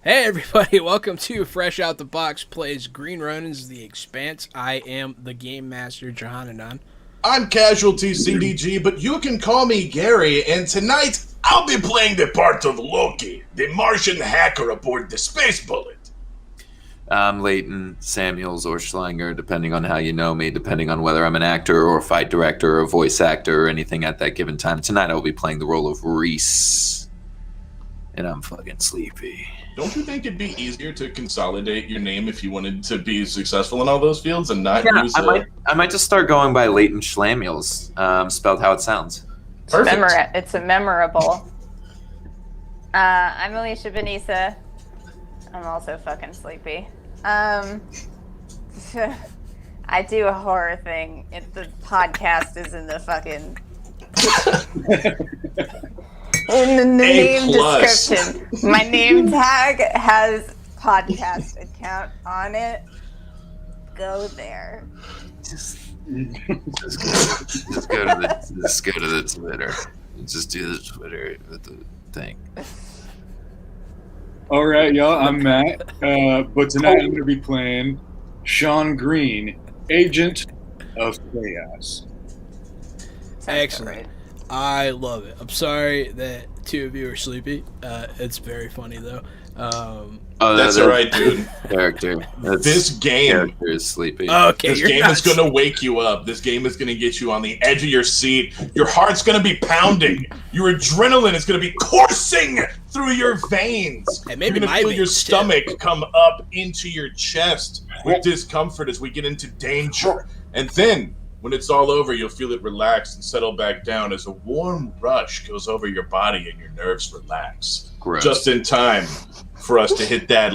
Hey everybody, welcome to Fresh Out the Box Plays Green Ronins The Expanse. I am the Game Master, Johananon. I'm Casualty CDG, but you can call me Gary, and tonight I'll be playing the part of Loki, the Martian hacker aboard the Space Bullet. I'm Leighton Samuels or Schlanger, depending on how you know me, depending on whether I'm an actor or a fight director or a voice actor or anything at that given time. Tonight I'll be playing the role of Reese, and I'm fucking sleepy. Don't you think it'd be easier to consolidate your name if you wanted to be successful in all those fields and not use I might just start going by Leighton Schlamuels, spelled how it sounds. Perfect. It's a memorable. I'm Alicia Benissa. I'm also fucking sleepy. I do a horror thing. The podcast is in the fucking in the name description. My name tag has podcast account on it. Go there. Just go to the Twitter. Just do the Twitter with the thing. All right, y'all. I'm Matt, but tonight I'm going to be playing Sean Green, Agent of Chaos. Excellent. I love it. I'm sorry that two of you are sleepy. It's very funny though. That's all right, dude. This game character is sleepy. Okay, this game is going to wake you up. This game is going to get you on the edge of your seat. Your heart's going to be pounding. Your adrenaline is going to be coursing through your veins. And maybe you're going to feel your stomach too. come up into your chest with discomfort as we get into danger. And then, when it's all over, you'll feel it relax and settle back down as a warm rush goes over your body and your nerves relax. Gross. Just in time for us to hit that,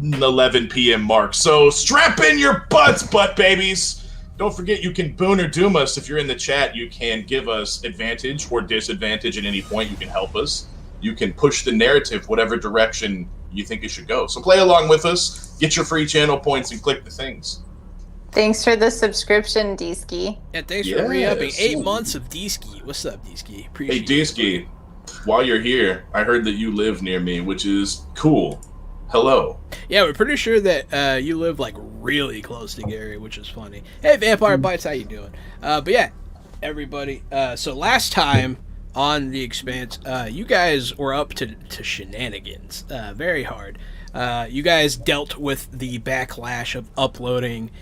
11 p.m. mark. So strap in your butts, butt babies. Don't forget you can boon or doom us. If you're in the chat, you can give us advantage or disadvantage at any point. You can help us. You can push the narrative whatever direction you think it should go. So play along with us, get your free channel points, and click the things. Thanks for the subscription, D-Ski. And thanks for re-upping 8 months of D-Ski. What's up, D-Ski? Appreciate Hey, D-Ski, while you're here, I heard that you live near me, which is cool. Hello. Yeah, we're pretty sure that you live really close to Gary, which is funny. Hey, Vampire Bites, how you doing? But yeah, everybody. So last time on The Expanse, you guys were up to shenanigans, very hard. You guys dealt with the backlash of uploading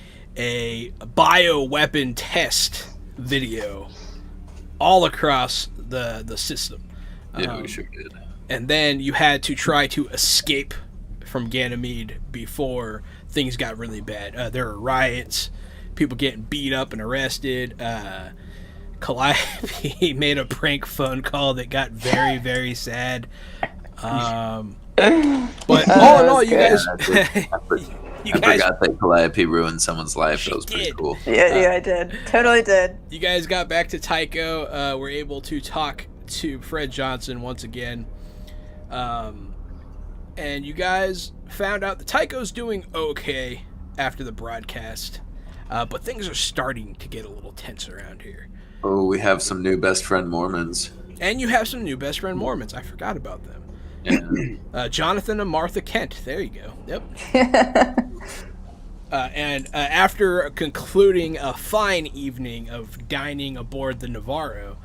a bioweapon test video all across the system. Yeah, we sure did. And then you had to try to escape from Ganymede before things got really bad. There were riots, people getting beat up and arrested. Calliope made a prank phone call that got very, very sad. But all in all, you guys... I forgot that Calliope ruined someone's life. That was pretty cool. Yeah, I did. Totally did. You guys got back to Tycho. Were able to talk to Fred Johnson once again. And you guys found out that Tycho's doing okay after the broadcast. But things are starting to get a little tense around here. Oh, we have some new best friend Mormons. And you have some new best friend Mormons. I forgot about them. Yeah. Jonathan and Martha Kent. There you go. Yep. And after concluding a fine evening of dining aboard the Navarro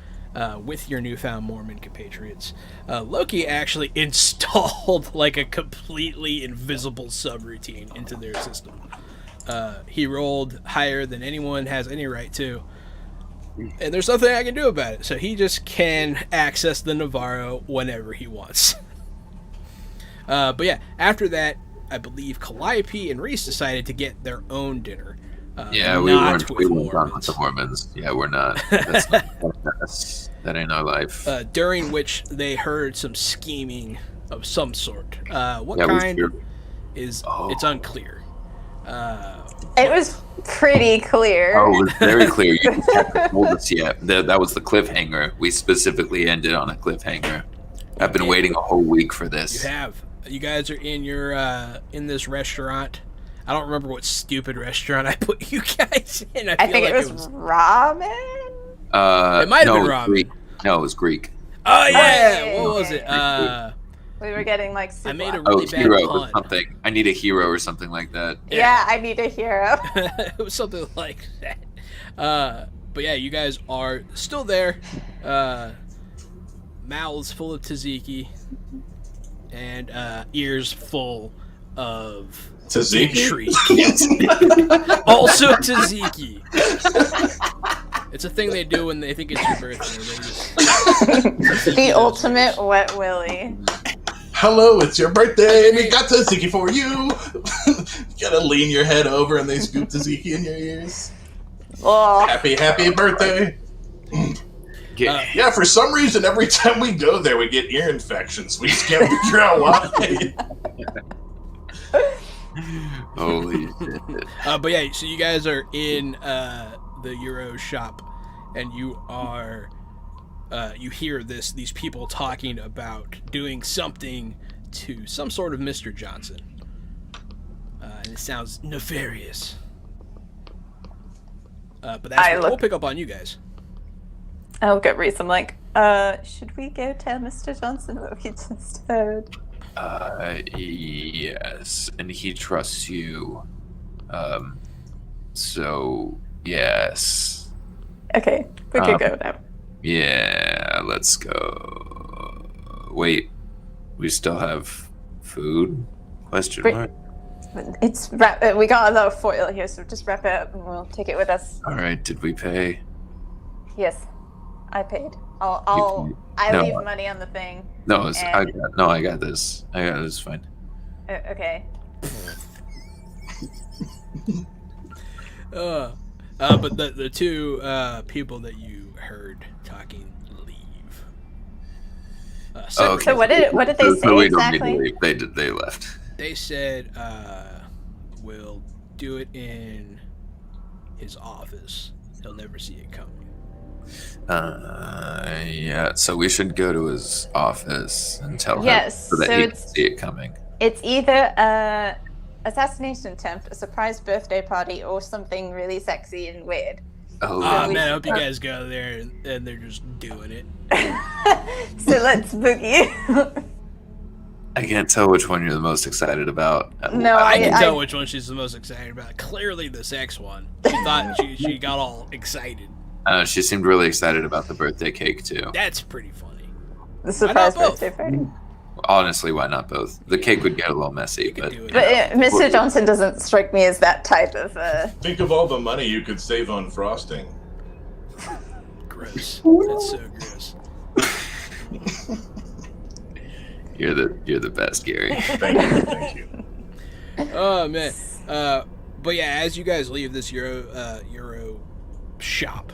with your newfound Mormon compatriots, Loki actually installed a completely invisible subroutine into their system. He rolled higher than anyone has any right to. And there's nothing I can do about it. So he just can access the Navarro whenever he wants. But yeah, after that, I believe Calliope and Reese decided to get their own dinner. Yeah, we weren't on with the Mormons. Yeah, we're not. That's that ain't our life. During which they heard some scheming of some sort. What kind is... It's unclear. It was pretty clear. Oh, it was very clear. You haven't told us yet. That was the cliffhanger. We specifically ended on a cliffhanger. I've been waiting a whole week for this. You have. You guys are in your in this restaurant. I don't remember what stupid restaurant I put you guys in. I think it was ramen. It might have been ramen. Greek. No, it was Greek. Oh yeah, what was it? We were getting like super. I made a Oh, really bad hero or pun. something. I need a hero or something like that. Yeah, I need a hero. It was something like that. But yeah, you guys are still there. Mouths full of tzatziki and ears full of Tzatziki? intrigue. Also tzatziki. It's a thing they do when they think it's your birthday. The ultimate wet willy. Hello, it's your birthday, and we got tzatziki for you. You gotta lean your head over, and they scoop tzatziki in your ears. Oh, Happy birthday. Yeah, for some reason, every time we go there, we get ear infections. We just can't figure out why. Holy shit. But yeah, so you guys are in the Euro shop, and you are you hear these people talking about doing something to some sort of Mr. Johnson, and it sounds nefarious. But we'll pick up on you guys. I look at Reese. I'm like, should we go tell Mr. Johnson what we just heard? Yes, and he trusts you. So yes. Okay, we could go now. Yeah, let's go. Wait, we still have food? Question mark. It's we got a lot of foil here, so just wrap it up and we'll take it with us. All right, did we pay? Yes, I paid. No. Leave money on the thing. No, I got this. I got this. Fine. Okay. But the two people that you heard talking leave. Okay. So what did they say we exactly? Don't need to leave. They left. They said we'll do it in his office. He'll never see it coming. Yeah. So we should go to his office and tell him so that he can see it coming. It's either a assassination attempt, a surprise birthday party, or something really sexy and weird. Oh man, I hope you guys go there and they're just doing it. So let's boogie. I can't tell which one you're the most excited about. No, I can tell which one she's the most excited about. Clearly the sex one. She thought she got all excited. She seemed really excited about the birthday cake too. That's pretty funny. The surprise birthday party. Honestly, why not both? The cake would get a little messy, but Mr. Johnson doesn't strike me as that type of. Think of all the money you could save on frosting. Gross. That's so gross. You're the best, Gary. Thank you. Oh man. But yeah, as you guys leave this Euro shop,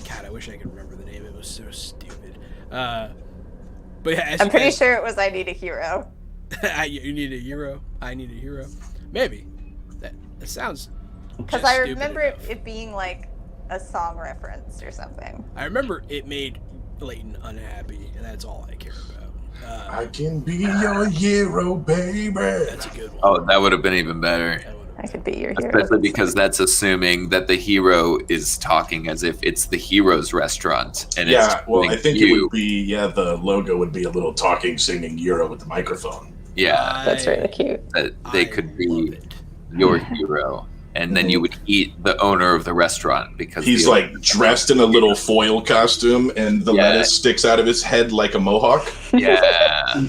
God, I wish I could remember the name. It was so stupid. But yeah, I'm pretty sure it was I Need a Hero. You need a hero. I need a hero. Maybe. That sounds. Because I remember it being like a song reference or something. I remember it made Leighton unhappy, and that's all I care about. I can be your hero, baby. That's a good one. Oh, that would have been even better. I could be your hero. Especially because that's assuming that the hero is talking as if it's the hero's restaurant. And Yeah, well, I think it you. would be, the logo would be a little talking, singing Euro with the microphone. Yeah, That's really cute. that they could be your hero. And then you would eat the owner of the restaurant because He's like dressed in a little foil costume and the lettuce sticks out of his head like a mohawk. Yeah.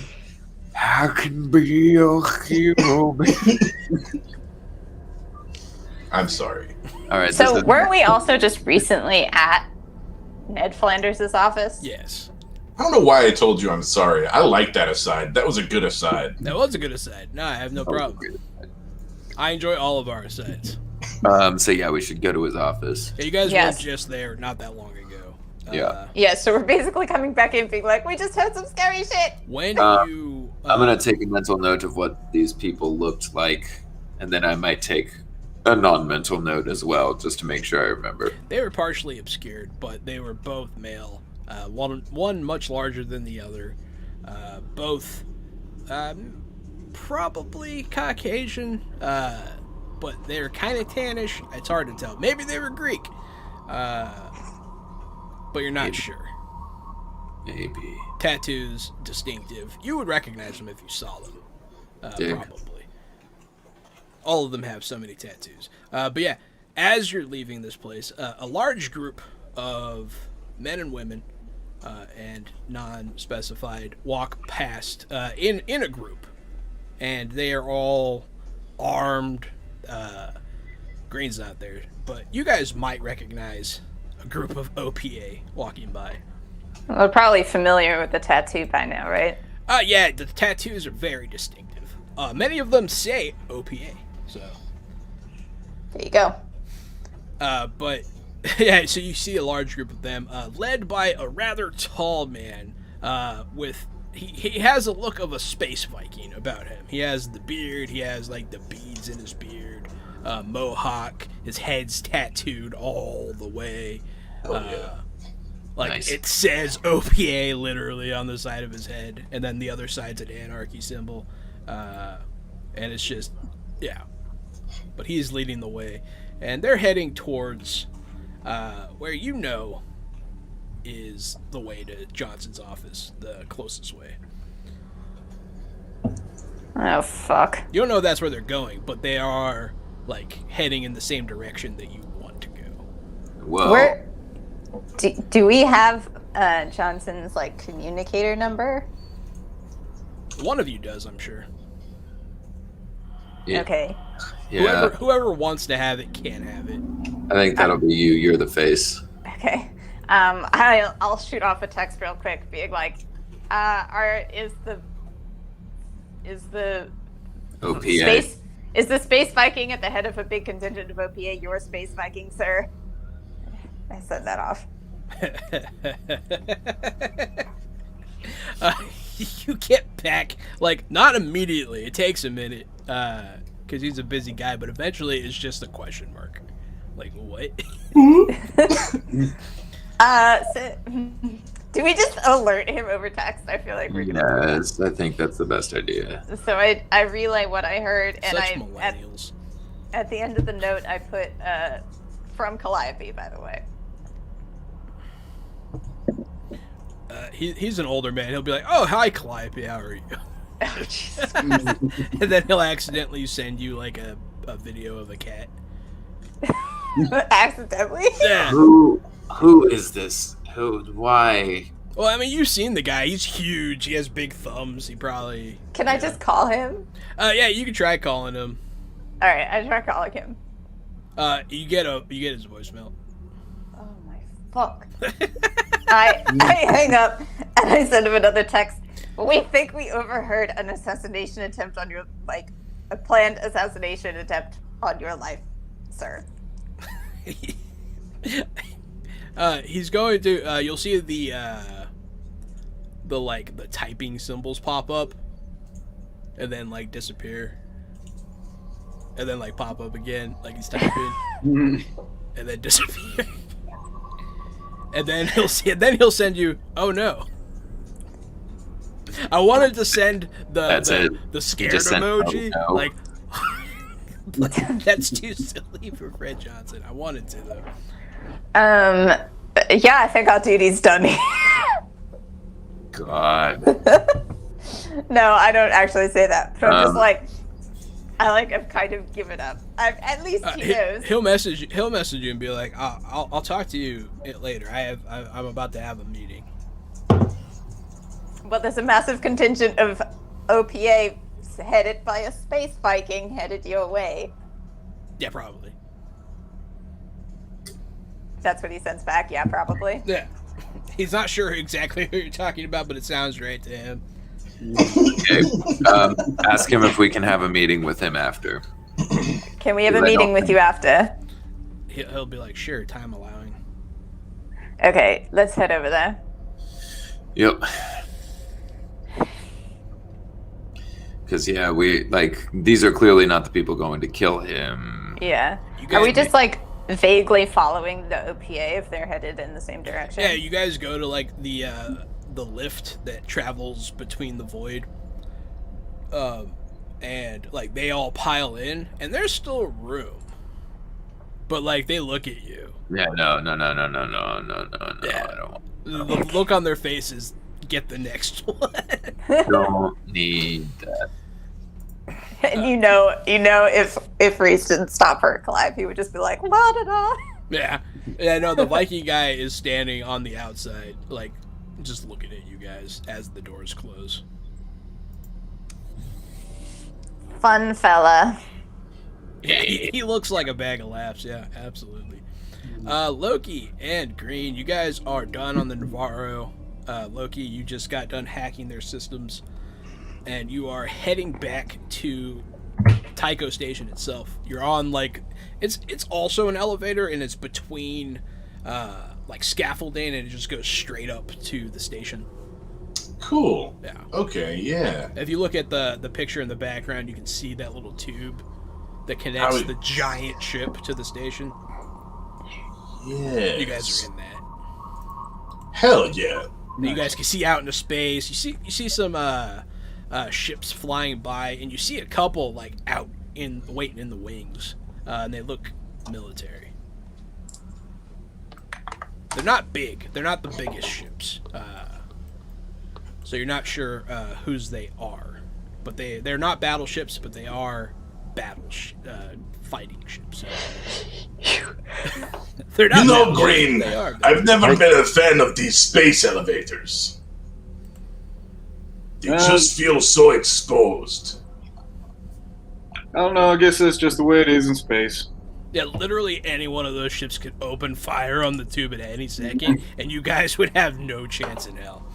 I can be your hero, baby. I'm sorry. All right. So weren't we also just recently at Ned Flanders' office? Yes. I don't know why I told you I'm sorry. I like that aside. That was a good aside. That was a good aside. No, I have no problem. I enjoy all of our asides. So yeah, we should go to his office. Yeah, you guys were just there not that long ago. Yeah, so we're basically coming back in being like, we just heard some scary shit. When you... I'm going to take a mental note of what these people looked like, and then I might take a non-mental note as well, just to make sure I remember. They were partially obscured, but they were both male. One much larger than the other. Both probably Caucasian, but they're kind of tannish. It's hard to tell. Maybe they were Greek, but you're not sure. Maybe. Tattoos, distinctive. You would recognize them if you saw them. Probably. All of them have so many tattoos. But yeah, as you're leaving this place, a large group of men and women and non-specified walk past in a group. And they are all armed. Green's not there. But you guys might recognize a group of OPA walking by. We're probably familiar with the tattoo by now, right? Yeah, the tattoos are very distinctive. Many of them say OPA, so. There you go. But, yeah, so you see a large group of them, led by a rather tall man, with, he has a look of a space Viking about him. He has the beard, he has, like, the beads in his beard, mohawk, his head's tattooed all the way. Like, nice. It says OPA literally on the side of his head, and then the other side's an anarchy symbol. And it's just, yeah. But he's leading the way. And they're heading towards where you know is the way to Johnson's office, the closest way. Oh, fuck. You don't know that's where they're going, but they are, like, heading in the same direction that you want to go. Whoa. Do we have Johnson's, like, communicator number? One of you does, I'm sure. Yeah. Okay. Yeah. Whoever wants to have it can have it. I think that'll be you. You're the face. Okay. I'll shoot off a text real quick, being like, is the OPA. Is the Space Viking at the head of a big contingent of OPA your Space Viking, sir? I said that off. You get back, like, not immediately. It takes a minute, because he's a busy guy, but eventually it's just a question mark. Like, what? So, do we just alert him over text? I feel like we're gonna. Yes, I think that's the best idea. So I relay what I heard, and Such millennials. At the end of the note, I put from Calliope, by the way. He's an older man. He'll be like, "Oh, hi, Calliope. How are you?" Oh, Jesus. And then he'll accidentally send you like a video of a cat. Accidentally? Yeah. Who is this? Why? Well, I mean, you've seen the guy. He's huge. He has big thumbs. He probably. Can I just call him? Yeah, you can try calling him. All right, I try calling him. You get his voicemail. Oh my fuck. I hang up and I send him another text. We think we overheard an assassination attempt on your, like, a planned assassination attempt on your life, sir. He's going to. You'll see the typing symbols pop up, and then like disappear, and then like pop up again, like he's typing, and then disappear. And then he'll send you. Oh no! I wanted to send the scared emoji, oh, no. like. But that's too silly for Fred Johnson. I wanted to though. Yeah, I think our duty's done. God. No, I don't actually say that. But I'm just like, I've kind of given up. At least he knows. He'll message you and be like, I'll talk to you later. I'm about to have a meeting. But there's a massive contingent of OPA headed by a space Viking headed your way. Yeah, probably. That's what he sends back. Yeah, probably. Yeah. He's not sure exactly who you're talking about, but it sounds right to him. Okay. Ask him if we can have a meeting with him after. Can we have a meeting with you after? He'll be like, sure, time allowing. Okay, let's head over there. Yep. Because, yeah, these are clearly not the people going to kill him. Yeah. Are we just, like, vaguely following the OPA if they're headed in the same direction? Yeah, you guys go to, like, the lift that travels between the void. And, like, they all pile in, and there's still room. But, like, they look at you. Yeah, no. Yeah. I don't want. The look on their faces, get the next one. Don't need that. And you know, if Reese didn't stop her, Clive, he would just be like, la da da. Yeah, no, the Viking guy is standing on the outside, like, just looking at you guys as the doors close. Fun fella. Yeah, he looks like a bag of laughs, yeah, absolutely. Loki and Green, you guys are done on the Navarro. Loki, you just got done hacking their systems, and you are heading back to Tycho Station itself. You're on, like, it's also an elevator, and it's between, like, scaffolding, and it just goes straight up to the station. Cool. Yeah. Okay, yeah. If you look at the picture in the background, you can see that little tube that connects the giant ship to the station. Yeah. You guys are in that. Hell yeah. You guys can see out into space. You see some ships flying by, and you see a couple like out waiting in the wings, and they look military. They're not big. They're not the biggest ships, so you're not sure whose they are. But they're not battleships, but they are fighting ships. They're not. You know, battleships, Green, they are. I've never been a fan of these space elevators. They just feel so exposed. I don't know. I guess that's just the way it is in space. Yeah, literally any one of those ships could open fire on the tube at any second, and you guys would have no chance in hell.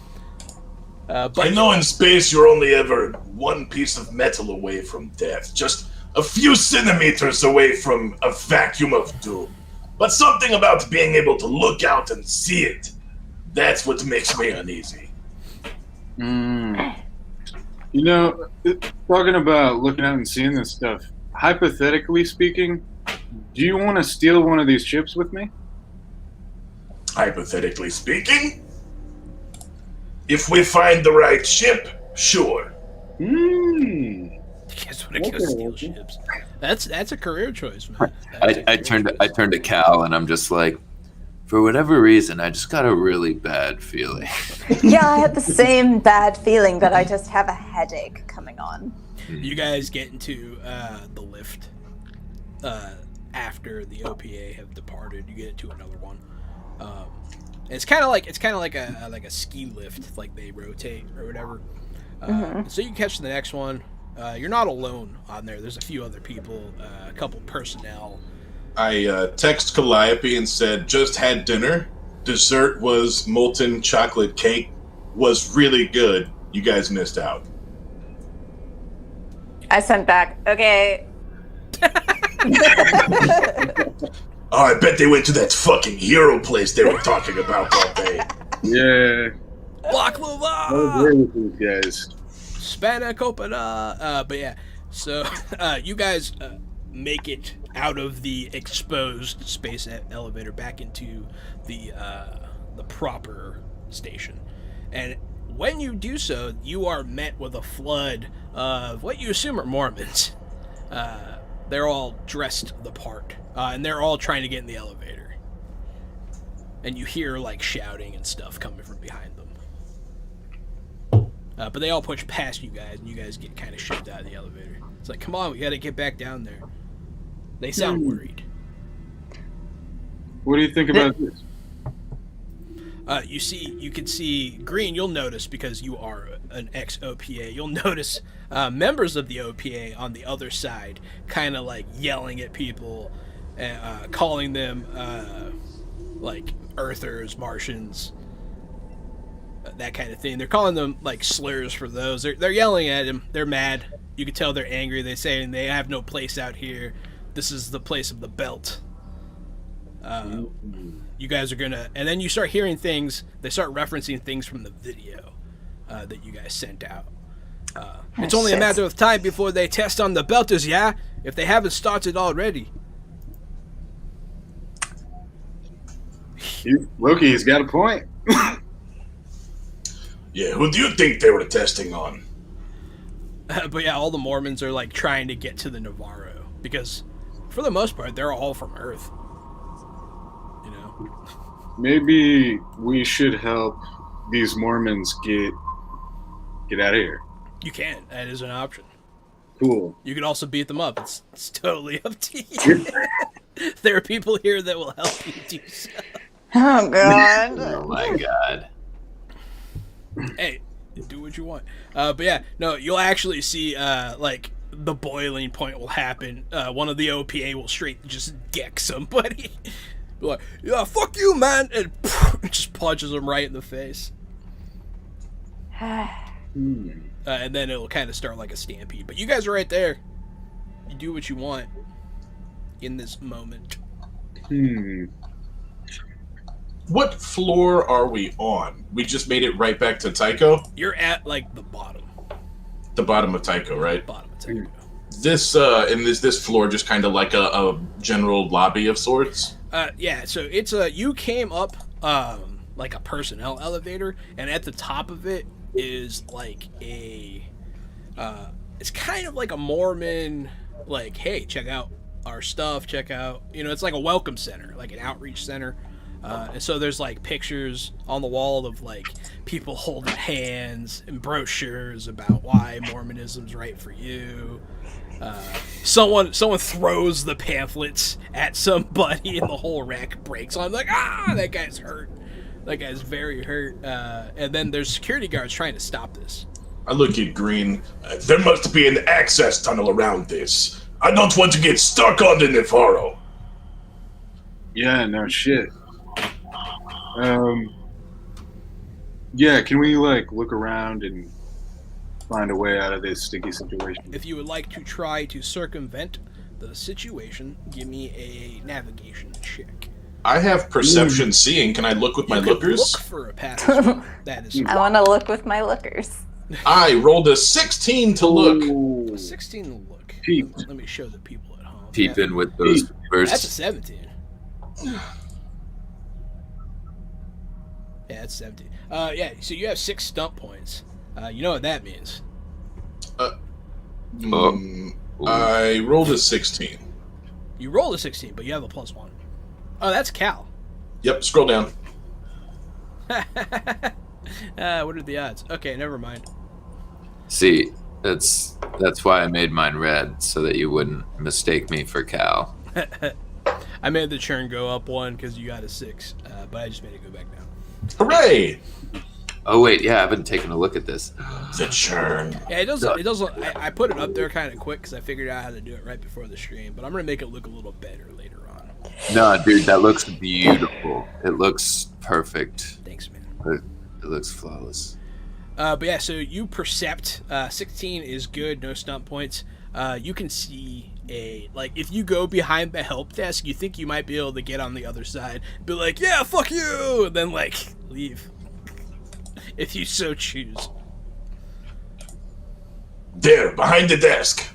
But I know in space you're only ever one piece of metal away from death, just a few centimeters away from a vacuum of doom. But something about being able to look out and see it, that's what makes me uneasy. You know, talking about looking out and seeing this stuff, hypothetically speaking, do you want to steal one of these ships with me? Hypothetically speaking, if we find the right ship, sure. you guys want to go steal ships? That's a career choice, man. I turned to Cal, and I'm just like, for whatever reason, I just got a really bad feeling. Yeah, I had the same bad feeling, but I just have a headache coming on. You guys get into the lift after the OPA have departed. You get into another one. It's kind of like a ski lift, like they rotate or whatever. So you catch the next one. You're not alone on there. There's a few other people, a couple personnel. I text Calliope and said, just had dinner. Dessert was molten chocolate cake. Was really good. You guys missed out. I sent back, okay. Oh, I bet they went to that fucking hero place they were talking about all day. Yeah. Baklava! I agree with these guys. Spanakopana! But yeah, so you guys make it out of the exposed space elevator back into the proper station. And when you do so, you are met with a flood of what you assume are Mormons. They're all dressed the part, and they're all trying to get in the elevator. And you hear, like, shouting and stuff coming from behind them. But they all push past you guys, and you guys get kind of shoved out of the elevator. It's like, come on, we gotta get back down there. They sound worried. What do you think about this? You can see Green. You'll notice because you are an ex-OPA. You'll notice members of the OPA on the other side, kind of like yelling at people, calling them like Earthers, Martians, that kind of thing. They're calling them like slurs for those. They're yelling at him. They're mad. You can tell they're angry. They're saying they have no place out here. This is the place of the belt. You guys are gonna, and then you start hearing things. They start referencing things from the video that you guys sent out. It's only a matter of time before they test on the belters, yeah? If they haven't started already. Loki's got a point. Yeah, who do you think they were testing on? But yeah, all the Mormons are like trying to get to the Navarro because, for the most part, they're all from Earth. You know, maybe we should help these Mormons get out of here. You can. That is an option. Cool. You could also beat them up. It's totally up to you. There are people here that will help you do so. Oh god. Oh my god. Hey, do what you want. But yeah, no, you'll actually see like the boiling point will happen. One of the OPA will straight just deck somebody. Be like, yeah, fuck you, man, and just punches him right in the face. And then it'll kind of start like a stampede. But you guys are right there. You do what you want in this moment. What floor are we on? We just made it right back to Tycho? You're at like the bottom. The bottom of Tycho, right? Bottom of Tycho. This this floor just kind of like a general lobby of sorts? Yeah, so it's you came up like a personnel elevator, and at the top of it is like a it's kind of like a Mormon, like, hey, check out our stuff, check out, it's like a welcome center, like an outreach center. And so there's like pictures on the wall of like people holding hands and brochures about why Mormonism's right for you. Someone throws the pamphlets at somebody and the whole rack breaks. I'm like, that guy's hurt. That guy's very hurt. And then there's security guards trying to stop this. I look at Green. There must be an access tunnel around this. I don't want to get stuck on the Navarro. Yeah, no shit. Yeah, can we like look around and find a way out of this sticky situation? If you would like to try to circumvent the situation, give me a navigation check. I have perception seeing. Can I look with my lookers? Look for a passage. That is. I want to look with my lookers. I rolled a 16 to look. Ooh. A 16 to look. Peep. Let me show the people at home. Peep in with those That's a first. 17. Yeah, that's 17. Yeah, so you have 6 stump points. You know what that means. I rolled a 16. You rolled a 16, but you have a +1. Oh, that's Cal. Yep, scroll down. What are the odds? Okay, never mind. See, that's why I made mine red, so that you wouldn't mistake me for Cal. I made the churn go up 1 because you got a 6, but I just made it go back down. Hooray! Oh wait, yeah, I haven't taken a look at this. The churn. Yeah, it doesn't. I put it up there kind of quick because I figured out how to do it right before the stream, but I'm gonna make it look a little better later on. No, dude, that looks beautiful. It looks perfect. Thanks, man. It looks flawless. But yeah, so you percept 16 is good, no stump points. You can see if you go behind the help desk, you think you might be able to get on the other side, be like, yeah, fuck you, and then leave. If you so choose. There, behind the desk.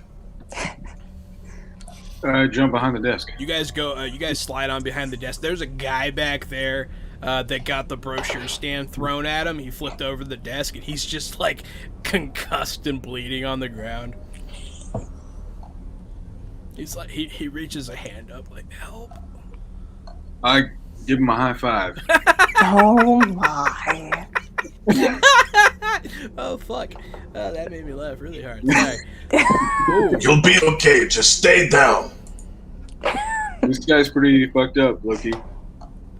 Jump behind the desk. You guys go. You guys slide on behind the desk. There's a guy back there that got the brochure stand thrown at him. He flipped over the desk, and he's just like concussed and bleeding on the ground. He's like he reaches a hand up like, help. I give him a high five. Oh my. Oh fuck. That made me laugh really hard. Sorry. Ooh. You'll be okay. Just stay down. This guy's pretty fucked up, Loki.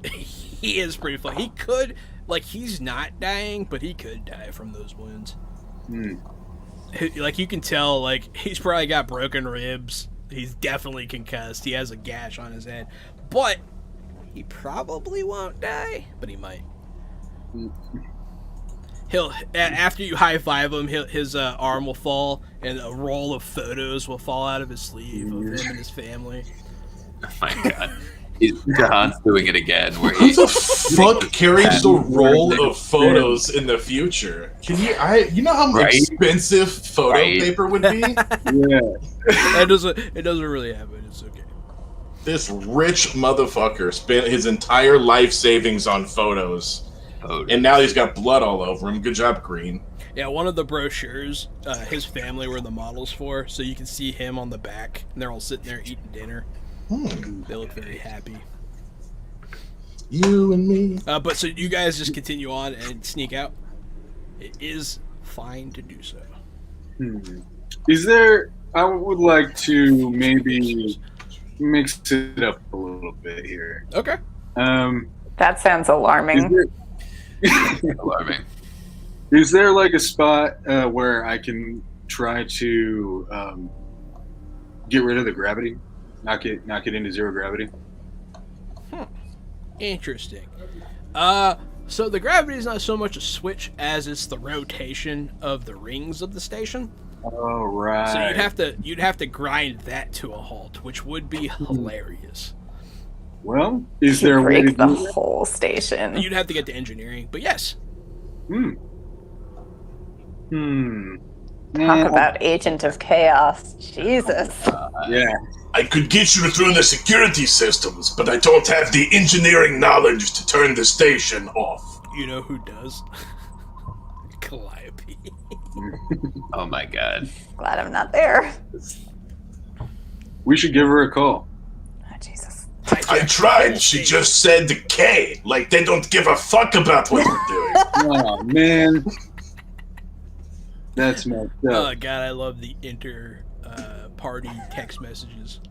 He is pretty funny. He could, he's not dying, but he could die from those wounds. You can tell, he's probably got broken ribs. He's definitely concussed. He has a gash on his head. But he probably won't die, but he might. After you high-five him, his arm will fall, and a roll of photos will fall out of his sleeve of him and his family. Oh my god. Jahan's doing it again. Where he fuck carries the roll of photos in the future? Can you know how expensive photo paper would be? Yeah. It doesn't really happen. It's okay. This rich motherfucker spent his entire life savings on photos. And now he's got blood all over him. Good job, Green. Yeah, one of the brochures, his family were the models for, so you can see him on the back, and they're all sitting there eating dinner. They look very happy. You and me. But so you guys just continue on and sneak out. It is fine to do so. Is there? I would like to maybe mix it up a little bit here. Okay. That sounds alarming. Alarming. Is there like a spot where I can try to get rid of the gravity, knock it into zero gravity? Interesting. So the gravity is not so much a switch as it's the rotation of the rings of the station. Oh right. So you'd have to grind that to a halt, which would be hilarious. Well, is there a way to Break the do that? whole station. You'd have to get to engineering, but yes. Talk about agent of chaos. Jesus. Yeah. I could get you through the security systems, but I don't have the engineering knowledge to turn the station off. You know who does? Calliope. Oh my god. Glad I'm not there. We should give her a call. Oh, Jesus. I tried. She just said the K. Like they don't give a fuck about what we're doing. Oh man. That's messed Oh up. god, I love the party text messages.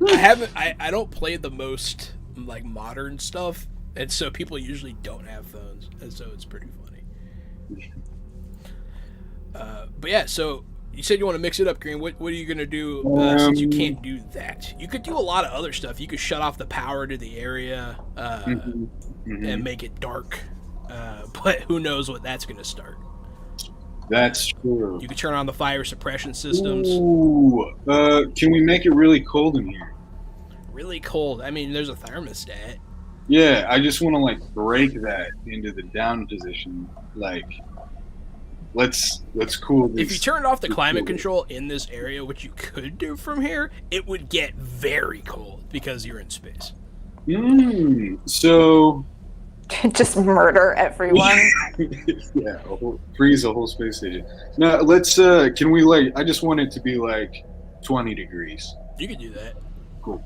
I don't play the most like modern stuff, and so people usually don't have phones, and so it's pretty funny. But yeah, so you said you want to mix it up, Green. What are you gonna do since you can't do that? You could do a lot of other stuff. You could shut off the power to the area and make it dark, but who knows what that's gonna start. That's true. You could turn on the fire suppression systems. Ooh, can we make it really cold in here? Really cold. I mean, there's a thermostat. Yeah, I just want to like break that into the down position. Like, let's cool this. If you turned off the climate control in this area, which you could do from here, it would get very cold because you're in space. So Just murder everyone. yeah, freeze the whole space station. No, let's. Can we like? I just want it to be like 20 degrees. You could do that. Cool.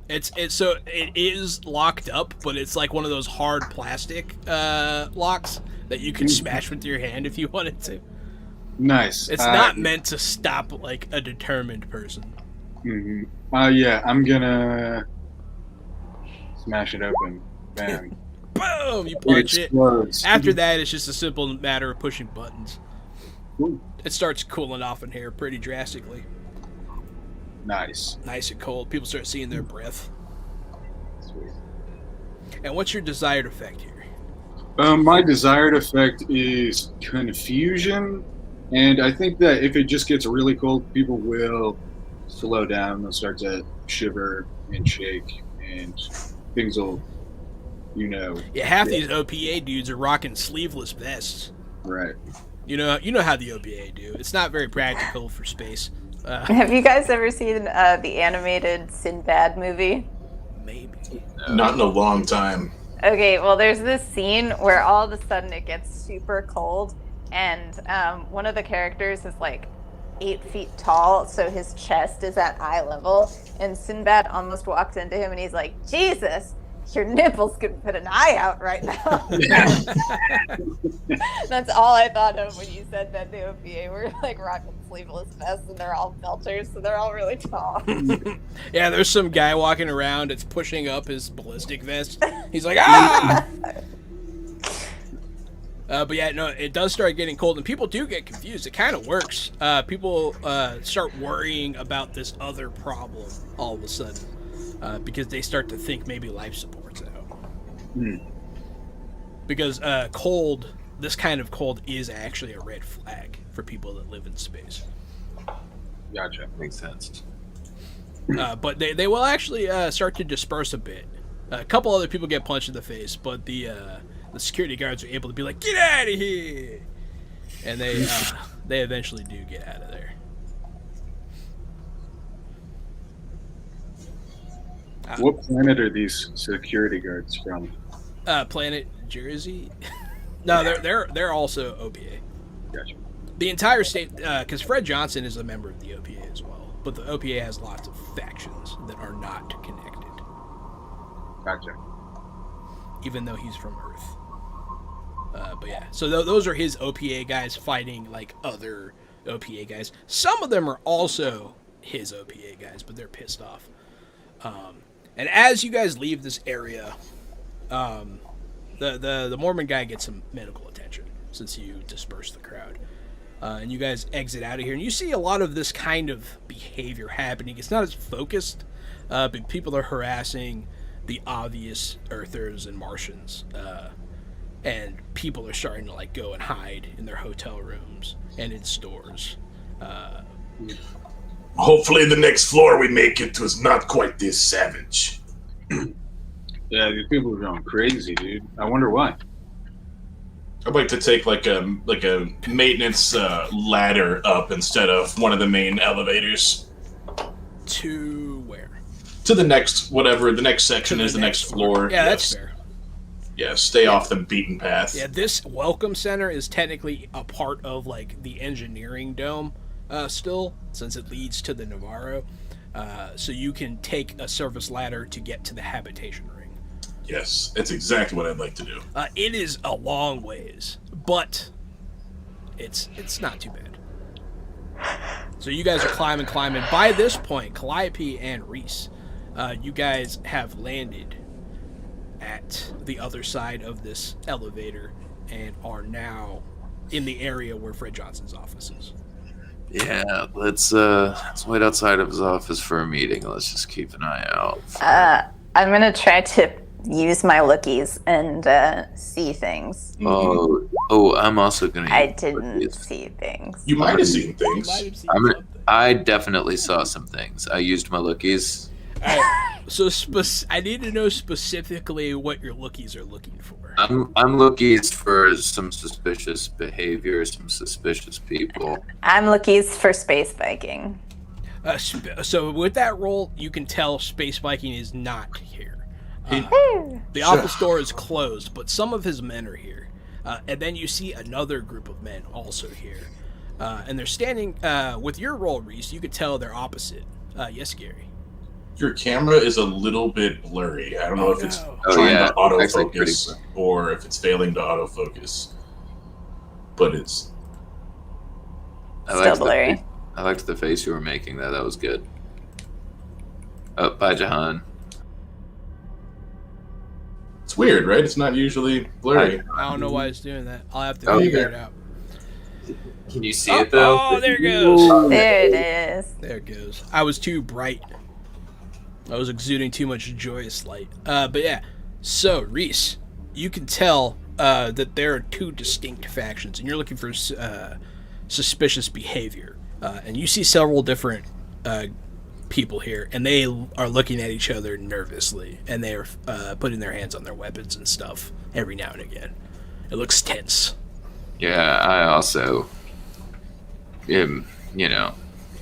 It's so it is locked up, but it's like one of those hard plastic locks that you can smash with your hand if you wanted to. Nice. It's not meant to stop like a determined person. Yeah, I'm gonna smash it open. Bam. Boom! You punch it. Explodes. After that, it's just a simple matter of pushing buttons. Ooh, It starts cooling off in here pretty drastically. nice. Nice and cold. People start seeing their breath. Sweet. And what's your desired effect here? My desired effect is confusion, and I think that if it just gets really cold, people will slow down. They'll start to shiver and shake, and things will, Yeah, half these OPA dudes are rocking sleeveless vests. right. You know how the OPA do. It's not very practical for space. Have you guys ever seen the animated Sinbad movie? Maybe. Not in a long time. Okay, well, there's this scene where all of a sudden it gets super cold, and one of the characters is like 8 feet tall, so his chest is at eye level, and Sinbad almost walks into him and he's like, Jesus, your nipples could put an eye out right now. That's all I thought of when you said that the OPA were like rocking sleeveless vests, and they're all belters, so they're all really tall. Yeah, there's some guy walking around that's pushing up his ballistic vest. He's like, ah! But yeah, no, it does start getting cold, and people do get confused. It kind of works. People start worrying about this other problem all of a sudden because they start to think maybe life support's out. Because this kind of cold is actually a red flag for people that live in space. Gotcha. Makes sense. But they will actually start to disperse a bit. A couple other people get punched in the face, but the security guards are able to be like, "Get out of here!" And they eventually do get out of there. What planet are these security guards from? Planet Jersey. No, they're also OPA. Gotcha. The entire state, because Fred Johnson is a member of the OPA as well, but the OPA has lots of factions that are not connected. Gotcha. even though he's from Earth. But yeah, so those are his OPA guys fighting like other OPA guys. Some of them are also his OPA guys, but they're pissed off. And as you guys leave this area, the Mormon guy gets some medical attention since you disperse the crowd. And you guys exit out of here, and you see a lot of this kind of behavior happening. It's not as focused, but people are harassing the obvious Earthers and Martians. And people are starting to like go and hide in their hotel rooms and in stores. Hopefully the next floor we make it was not quite this savage. Yeah, these people are going crazy, dude. I wonder why. I'd like to take like a maintenance ladder up instead of one of the main elevators. To where? To the next, whatever the next section is, the next floor. Yeah, Yes. that's fair. Yeah, stay off the beaten path. Yeah, this welcome center is technically a part of like the engineering dome still, since it leads to the Navarro. So you can take a service ladder to get to the habitation ring. Yes, that's exactly what I'd like to do. It is a long ways, but it's not too bad. So you guys are climbing. By this point, Calliope and Reese, you guys have landed at the other side of this elevator and are now in the area where Fred Johnson's office is. Yeah, let's wait outside of his office for a meeting. Let's just keep an eye out. I'm gonna try to use my lookies and see things. Oh, I'm also gonna. I didn't see things. You might have seen things. I definitely saw some things. I used my lookies. Alright, so I need to know specifically what your lookies are looking for. I'm lookies for some suspicious behavior, some suspicious people. I'm lookies for space Viking. So with that roll, you can tell Space Viking is not here. The office door is closed, but some of his men are here. And then you see another group of men also here. And they're standing, with your roll, Reese, you could tell they're opposite. Yes, Gary. Your camera is a little bit blurry. I don't know if it's no. trying to Actually, autofocus or if it's failing to autofocus. But it's... Still blurry. I liked the face you were making there. That was good. Oh, bye, Jahan. It's weird, right? It's not usually blurry. I don't know why it's doing that. I'll have to Oh, figure yeah. it out. Can you see it though? Oh, there it goes. There it is. There it goes. I was too bright. I was exuding too much joyous light. But yeah, so Reese, you can tell that there are two distinct factions, and you're looking for suspicious behavior. And you see several different people here, and they are looking at each other nervously, and they are putting their hands on their weapons and stuff every now and again. It looks tense. Yeah, I also am,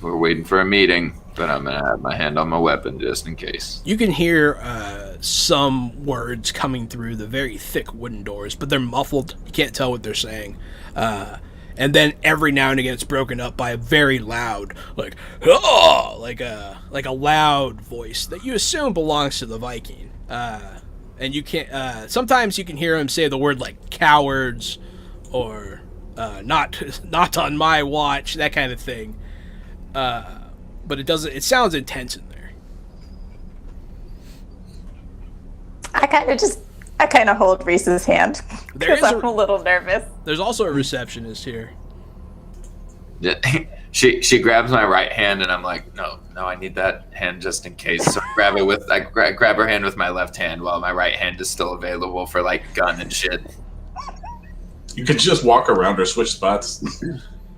we're waiting for a meeting, but I'm going to have my hand on my weapon just in case. You can hear some words coming through the very thick wooden doors, but they're muffled. You can't tell what they're saying. And then every now and again it's broken up by a very loud, like a loud voice that you assume belongs to the Viking. And you can't, sometimes you can hear him say the word like cowards or not on my watch, that kind of thing. But it sounds intense in there. I kind of hold Reese's hand because I'm a little nervous. There's also a receptionist here. Yeah, she grabs my right hand, and I'm like, no, I need that hand just in case. So I grab her hand with my left hand while my right hand is still available for like gun and shit. You could just walk around or switch spots.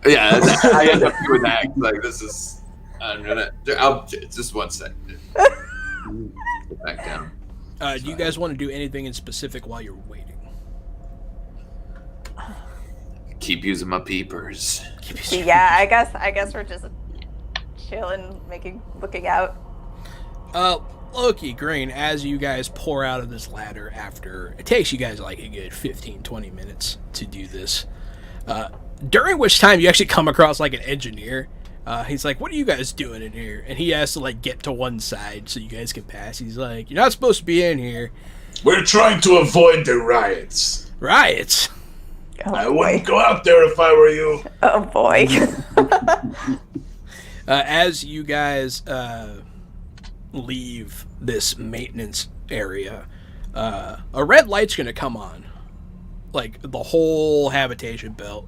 Yeah, I end up doing that. Like this is, I'll just 1 second. Get back down. Do you guys want to do anything in specific while you're waiting? Keep using my peepers. Yeah, I guess we're just chilling, looking out. Loki, Green, as you guys pour out of this ladder after, it takes you guys like a good 15-20 minutes to do this, during which time you actually come across like an engineer He's like, "What are you guys doing in here?" And he has to like get to one side so you guys can pass. He's like, "You're not supposed to be in here." We're trying to avoid the riots. Riots. Oh, I boy. wouldn't go out there if I were you. Oh boy. As you guys leave this maintenance area, a red light's gonna come on, like the whole habitation belt.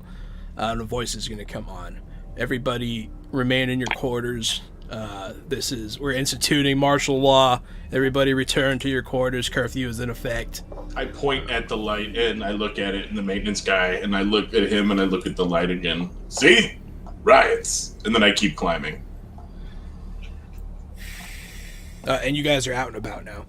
And a voice is gonna come on. Everybody remain in your quarters. We're instituting martial law. Everybody return to your quarters. Curfew is in effect. I point at the light and I look at it and the maintenance guy and I look at him and I look at the light again. See? Riots. And then I keep climbing. And you guys are out and about now,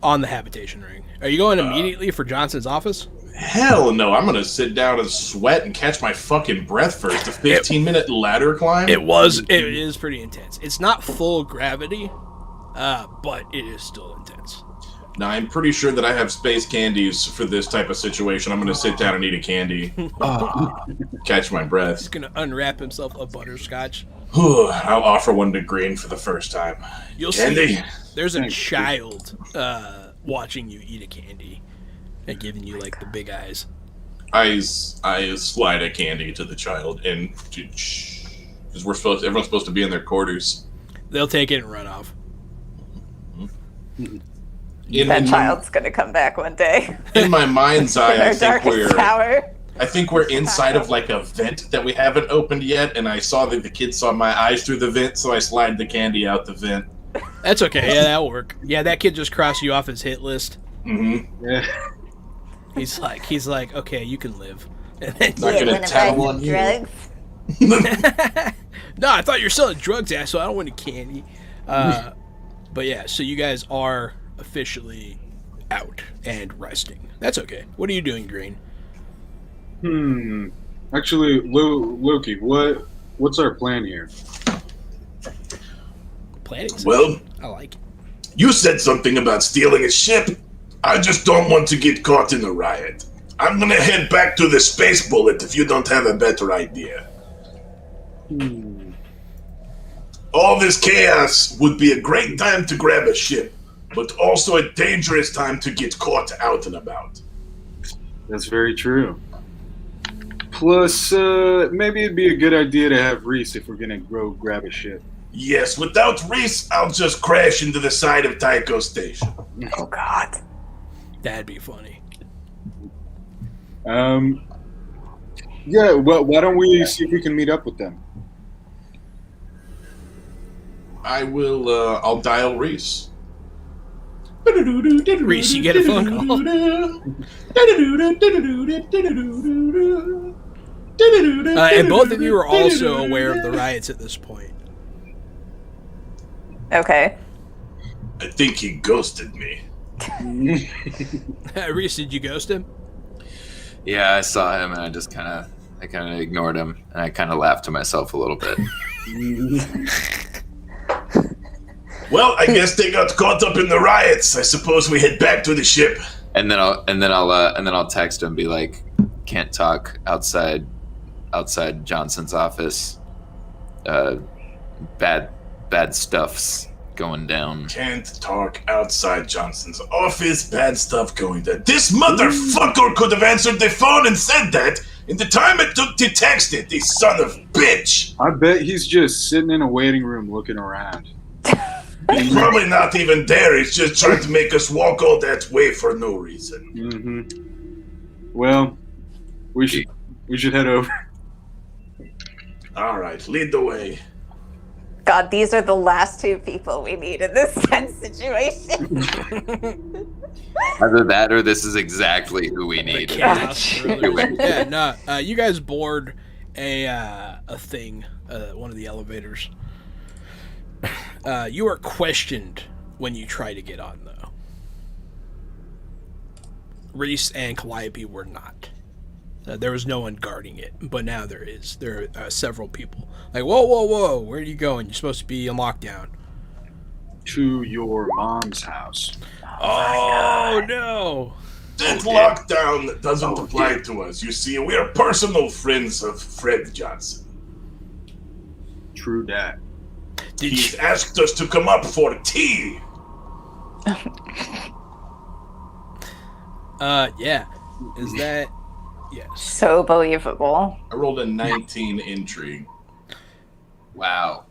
on the habitation ring. Are you going immediately for Johnson's office? Hell no, I'm gonna sit down and sweat and catch my fucking breath first. A 15-minute ladder climb? It is pretty intense. It's not full gravity, but it is still intense. Now, I'm pretty sure that I have space candies for this type of situation. I'm gonna sit down and eat a candy. Catch my breath. He's gonna unwrap himself a butterscotch. I'll offer one to Green for the first time. You'll Candy? see there's a child watching you eat a candy and giving you like the big eyes. I slide a candy to the child and because everyone's supposed to be in their quarters. They'll take it and run off. That child's gonna come back one day. In my mind's eye, In our darkest tower. I think we're inside of like a vent that we haven't opened yet, and I saw that the kid saw my eyes through the vent, so I slide the candy out the vent. That's okay. Yeah, that'll work. Yeah, that kid just crossed you off his hit list. Mm-hmm. Yeah. He's like, okay, you can live. And then, Not gonna tell on you. Drugs. No, I thought you were selling drugs, asshole. I don't want any candy. But yeah, so you guys are officially out and resting. That's okay. What are you doing, Green? Actually, Loki, what's our plan here? Planning. Well, I like it. you said something about stealing a ship. I just don't want to get caught in a riot. I'm gonna head back to the space bullet if you don't have a better idea. All this chaos would be a great time to grab a ship, but also a dangerous time to get caught out and about. That's very true. Plus, maybe it'd be a good idea to have Reese if we're gonna go grab a ship. Yes, without Reese, I'll just crash into the side of Tycho Station. Oh God. That'd be funny. Yeah, well, why don't we see if we can meet up with them? I will, I'll dial Reese. Reese, you get a phone call. And both of you are also aware of the riots at this point. Okay. I think he ghosted me. Reese, did you ghost him? Yeah, I saw him and I just kind of ignored him and I kind of laughed to myself a little bit. Well, I guess they got caught up in the riots. I suppose we head back to the ship. And then I'll text him and be like, can't talk outside Johnson's office. Bad stuff's going down. Can't talk outside Johnson's office. Bad stuff going down. This motherfucker could have answered the phone and said that in the time it took to text it, this son of bitch. I bet he's just sitting in a waiting room looking around. He's probably not even there. He's just trying to make us walk all that way for no reason. Mm-hmm. Well, we should head over. All right, lead the way. God, these are the last two people we need in this tense situation. Either that or this is exactly who we The need. chaos brothers. Yeah, no. You guys board a thing, one of the elevators. You are questioned when you try to get on, though. Reese and Calliope were not. There was no one guarding it, but now there is. There are several people. Like, whoa, where are you going? You're supposed to be in lockdown. To your mom's house. Oh, no. That lockdown doesn't apply to us. You see, we are personal friends of Fred Johnson. True that. He's asked us to come up for tea. Yeah. Is that... Yes. So believable. I rolled a 19 intrigue. Wow.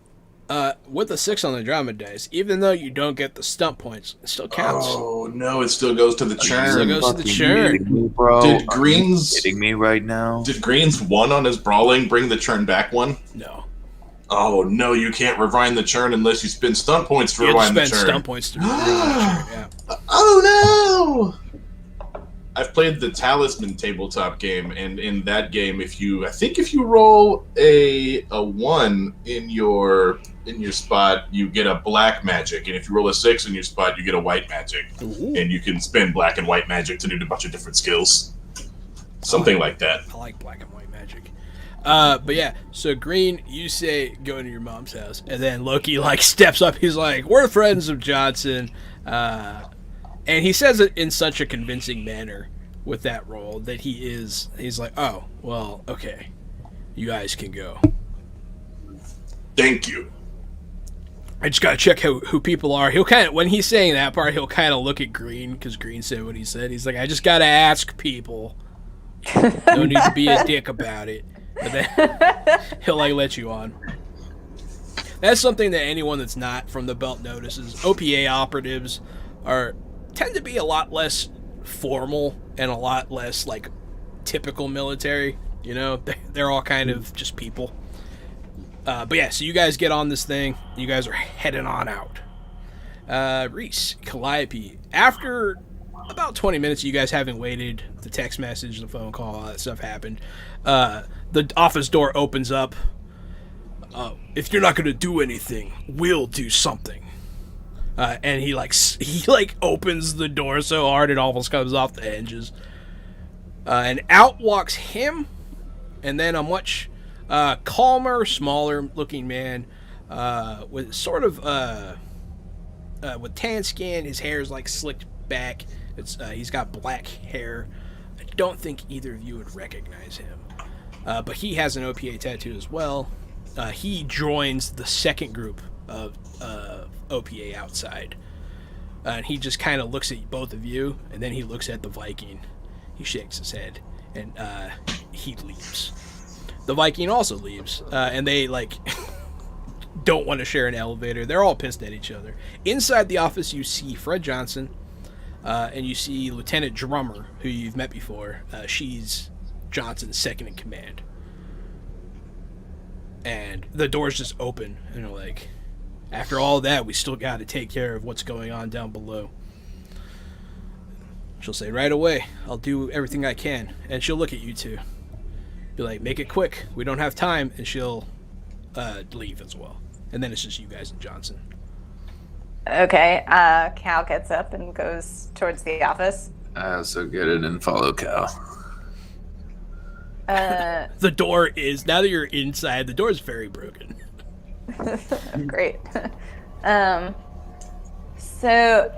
With a 6 on the drama dice, even though you don't get the stump points, it still counts. Oh no, it still goes to the churn. Still goes to the churn. Me, bro? Did Green's kidding me right now? Did Green's 1 on his brawling bring the churn back 1? No. Oh no, you can't rewind the churn unless you spend stunt points to You have to rewind the spend churn. stunt points to rewind the churn, yeah. Oh no! I've played the Talisman tabletop game, and in that game, if you roll a 1 in your spot, you get a black magic, and if you roll a 6 in your spot, you get a white magic, Ooh. and you can spend black and white magic to do a bunch of different skills, something like that. I like black and white magic. But yeah, so Green, you say go into your mom's house, and then Loki like steps up. He's like, "We're friends of Johnson," and he says it in such a convincing manner with that role that he's like, "Oh, well, okay, you guys can go." Thank you. I just gotta check who people are. He'll kind of, when he's saying that part, he'll kind of look at Green because Green said what he said. He's like, "I just gotta ask people. No need to be a dick about it." But then he'll like let you on. That's something that anyone that's not from the belt notices. OPA operatives tend to be a lot less formal and a lot less like typical military. You know, they're all kind of just people. But yeah, so you guys get on this thing. You guys are heading on out. Reese, Calliope. After about 20 minutes, you guys having waited, the text message, the phone call, all that stuff happened. The office door opens up. If you're not going to do anything, we'll do something. And he opens the door so hard it almost comes off the hinges. And out walks him, and then a much calmer, smaller looking man with sort of with tan skin. His hair is like slicked back. He's got black hair. I don't think either of you would recognize him. But he has an OPA tattoo as well. He joins the second group of OPA outside. And he just kind of looks at both of you, and then he looks at the Viking. He shakes his head, and he leaves. The Viking also leaves, and they, like, don't want to share an elevator. They're all pissed at each other. Inside the office, you see Fred Johnson, and you see Lieutenant Drummer, who you've met before. She's Johnson's second in command. And the doors just open, and they're like, after all that, we still got to take care of what's going on down below. She'll say, right away, I'll do everything I can. And she'll look at you two. Be like, make it quick. We don't have time. And she'll leave as well. And then it's just you guys and Johnson. Okay, Cal gets up and goes towards the office. I also get it and follow Cal. The door is, now that you're inside, the door is very broken. Great. So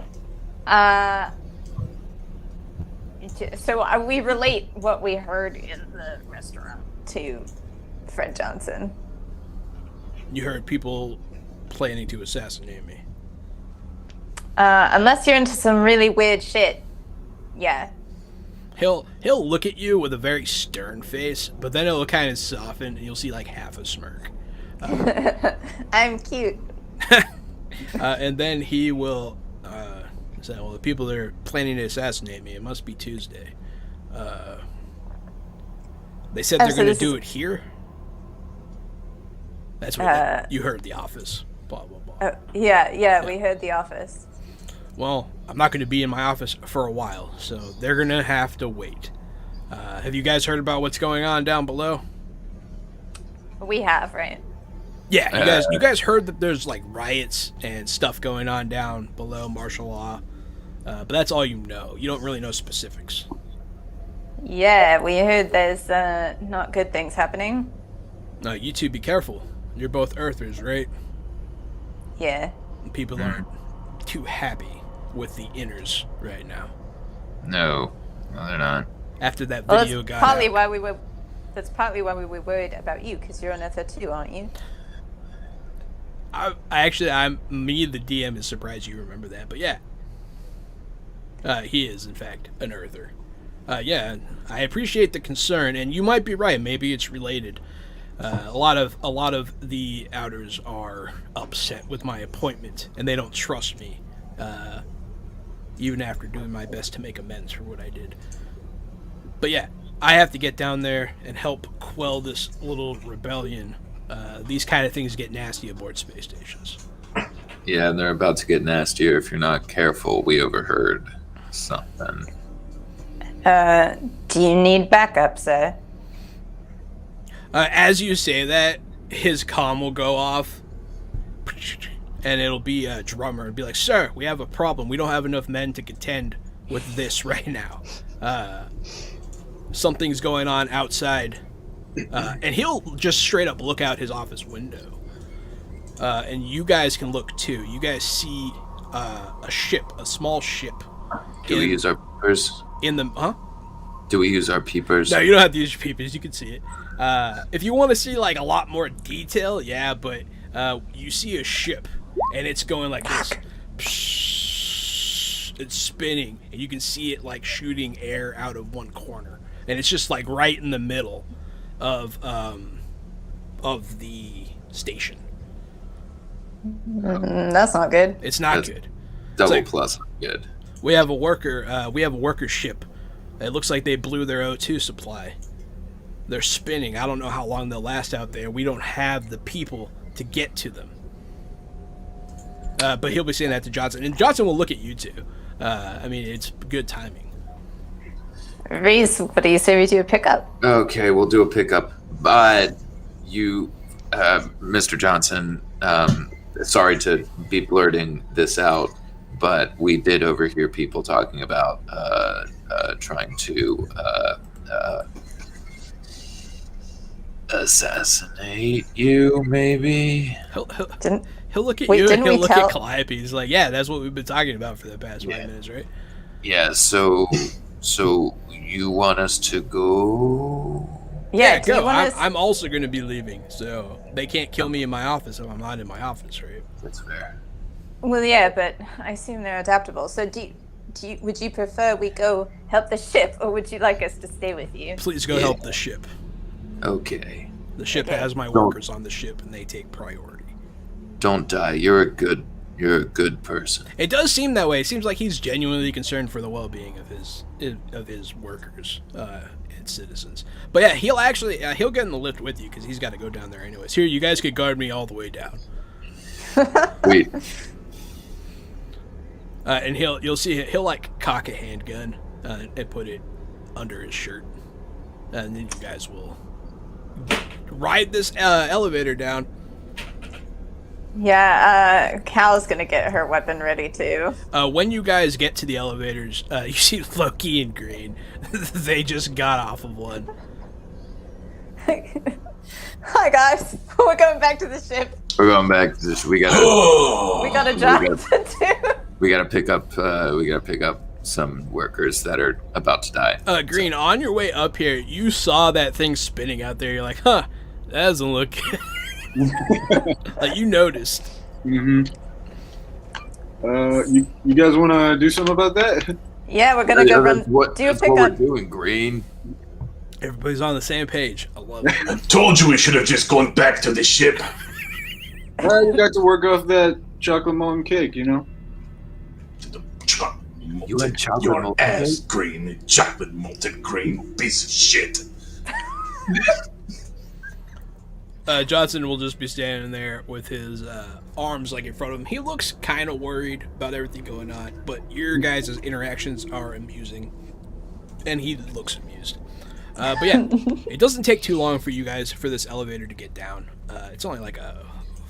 we relate what we heard in the restaurant to Fred Johnson. You heard people planning to assassinate me. Unless you're into some really weird shit. Yeah. He'll look at you with a very stern face, but then it'll kind of soften, and you'll see like half a smirk. I'm cute. And then he will say, well, the people that are planning to assassinate me, it must be Tuesday. They said they're going to do it here. That's what you heard, the office. Blah, blah, blah. Yeah, we heard the office. Well, I'm not going to be in my office for a while, so they're going to have to wait. Have you guys heard about what's going on down below? We have, right? Yeah, you guys heard that there's like riots and stuff going on down below, martial law. But that's all you know. You don't really know specifics. Yeah, we heard there's not good things happening. No, you two be careful. You're both Earthers, right? Yeah. People aren't too happy with the inners right now. No, they're not. After that Well, video got partly out. why we were. That's partly why we were worried about you, because you're an Earther too, aren't you? me, the DM, is surprised you remember that, but yeah. He is, in fact, an Earther. Yeah, I appreciate the concern, and you might be right. Maybe it's related. A lot of the Outers are upset with my appointment, and they don't trust me, even after doing my best to make amends for what I did. But yeah, I have to get down there and help quell this little rebellion. These kind of things get nasty aboard space stations. Yeah, and they're about to get nastier if you're not careful. We overheard something. Do you need backup, sir? As you say that, his comm will go off, and it'll be a drummer and be like, "Sir, we have a problem. We don't have enough men to contend with this right now. Something's going on outside." And he'll just straight up look out his office window. And you guys can look too. You guys see a ship, a small ship. Do we use our peepers? Do we use our peepers? No, you don't have to use your peepers. You can see it. If you want to see like a lot more detail, yeah, but you see a ship, and it's going like this. It's spinning, and you can see it like shooting air out of one corner, and it's just like right in the middle of the station. That's not good. It's not good. Double plus good. We have a worker ship. It looks like they blew their O2 supply. They're spinning. I don't know how long they'll last out there. We don't have the people to get to them. But he'll be saying that to Johnson, and Johnson will look at you too. I mean, it's good timing. Reese, what do you say we do a pickup? Okay, we'll do a pickup. But you, Mr. Johnson, sorry to be blurting this out, but we did overhear people talking about trying to assassinate you, maybe? He'll look at you and he'll look at Calliope. He's like, yeah, that's what we've been talking about for the past 5 minutes, right? Yeah, so you want us to go? Yeah, go. I'm also going to be leaving, so they can't kill me in my office if I'm not in my office, right? That's fair. Well, yeah, but I assume they're adaptable. So would you prefer we go help the ship, or would you like us to stay with you? Please go help the ship. Okay. The ship has my workers on the ship, and they take priority. Don't die. You're a good person. It does seem that way. It seems like he's genuinely concerned for the well-being of his workers and citizens. But yeah, he'll get in the lift with you because he's got to go down there anyways. Here, you guys could guard me all the way down. Wait. And you'll see he'll like cock a handgun and put it under his shirt, and then you guys will ride this elevator down. Yeah, Cal's gonna get her weapon ready too. When you guys get to the elevators, you see Loki and Green. They just got off of one. Hi guys, we're going back to the ship. We're going back to this. We got a job to do. We gotta pick up some workers that are about to die. Green, on your way up here, you saw that thing spinning out there. You're like, huh, that doesn't look good. Like, you noticed. Mm-hmm. You guys want to do something about that? Yeah, we're gonna go do a pickup. What we're doing, Green. Everybody's on the same page. I love it. I told you we should have just gone back to the ship. Well, you got to work off that chocolate molten cake, you know? You had chocolate your molten ass cake? green, chocolate molten green, piece of shit. Johnson will just be standing there with his arms like in front of him. He looks kind of worried about everything going on, but your guys' interactions are amusing, and he looks amused. But yeah, it doesn't take too long for you guys for this elevator to get down. It's only like a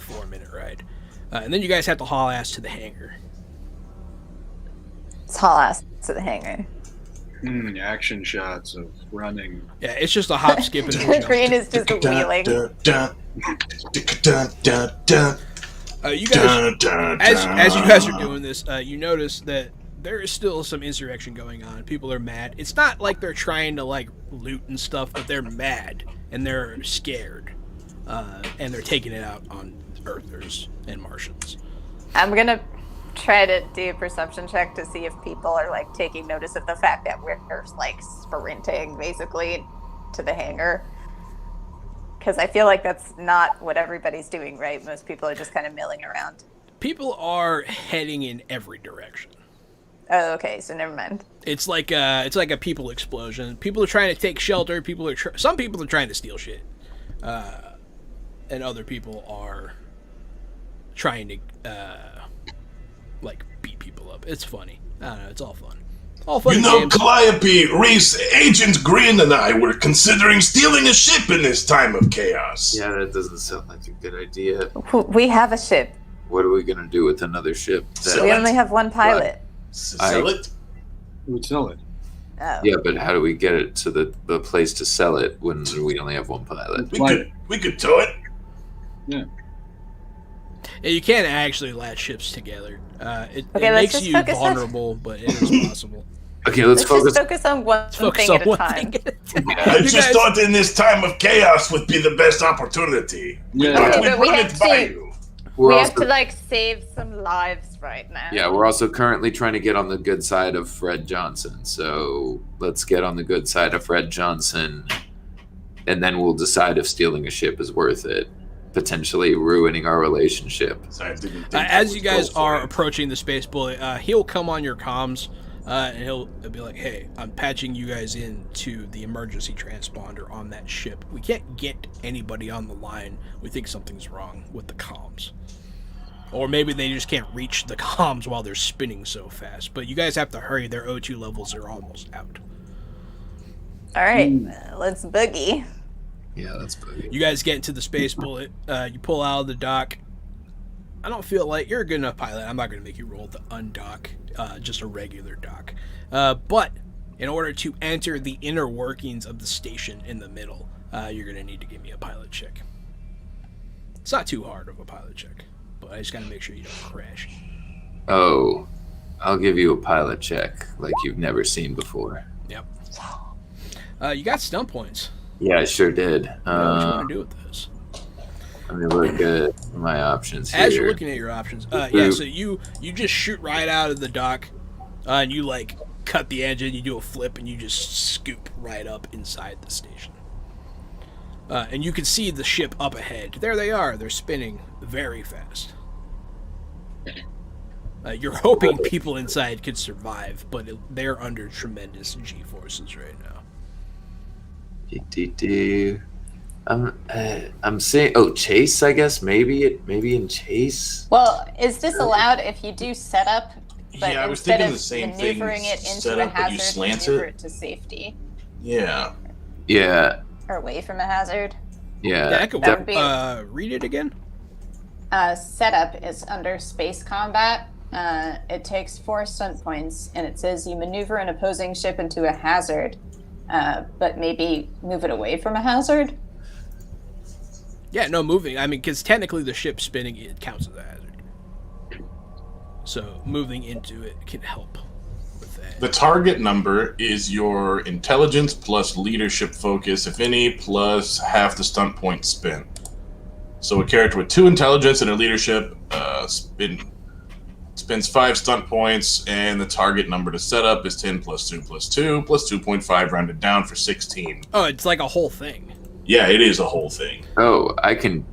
4-minute ride, and then you guys have to haul ass to the hangar. It's haul ass to the hangar. Action shots of running. Yeah, it's just a hop, skip, and a jump. Green is just wheeling. You guys, as you guys are doing this, you notice that there is still some insurrection going on. People are mad. It's not like they're trying to like loot and stuff, but they're mad and they're scared, and they're taking it out on Earthers and Martians. I'm gonna try to do a perception check to see if people are like taking notice of the fact that we're like sprinting basically to the hangar. Because I feel like that's not what everybody's doing, right? Most people are just kind of milling around. People are heading in every direction. Oh, okay. So never mind. It's like a people explosion. People are trying to take shelter. Some people are trying to steal shit, and other people are trying to like beat people up. It's funny. I don't know. It's all fun. All fun. You know, games. Calliope, Reese, Agent Green, and I were considering stealing a ship in this time of chaos. Yeah, that doesn't sound like a good idea. We have a ship. What are we gonna do with another ship? Sell We it. only have one pilot. Sell it. Who would sell it? Oh. Yeah, but how do we get it to the place to sell it when we only have one pilot? We could tow it. Yeah, you can't actually latch ships together. It Okay, let's makes just you focus on- vulnerable, but it is possible. Okay, let's focus. just focus on one Focus thing on at a one time. thing at a time. I You just guys- thought in this time of chaos would be the best opportunity. Yeah. Thought Okay, we'd but we run have it by to- you. We're we also, have to like save some lives right now. yeah, we're also currently trying to get on the good side of Fred Johnson. So let's get on the good side of Fred Johnson, and then we'll decide if stealing a ship is worth it, potentially ruining our relationship. So I didn't think As I you would guys go for are it. approaching the space bullet, he'll come on your comms, and he'll be like, "Hey, I'm patching you guys in to the emergency transponder on that ship. We can't get anybody on the line. We think something's wrong with the comms, or maybe they just can't reach the comms while they're spinning so fast. But you guys have to hurry. Their O2 levels are almost out. All right, let's boogie. Yeah, that's boogie. You guys get into the space bullet. You pull out of the dock. I don't feel like you're a good enough pilot. I'm not going to make you roll the undock, just a regular dock. But in order to enter the inner workings of the station in the middle, you're going to need to give me a pilot check. It's not too hard of a pilot check, but I just got to make sure you don't crash. Oh, I'll give you a pilot check like you've never seen before. Yep. You got stunt points. Yeah, I sure did. What you want to do with those? Let me look at my options here. As you're looking at your options, yeah, so you just shoot right out of the dock, and you like cut the engine, you do a flip, and you just scoop right up inside the station. And you can see the ship up ahead. There they are. They're spinning very fast. You're hoping people inside could survive, but they're under tremendous G-forces right now. I'm saying, chase. I guess maybe in chase. Well, is this allowed if you do setup, but Yeah, I was instead thinking of the same maneuvering thing, it into setup, a but you hazard, slant maneuver it? it to safety Yeah. Yeah, or away from a hazard? Yeah, that could that work. would be- Read it again. Setup is under space combat. It takes 4 stunt points, and it says you maneuver an opposing ship into a hazard, but maybe move it away from a hazard. Yeah, no moving. I mean, because technically the ship spinning, it counts as a hazard. So moving into it can help with that. The target number is your intelligence plus leadership focus, if any, plus half the stunt point spin. So a character with 2 intelligence and a leadership spends 5 stunt points, and the target number to set up is 10 plus 2 plus 2 plus 2.5 rounded down for 16. Oh, it's like a whole thing. Yeah, it is a whole thing. Oh, I can.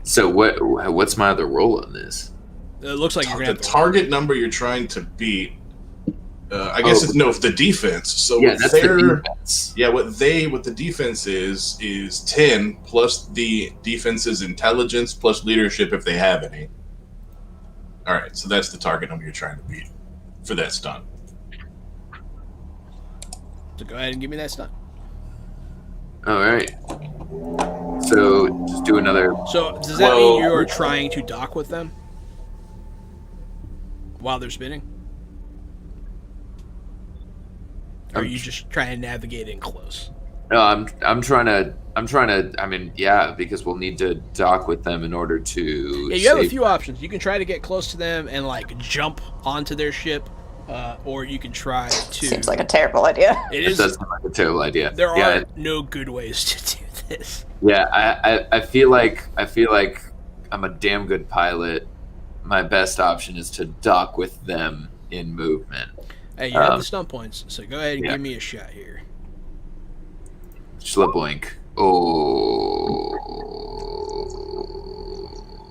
So what's my other role on this? It looks like you're The gonna have to. target number you're trying to beat, I guess it's the defense. So Yeah, what that's their- the defense. Yeah, what the defense is 10 plus the defense's intelligence plus leadership if they have any. All right, so that's the target number you're trying to beat for that stunt. So go ahead and give me that stunt. All right. So just do another. So does that mean you're trying to dock with them while they're spinning? Or are you just trying to navigate in close? No, I'm trying to. I mean, yeah, because we'll need to dock with them in order to. Yeah, you have a save- few options. You can try to get close to them and like jump onto their ship, or you can try to. Seems like a terrible idea. It It is. does sound like a terrible idea. There yeah, are no good ways to do this. Yeah, I feel like I'm a damn good pilot. My best option is to dock with them in movement. Hey, you have the stunt points, so go ahead and give me a shot here. Schleboink. Oh.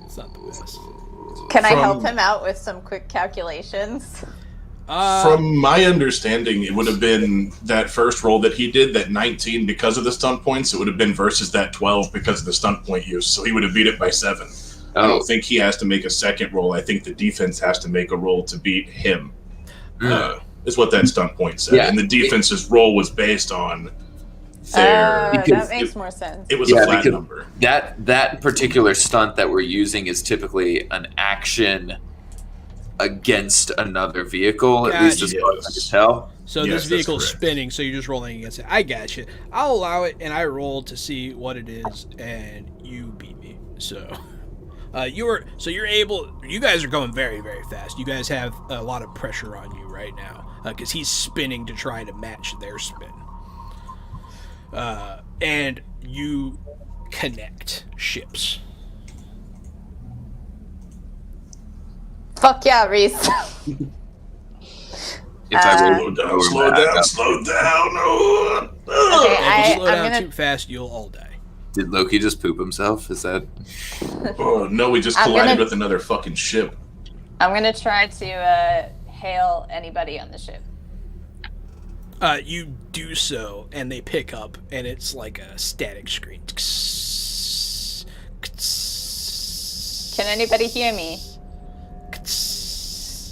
It's not the best. Can I help him out with some quick calculations? From my understanding, it would have been that first roll that he did, that 19 because of the stunt points. It would have been versus that 12 because of the stunt point use. So he would have beat it by 7. I don't think he has to make a second roll. I think the defense has to make a roll to beat him. Is what that stunt point said. Yeah, and the defense's roll was based on their... that makes more sense. It was a flat number. That particular stunt that we're using is typically an action against another vehicle, at least as far as I can tell. So this vehicle's spinning, so you're just rolling against it. I got you. I'll allow it, and I roll to see what it is, and you beat me. So... you guys are going very, very fast. You guys have a lot of pressure on you right now because he's spinning to try to match their spin. And you connect ships. Fuck yeah, Reese. If I slow down. Oh. Okay, if you slow down too fast, you'll all die. Did Loki just poop himself? Is that... Oh, no, we just collided with another fucking ship. I'm going to try to hail anybody on the ship. You do so, and they pick up, and it's like a static screen. Can anybody hear me?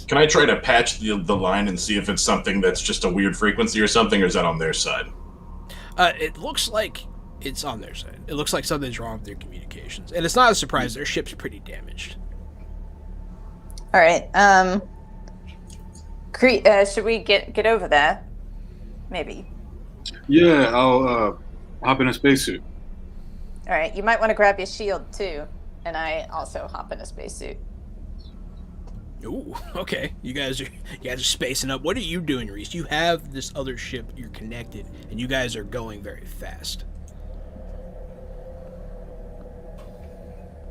Can I try to patch the line and see if it's something that's just a weird frequency or something, or is that on their side? It looks like it's on their side. It looks like something's wrong with their communications. And it's not a surprise, their ship's pretty damaged. Alright, should we get over there? Maybe. Yeah, I'll hop in a spacesuit. Alright, you might want to grab your shield too. And I also hop in a spacesuit. Ooh, okay. You guys are spacing up. What are you doing, Reese? You have this other ship, you're connected, and you guys are going very fast.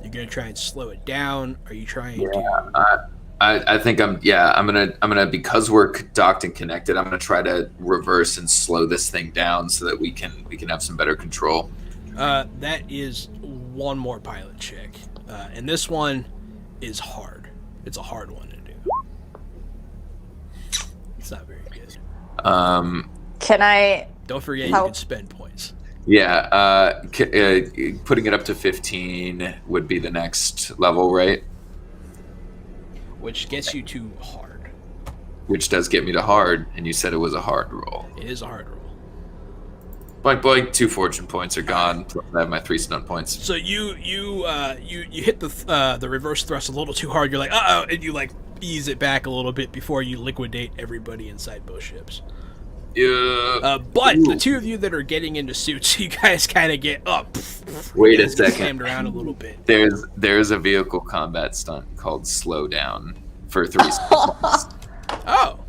You're gonna try and slow it down? Are you trying to? I think I'm gonna because we're docked and connected. I'm gonna try to reverse and slow this thing down so that we can have some better control. That is one more pilot check, and this one is hard. It's a hard one to do. It's not very good. Can I? Don't forget you can spend points. Yeah, putting it up to 15 would be the next level, right? Which gets you to hard. Which does get me to hard, and you said it was a hard roll. It is a hard roll. Boink boink, 2 fortune points are gone. I have my 3 stunt points. So you hit the reverse thrust a little too hard. You're like, uh-oh, and you like ease it back a little bit before you liquidate everybody inside both ships. Yeah. But the two of you that are getting into suits, you guys kind of get up. Wait a second. Slammed around a little bit. There's a vehicle combat stunt called Slow Down for 3 seconds. Oh.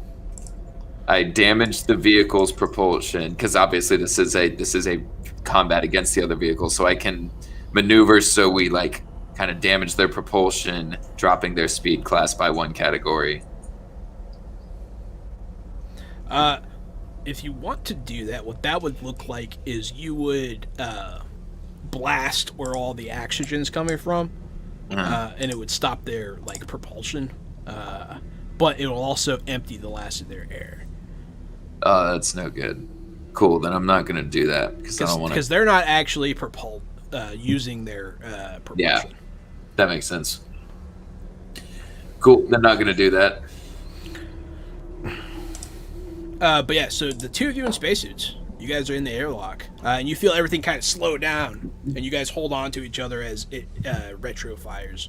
I damaged the vehicle's propulsion because obviously this is a combat against the other vehicle, so I can maneuver so we like kind of damage their propulsion, dropping their speed class by 1 category. If you want to do that, what that would look like is you would blast where all the oxygen's coming from, and it would stop their like propulsion, but it will also empty the last of their air. That's no good. Cool, then I'm not going to do that because I don't want to. Because they're not actually using their propulsion. Yeah, that makes sense. Cool, they're not going to do that. But yeah, so the two of you in spacesuits, you guys are in the airlock, and you feel everything kind of slow down, and you guys hold on to each other as it retro fires.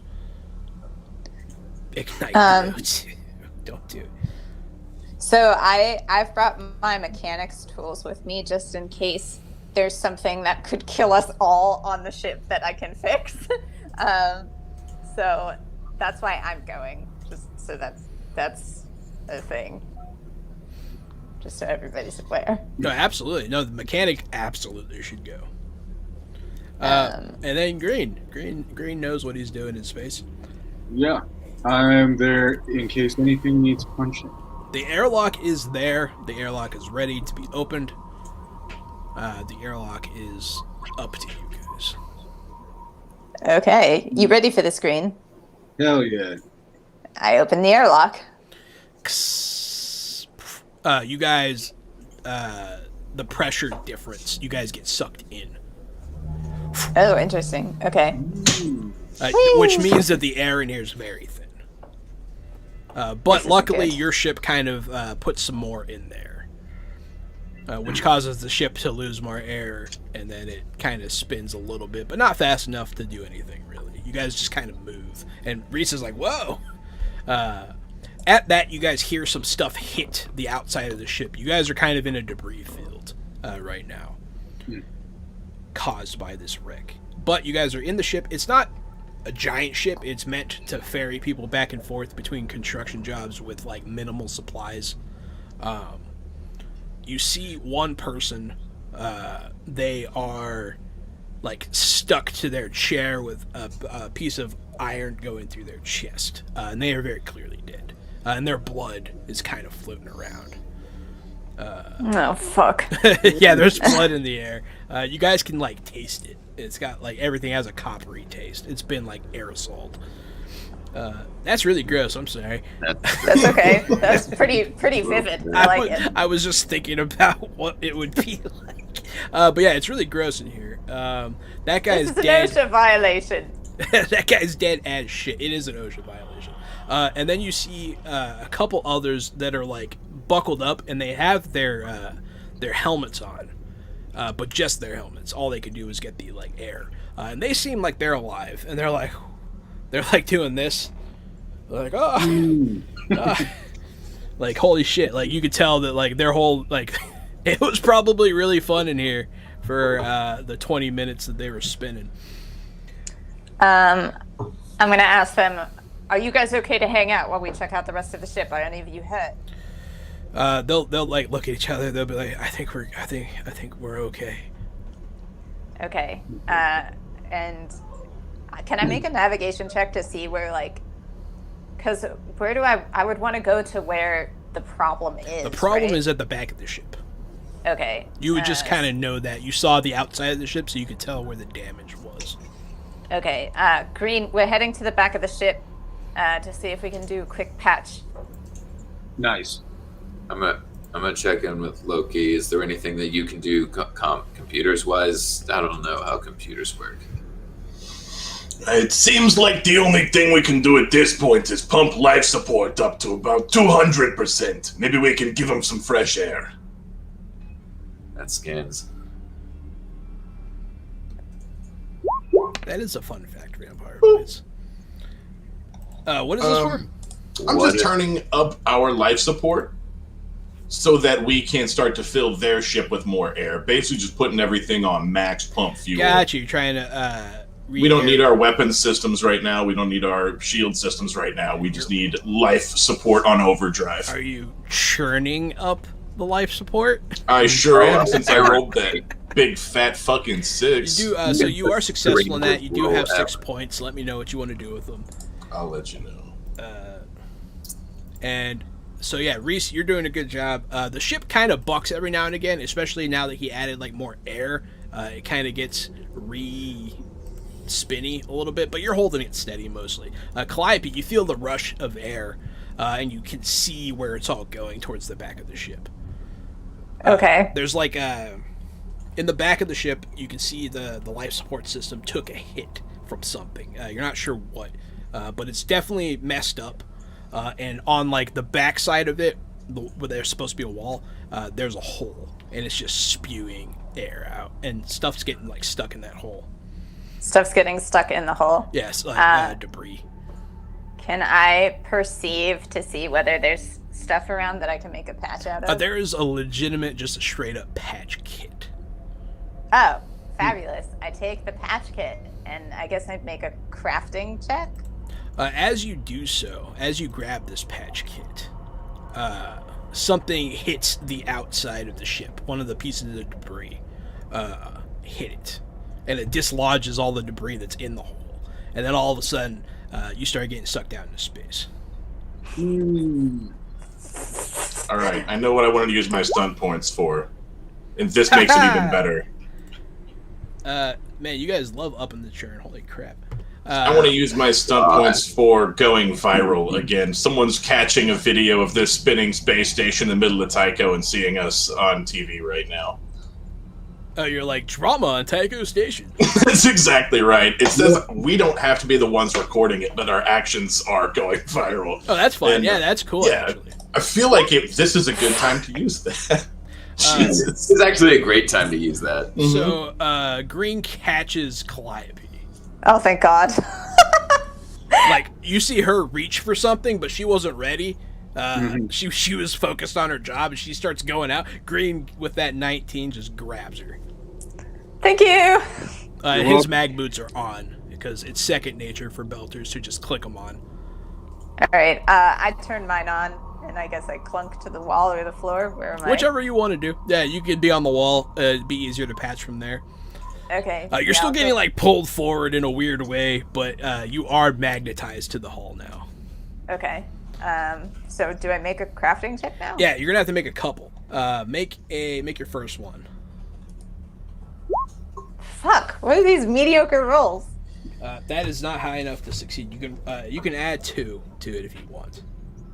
Ignite. Don't do it. So I've brought my mechanics tools with me just in case there's something that could kill us all on the ship that I can fix. So that's why I'm going. Just so that's a thing. Just so everybody's aware. No, absolutely. No, the mechanic absolutely should go. And then Green knows what he's doing in space. Yeah, I'm there in case anything needs punching. The airlock is there. The airlock is ready to be opened. The airlock is up to you guys. Okay, you ready for the screen? Hell yeah. I open the airlock. You guys, the pressure difference, you guys get sucked in. Oh, interesting. Okay. Which means that the air in here is very thin. But luckily, good. your ship kind of puts some more in there, which causes the ship to lose more air, and then it kind of spins a little bit, but not fast enough to do anything, really. You guys just kind of move, and Reese is like, whoa! At that, you guys hear some stuff hit the outside of the ship. You guys are kind of in a debris field right now, caused by this wreck. But you guys are in the ship. It's not a giant ship. It's meant to ferry people back and forth between construction jobs with like minimal supplies. You see one person. They are like stuck to their chair with a piece of iron going through their chest, and they are very clearly dead. And their blood is kind of floating around. Oh, fuck. Yeah, there's blood in the air. You guys can like taste it. It's got like everything has a coppery taste. It's been like aerosoled. That's really gross. I'm sorry. That's okay. That's pretty vivid. I like it. I was just thinking about what it would be like. But yeah, it's really gross in here. That guy is This is dead. an OSHA violation. That guy's dead as shit. It is an OSHA violation. And then you see a couple others that are like buckled up, and they have their helmets on, but just their helmets. All they could do was get the like air, and they seem like they're alive, and they're like doing this, they're like like holy shit! Like you could tell that like their whole like it was probably really fun in here for the 20 minutes that they were spinning. I'm gonna ask them. Are you guys okay to hang out while we check out the rest of the ship? Are any of you hurt? They'll like look at each other. They'll be like, I think we're okay. Okay. And can I make a navigation check to see where like, because where do I would want to go to where the problem is. The problem right? is at the back of the ship. Okay. You would just kind of know that. You saw the outside of the ship, so you could tell where the damage was. Okay. Green, we're heading to the back of the ship to see if we can do a quick patch. Nice. I'm gonna check in with Loki. Is there anything that you can do computers wise? I don't know how computers work. It seems like the only thing we can do at this point is pump life support up to about 200%. Maybe we can give him some fresh air. That scans. That is a fun fact, Vampire Boys. What is this for? I'm just turning up our life support so that we can start to fill their ship with more air. Basically just putting everything on max pump fuel. Gotcha. You're trying to we don't need our weapon systems right now. We don't need our shield systems right now. We just need life support on overdrive. Are you churning up the life support? I sure am, since I rolled that big fat fucking 6. You do, so you are successful in that. You do have 6 points. Let me know what you want to do with them. I'll let you know. And so yeah, Reese, you're doing a good job. The ship kind of bucks every now and again, especially now that he added like more air. It kind of gets spinny a little bit, but you're holding it steady mostly. Calliope, you feel the rush of air, and you can see where it's all going towards the back of the ship. Okay. There's like in the back of the ship, you can see the life support system took a hit from something. You're not sure what, but it's definitely messed up. And on like the back side of it, where there's supposed to be a wall, there's a hole, and it's just spewing air out, and stuff's getting like stuck in that hole. Stuff's getting stuck in the hole. Yes, like debris. Can I perceive to see whether there's stuff around that I can make a patch out of? There is a legitimate, just a straight up patch kit. Oh, fabulous. I take the patch kit, and I guess I'd make a crafting check. As you do so, as you grab this patch kit, something hits the outside of the ship. One of the pieces of debris hit it. and it dislodges all the debris that's in the hole. And then all of a sudden, you start getting sucked down into space. All right, I know what I wanted to use my stunt points for, and this makes it even better. Man, you guys love upping the churn. Holy crap. I want to use my stunt points for going viral again. Someone's catching a video of this spinning space station in the middle of Tycho and seeing us on TV right now. Oh, you're like, drama on Tycho Station. That's exactly right. It says we don't have to be the ones recording it, but our actions are going viral. Oh, that's fine. And, yeah, that's cool, yeah, actually. I feel like this is a good time to use that. Jesus. It's actually a great time to use that. So, Green catches Calliope. Oh, thank God. Like, you see her reach for something, but she wasn't ready. She was focused on her job, and she starts going out. Green, with that 19, just grabs her. Thank you. His mag boots are on, because it's second nature for belters to just click them on. All right, I turned mine on, and I guess I clunk to the wall or the floor. Where am I? Whichever you want to do. Yeah, you could be on the wall. It'd be easier to patch from there. Okay. You're still getting, like, pulled forward in a weird way, but you are magnetized to the hull now. Okay. So do I make a crafting check now? Yeah, you're gonna have to make a couple. Make your first one. Fuck. What are these mediocre rolls? That is not high enough to succeed. You can add 2 to it if you want.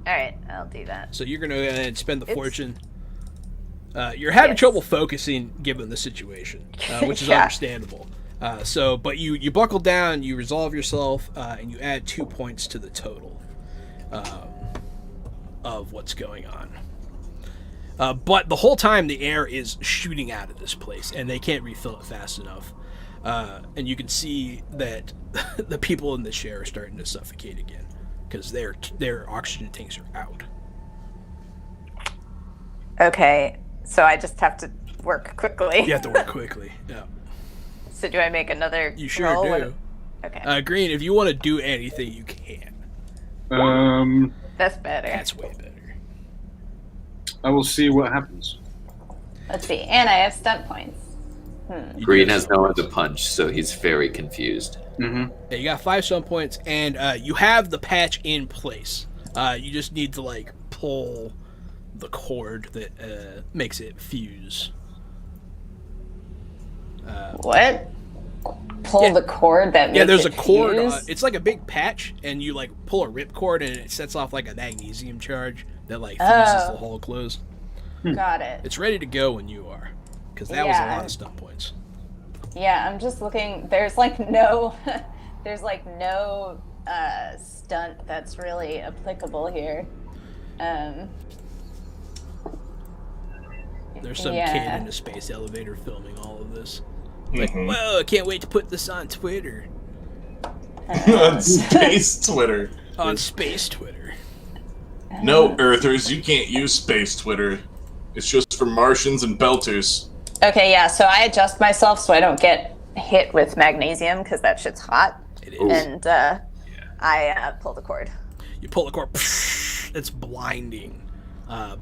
All right, I'll do that. So you're gonna go ahead and spend the fortune. You're having trouble focusing given the situation, which is understandable. But you buckle down, you resolve yourself, and you add 2 points to the total of what's going on. But the whole time the air is shooting out of this place, and they can't refill it fast enough. And you can see that the people in the share are starting to suffocate again because their oxygen tanks are out. Okay, so I just have to work quickly. You have to work quickly. Yeah. So do I make another You sure roll? do. Okay. Green, if you want to do anything, you can. That's better. That's way better. I will see what happens. Let's see. And I have stunt points. Green has nowhere to punch, so he's very confused. Yeah, you got 5 stun points, and you have the patch in place. You just need to, like, pull the cord that makes it fuse. What? Pull the cord that makes there's a it cord. fuse? It's like a big patch, and you, like, pull a rip cord, and it sets off, like, a magnesium charge that, like, fuses the hole closed. Got it. It's ready to go when you are, because that was a lot of stun points. Yeah, I'm just looking. There's like no stunt that's really applicable here. There's some kid in a space elevator filming all of this. Like, whoa, I can't wait to put this on Twitter. On space Twitter. On space Twitter. No, Earthers, you can't use space Twitter. It's just for Martians and Belters. Okay, yeah, so I adjust myself so I don't get hit with magnesium because that shit's hot. It is. And I pull the cord. You pull the cord. It's blinding.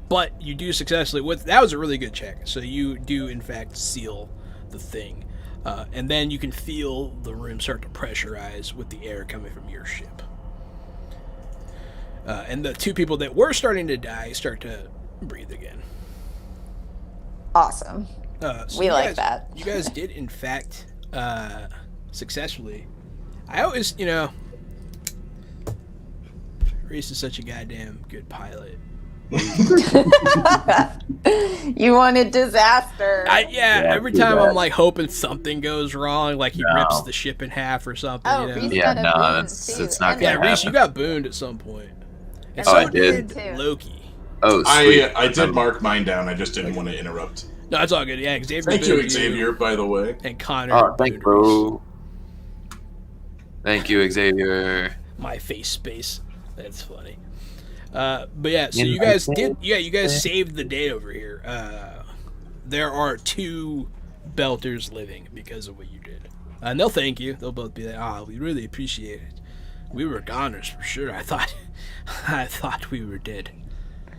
But you do successfully. That was a really good check. So you do, in fact, seal the thing. And then you can feel the room start to pressurize with the air coming from your ship. And the 2 people that were starting to die start to breathe again. Awesome. So we like that. You guys did, in fact, successfully. I always, Reese is such a goddamn good pilot. You wanted disaster. Every time I'm like hoping something goes wrong, like he rips the ship in half or something. Oh, Reese got a boon, it's too. not And gonna Reese, happen. you got booned at some point. And Oh, so I did? Loki. Oh, sweet. I did mark mine down. I just didn't want to interrupt. No, it's all good. Yeah, Xavier. Thank you, booned Xavier, by the way. And Connor. Oh, thank booned bro. Thank you, Xavier. Reese. My face space. That's funny. But yeah, so you guys did. Yeah, you guys saved the day over here. There are 2 belters living because of what you did, and they'll thank you. They'll both be like, we really appreciate it. We were goners for sure. I thought we were dead.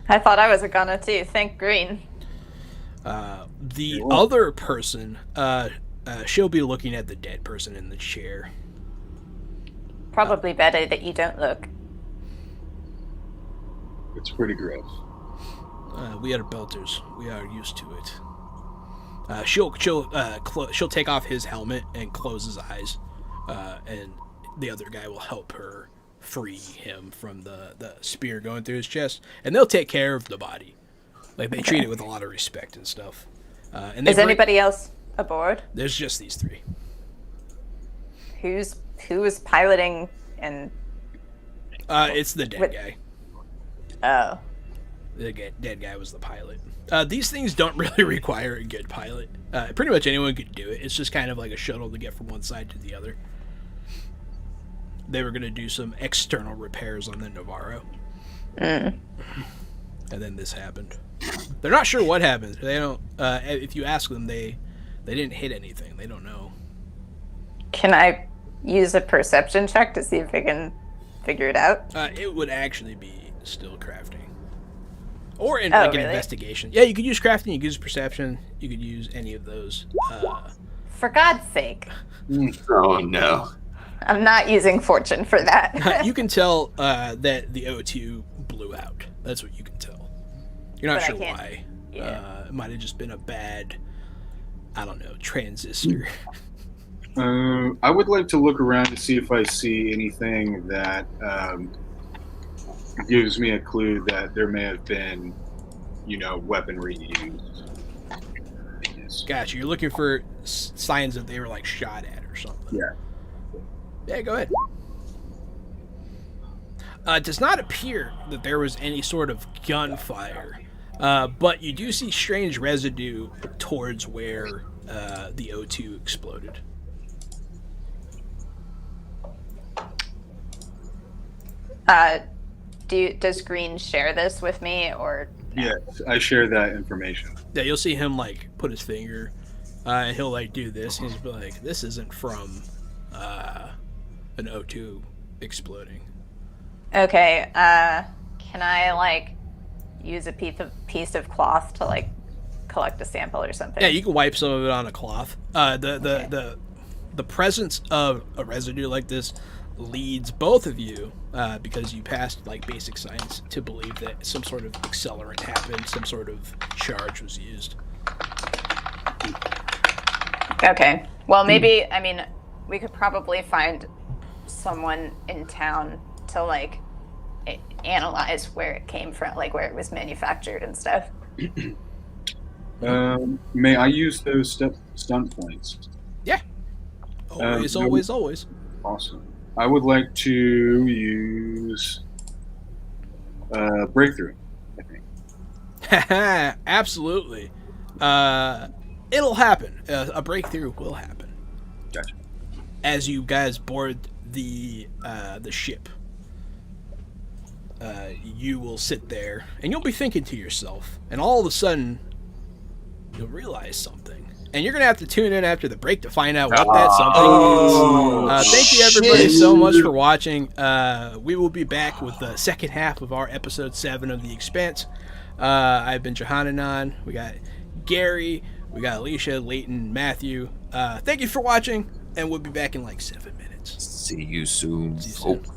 I thought I was a goner too. Thank Green. The other person, she'll be looking at the dead person in the chair. Probably better that you don't look. It's pretty gross. We are belters. We are used to it. She'll take off his helmet and close his eyes, and the other guy will help her free him from the spear going through his chest, and they'll take care of the body. Like, they treat it with a lot of respect and stuff. Is anybody else aboard? There's just these three. Who is piloting and? It's the dead guy. Oh. The dead guy was the pilot. These things don't really require a good pilot. Pretty much anyone could do it. It's just kind of like a shuttle to get from one side to the other. They were going to do some external repairs on the Navarro. And then this happened. They're not sure what happened. They don't. If you ask them, they didn't hit anything. They don't know. Can I use a perception check to see if I can figure it out? It would actually be still crafting. Or an really? investigation. Yeah, you could use crafting, you could use perception, you could use any of those. For God's sake. Oh, no. I'm not using fortune for that. You can tell that the O2 blew out. That's what you can tell. You're not But I sure can't- why. Yeah. It might have just been a bad, I don't know, transistor. I would like to look around to see if I see anything that gives me a clue that there may have been, weaponry used. Gotcha. You're looking for signs that they were like shot at or something. Yeah. Yeah, go ahead. It does not appear that there was any sort of gunfire, but you do see strange residue towards where the O2 exploded. Does Green share this with me, or? Yes, I share that information. Yeah, you'll see him like put his finger, and he'll like do this. He's be like, "This isn't from an O2 exploding." Okay. Can I like use a piece of cloth to like collect a sample or something? Yeah, you can wipe some of it on a cloth. The presence of a residue like this leads both of you, because you passed like basic science, to believe that some sort of accelerant happened, some sort of charge was used. Okay. Well, maybe, I mean, we could probably find someone in town to like analyze where it came from, like where it was manufactured and stuff. May I use those stunt points? Yeah. Always. Awesome. I would like to use breakthrough, I think. Absolutely. It'll happen. A breakthrough will happen. Gotcha. As you guys board the ship, you will sit there and you'll be thinking to yourself, and all of a sudden you'll realize something. And you're going to have to tune in after the break to find out what that something is. Thank you, everybody, so much for watching. We will be back with the second half of our episode 7 of The Expanse. I've been Johananon. We got Gary. We got Alicia, Leighton, Matthew. Thank you for watching, and we'll be back in like 7 minutes. See you soon. See you soon. Oh.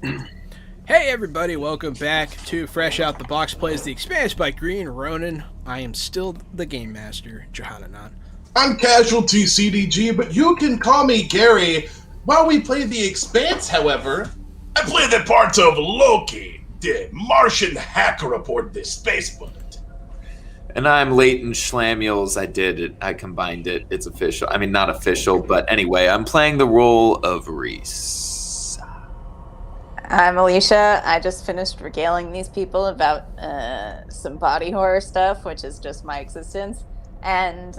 Hey everybody, welcome back to Fresh Out the Box Plays the Expanse by Green Ronin. I am still the Game Master, Johannanon. I'm Casualty CDG, but you can call me Gary. While we play the Expanse, however, I play the part of Loki, the Martian hacker aboard this spaceboat. And I'm Leighton Schlamules. I did it. I combined it. It's official. I mean, not official, but anyway, I'm playing the role of Reese. I'm Alicia. I just finished regaling these people about some body horror stuff, which is just my existence. And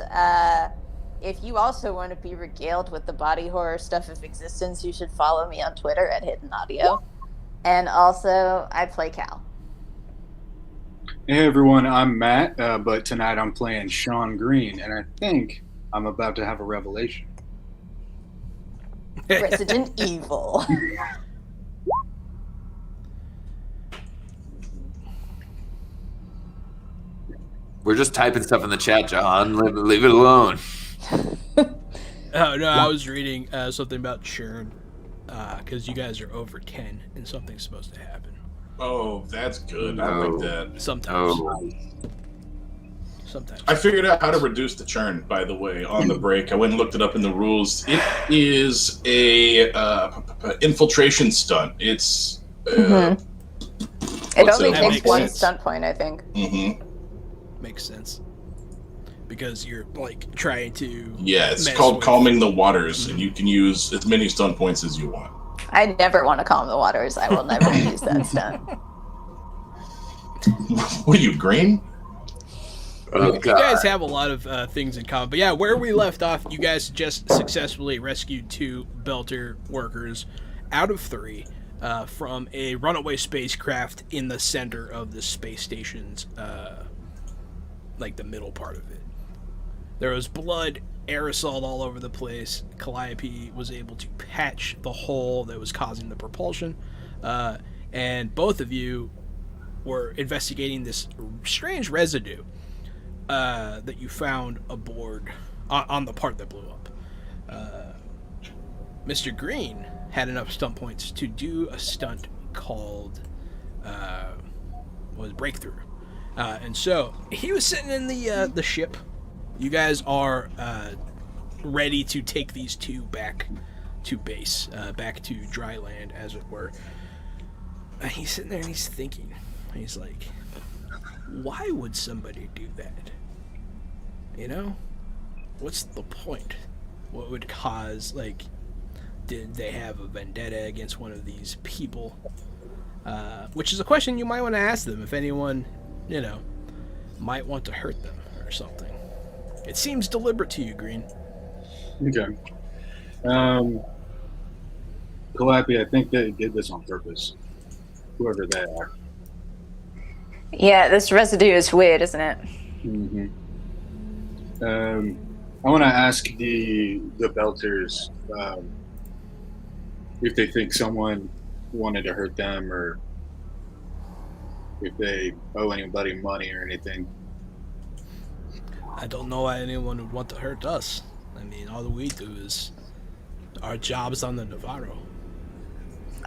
if you also want to be regaled with the body horror stuff of existence, you should follow me on Twitter at Hidden Audio. And also, I play Cal. Hey everyone, I'm Matt, but tonight I'm playing Sean Green, and I think I'm about to have a revelation. Resident Evil. We're just typing stuff in the chat, John. Leave it alone. Oh no, I was reading something about churn because you guys are over 10 and something's supposed to happen. Oh, that's good. I like that. Sometimes. Oh. Sometimes. I figured out how to reduce the churn, by the way, on the break. I went and looked it up in the rules. It is a infiltration stunt. It's... It only That takes makes one sense. stunt point, I think. Makes sense. Because you're, like, trying to... Yeah, it's mess called with- Calming the Waters, and you can use as many stunt points as you want. I never want to calm the waters. I will never use that stunt. What are you, green? Oh, You guys have a lot of things in common. But yeah, where we left off, you guys just successfully rescued 2 Belter workers out of 3 from a runaway spacecraft in the center of the space station's, like the middle part of it. There was blood, aerosol all over the place. Calliope was able to patch the hole that was causing the propulsion. And both of you were investigating this strange residue that you found aboard on the part that blew up. Mr. Green had enough stunt points to do a stunt called Breakthrough. And so he was sitting in the ship. You guys are ready to take these 2 back to base, back to dry land, as it were. He's sitting there and he's thinking. He's like, why would somebody do that? You know? What's the point? What would cause, like, did they have a vendetta against one of these people? Which is a question you might want to ask them if anyone, you know, might want to hurt them or something. It seems deliberate to you, Green. Okay. Calliope, I think they did this on purpose. Whoever they are. Yeah, this residue is weird, isn't it? Mm-hmm. I want to ask the Belters if they think someone wanted to hurt them or if they owe anybody money or anything. I don't know why anyone would want to hurt us. I mean, all we do is our jobs on the Navarro.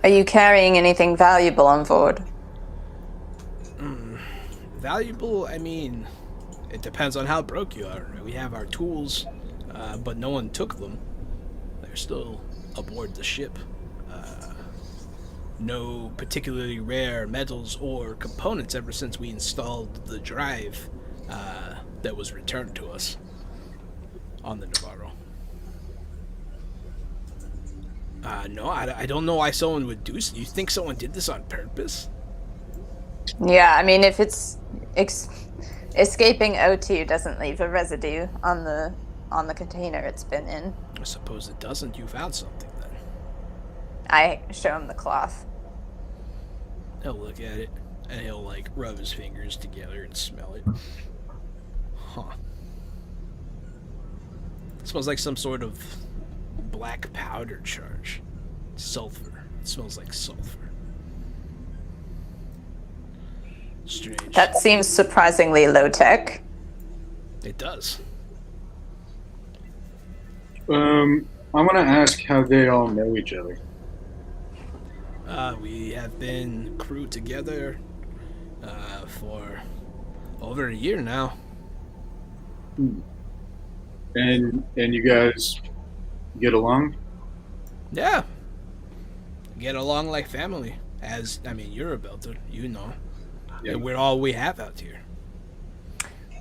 Are you carrying anything valuable on board? Valuable? I mean, it depends on how broke you are. We have our tools, but no one took them. They're still aboard the ship. No particularly rare metals or components ever since we installed the drive that was returned to us on the Navarro. No, I don't know why someone would do so. You think someone did this on purpose? Yeah, I mean, if it's escaping O2 doesn't leave a residue on the container it's been in. I suppose it doesn't. You found something then. I show him the cloth. He'll look at it and he'll like rub his fingers together and smell it. Huh. It smells like some sort of black powder charge. Sulfur. It smells like sulfur. Strange. That seems surprisingly low tech. It does. I want to ask how they all know each other. We have been crewed together for over a year now. And you guys get along? Yeah. Get along like family. You're a builder, you know. Yeah. And we're all we have out here.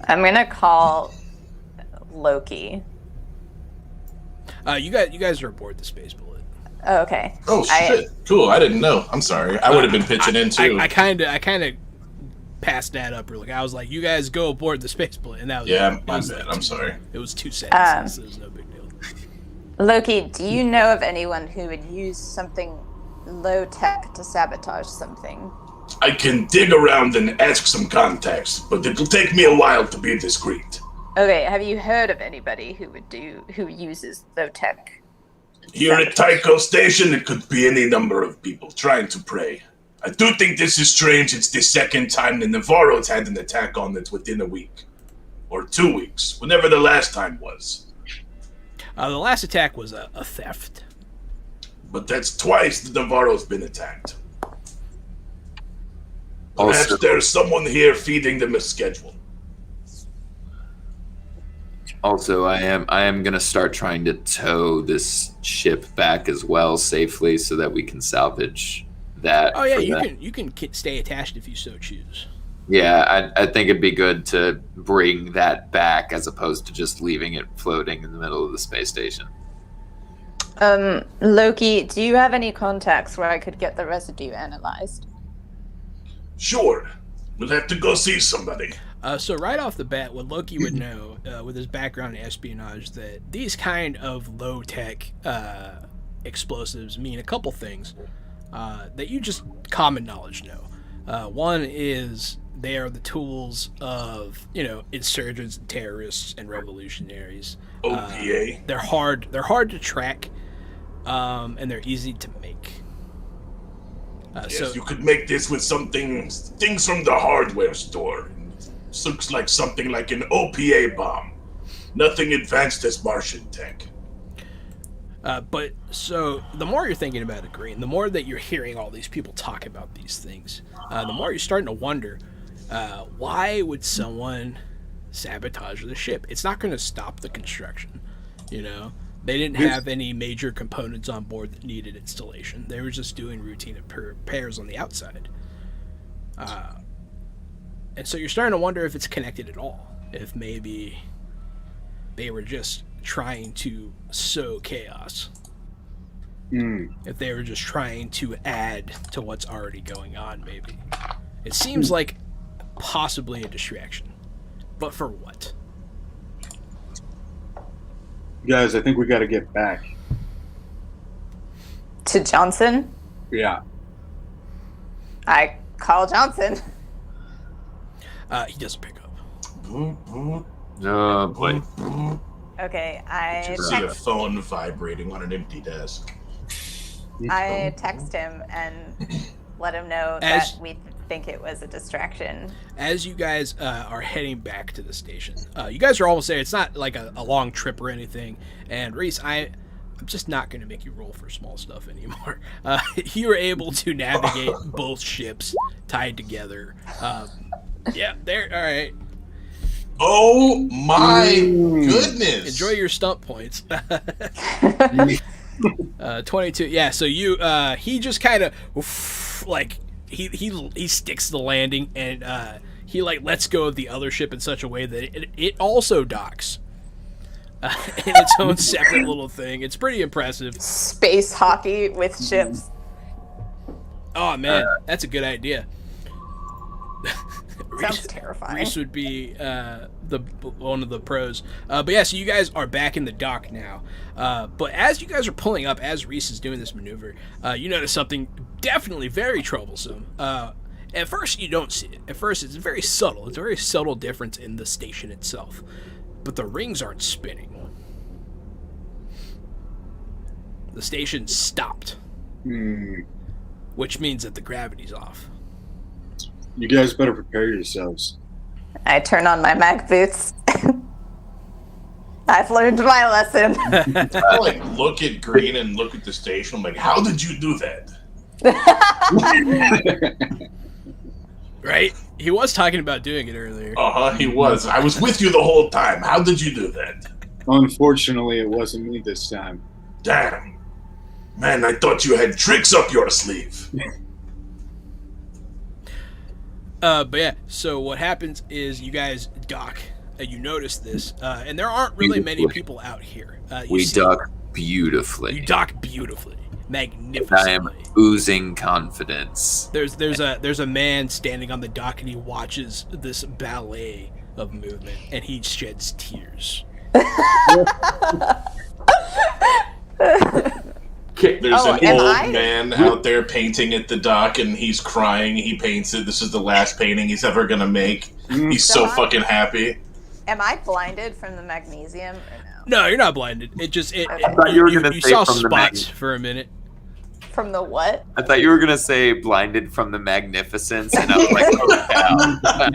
I'm gonna call Loki. You guys are aboard the Space Bullet. Oh, okay. Oh shit! Cool. I didn't know. I'm sorry. I would have been pitching in too. I kind of passed that up real quick. I was like, "You guys go aboard the Space Bullet," and that was my bad. I'm sorry. It was 2 sentences. So it was no big deal. Loki, do you know of anyone who would use something low tech to sabotage something? I can dig around and ask some contacts, but it'll take me a while to be discreet. Okay, have you heard of anybody who uses low tech? Here at Tycho Station, it could be any number of people trying to prey. I do think this is strange. It's the second time the Navarros had an attack on it within a week. Or 2 weeks, whenever the last time was. The last attack was a theft. But that's twice the Navarro's been attacked. Also- Perhaps there's someone here feeding them a schedule. Also, I am gonna start trying to tow this ship back as well safely, so that we can salvage that. Oh yeah, for you can stay attached if you so choose. Yeah, I think it'd be good to bring that back as opposed to just leaving it floating in the middle of the space station. Loki, do you have any contacts where I could get the residue analyzed? Sure. We'll have to go see somebody. So right off the bat, what Loki would know, with his background in espionage, that these kind of low-tech explosives mean a couple things that you just common knowledge know. One is they are the tools of, insurgents, terrorists, and revolutionaries. OPA. They're hard to track, and they're easy to make. Yes, you could make this with things from the hardware store. Looks like something like an OPA bomb. Nothing advanced as Martian tech. But so the more you're thinking about it, Green, the more that you're hearing all these people talk about these things, the more you're starting to wonder, why would someone sabotage the ship? It's not going to stop the construction, They didn't have any major components on board that needed installation. They were just doing routine repairs on the outside. And so you're starting to wonder if it's connected at all. If maybe they were just trying to sow chaos. If they were just trying to add to what's already going on, maybe. It seems like possibly a distraction. But for what? Guys, I think we got to get back. To Johnson? Yeah. I call Johnson. He doesn't pick up. Oh boy. Okay, I See a text, phone vibrating on an empty desk. I text him and let him know As- that we think it was a distraction. As you guys are heading back to the station, you guys are almost there. It's not like a long trip or anything. And Reese, I'm just not going to make you roll for small stuff anymore. You were able to navigate both ships tied together. Yeah, there. All right. Oh my goodness! Enjoy your stunt points. 22. Yeah. So you, he just kind of he sticks the landing and he lets go of the other ship in such a way that it also docks in its own separate little thing. It's pretty impressive. Space hockey with ships. Oh man, that's a good idea. Sounds terrifying. Reese would be one of the pros. But yeah, so you guys are back in the dock now. But as you guys are pulling up, as Reese is doing this maneuver, you notice something definitely very troublesome. At first, you don't see it. At first, it's very subtle. It's a very subtle difference in the station itself. But the rings aren't spinning. The station stopped. Which means that the gravity's off. You guys better prepare yourselves. I turn on my mag boots. I've learned my lesson. I look at Green and look at the station. I'm like, how did you do that? Right? He was talking about doing it earlier. He was. I was with you the whole time. How did you do that? Unfortunately, it wasn't me this time. Damn. Man, I thought you had tricks up your sleeve. But yeah, so what happens is you guys dock. You notice this, and there aren't really many people out here. We dock beautifully. You dock beautifully, I magnificently. am oozing confidence. There's a man standing on the dock, and he watches this ballet of movement, and he sheds tears. There's an am old I? man out there painting at the dock, and he's crying. He paints it. This is the last painting he's ever gonna make. He's so fucking happy. Am I blinded from the magnesium or no? No, you're not blinded. It just I thought you were gonna you say saw from the spots for a minute. From the what? I thought you were gonna say blinded from the magnificence, and I was like, oh cow.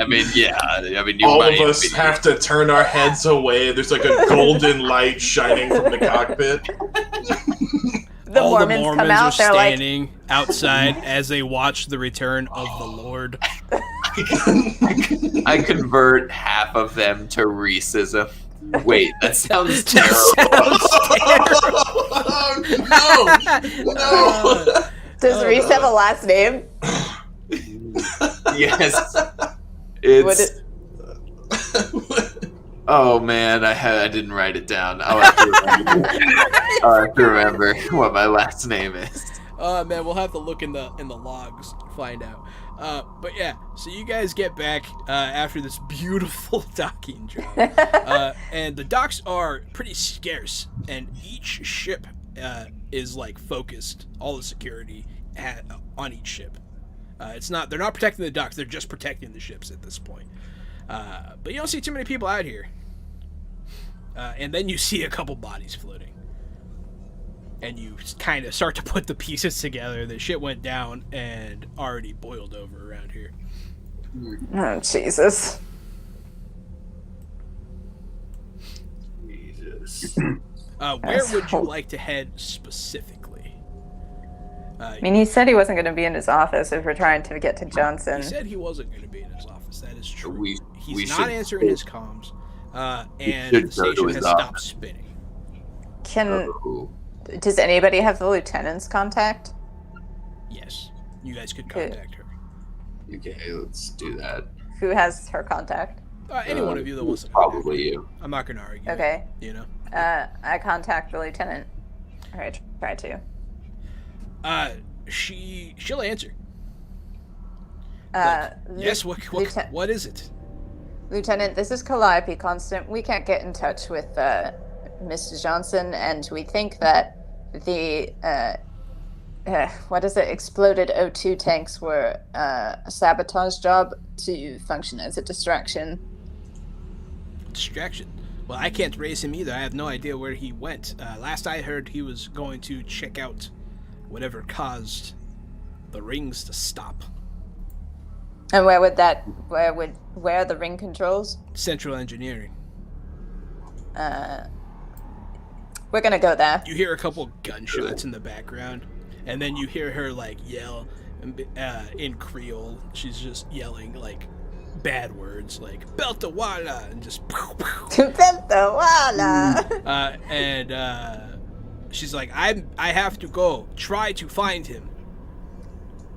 I mean, yeah. I mean, you All might of us be. have to turn our heads away. There's like a golden light shining from the cockpit. All the Mormons Mormons come out, are they're like, standing outside as they watch the return of the Lord. I convert half of them to Reeseism. Wait, that sounds terrible. No. does Reese have a last name? Yes. Would It's. Oh man, I didn't write it down. I'll have to remember what my last name is. Man, we'll have to look in the logs to find out. But yeah, so you guys get back after this beautiful docking job, and the docks are pretty scarce, and each ship is like focused. All the security on each ship. They're not protecting the docks; they're just protecting the ships at this point. But you don't see too many people out here. And then you see a couple bodies floating. And you kind of start to put the pieces together. The shit went down and already boiled over around here. Oh, Jesus. Jesus. Where would you like to head specifically? I mean, he said he wasn't going to be in his office if we're trying to get to Johnson. He said he wasn't going to be in his office. That is true. We He's not should- answering his comms. And should the go to station his has stopped office. spinning. Does anybody have the lieutenant's contact? Yes. You guys could Good. contact her. Okay, let's do that. Who has her contact? Any one of you that wants to contact her. Probably you. I'm not going to argue. Okay. You know? I contact the lieutenant. Or I try to. She'll answer. Yes, what is it? Lieutenant, this is Calliope Constant. We can't get in touch with Mr. Johnson, and we think that the exploded O2 tanks were a sabotage job to function as a distraction. Distraction. Well, I can't raise him either. I have no idea where he went. Last I heard, he was going to check out whatever caused the rings to stop. And where are the ring controls? Central engineering. We're gonna go there. You hear a couple gunshots in the background, and then you hear her like yell in Creole. She's just yelling like bad words like "Beltawala" and just Beltawala. and she's like, I have to go try to find him.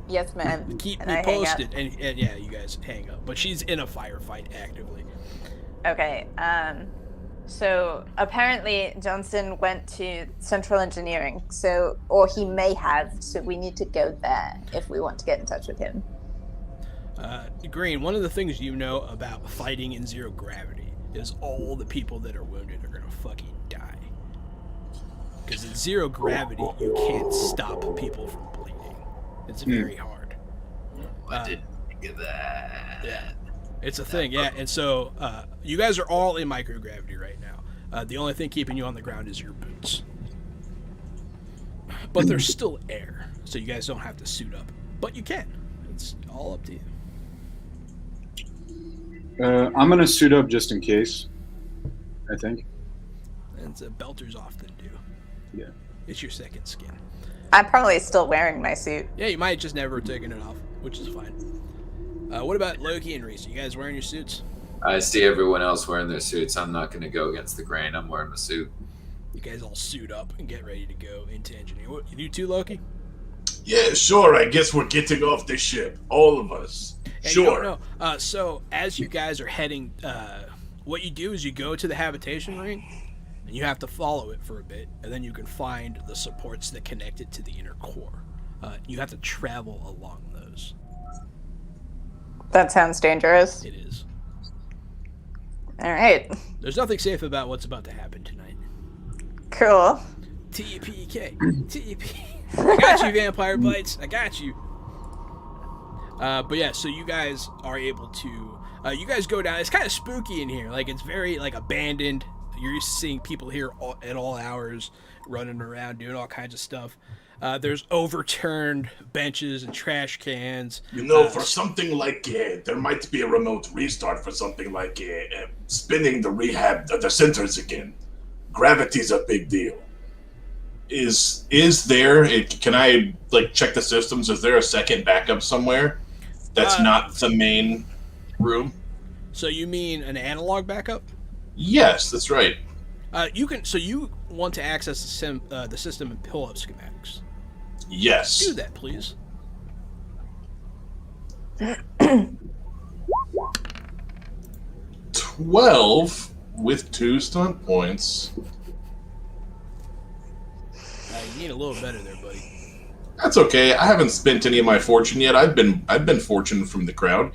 Yes, ma'am. Keep And me I hang up. posted. And yeah, you guys hang up. But she's in a firefight actively. Okay. So apparently Johnson went to Central Engineering. Or he may have. So we need to go there if we want to get in touch with him. Green, one of the things you know about fighting in zero gravity is all the people that are wounded are gonna fucking die. Because in zero gravity, you can't stop people from bleeding. It's very hard. I didn't think of that. Yeah, it's a thing. Yeah, and so you guys are all in microgravity right now. The only thing keeping you on the ground is your boots. But there's still air, so you guys don't have to suit up. But you can. It's all up to you. I'm gonna suit up just in case. I think. And belters often do. Yeah. It's your second skin. I'm probably still wearing my suit. Yeah, you might just never have taken it off, which is fine. What about Loki and Reese? You guys wearing your suits? I see everyone else wearing their suits. I'm not going to go against the grain. I'm wearing my suit. You guys all suit up and get ready to go into engineering. What, you do too, Loki? Yeah, sure. I guess we're getting off the ship. All of us. And Sure. You don't know. So as you guys are heading, what you do is you go to the habitation ring, and you have to follow it for a bit, and then you can find the supports that connect it to the inner core. You have to travel along those. That sounds dangerous. It is. All right. There's nothing safe about what's about to happen tonight. Cool. TPK. TP. I got you, Vampire Bites. I got you. But yeah, so you guys are able to... you guys go down. It's kind of spooky in here. Like, it's very, like, abandoned. You're used to seeing people here at all hours running around, doing all kinds of stuff. There's overturned benches and trash cans. You know, for something like there might be a remote restart for something like spinning the centers again. Gravity's a big deal. Is there? Can I check the systems? Is there a second backup somewhere that's not the main room? So you mean an analog backup? Yes, that's right. You can. So you want to access the system and pull up schematics. Yes. Do that, please. 12 with 2 stunt points. You need a little better there, buddy. That's okay. I haven't spent any of my fortune yet. I've been fortunate from the crowd.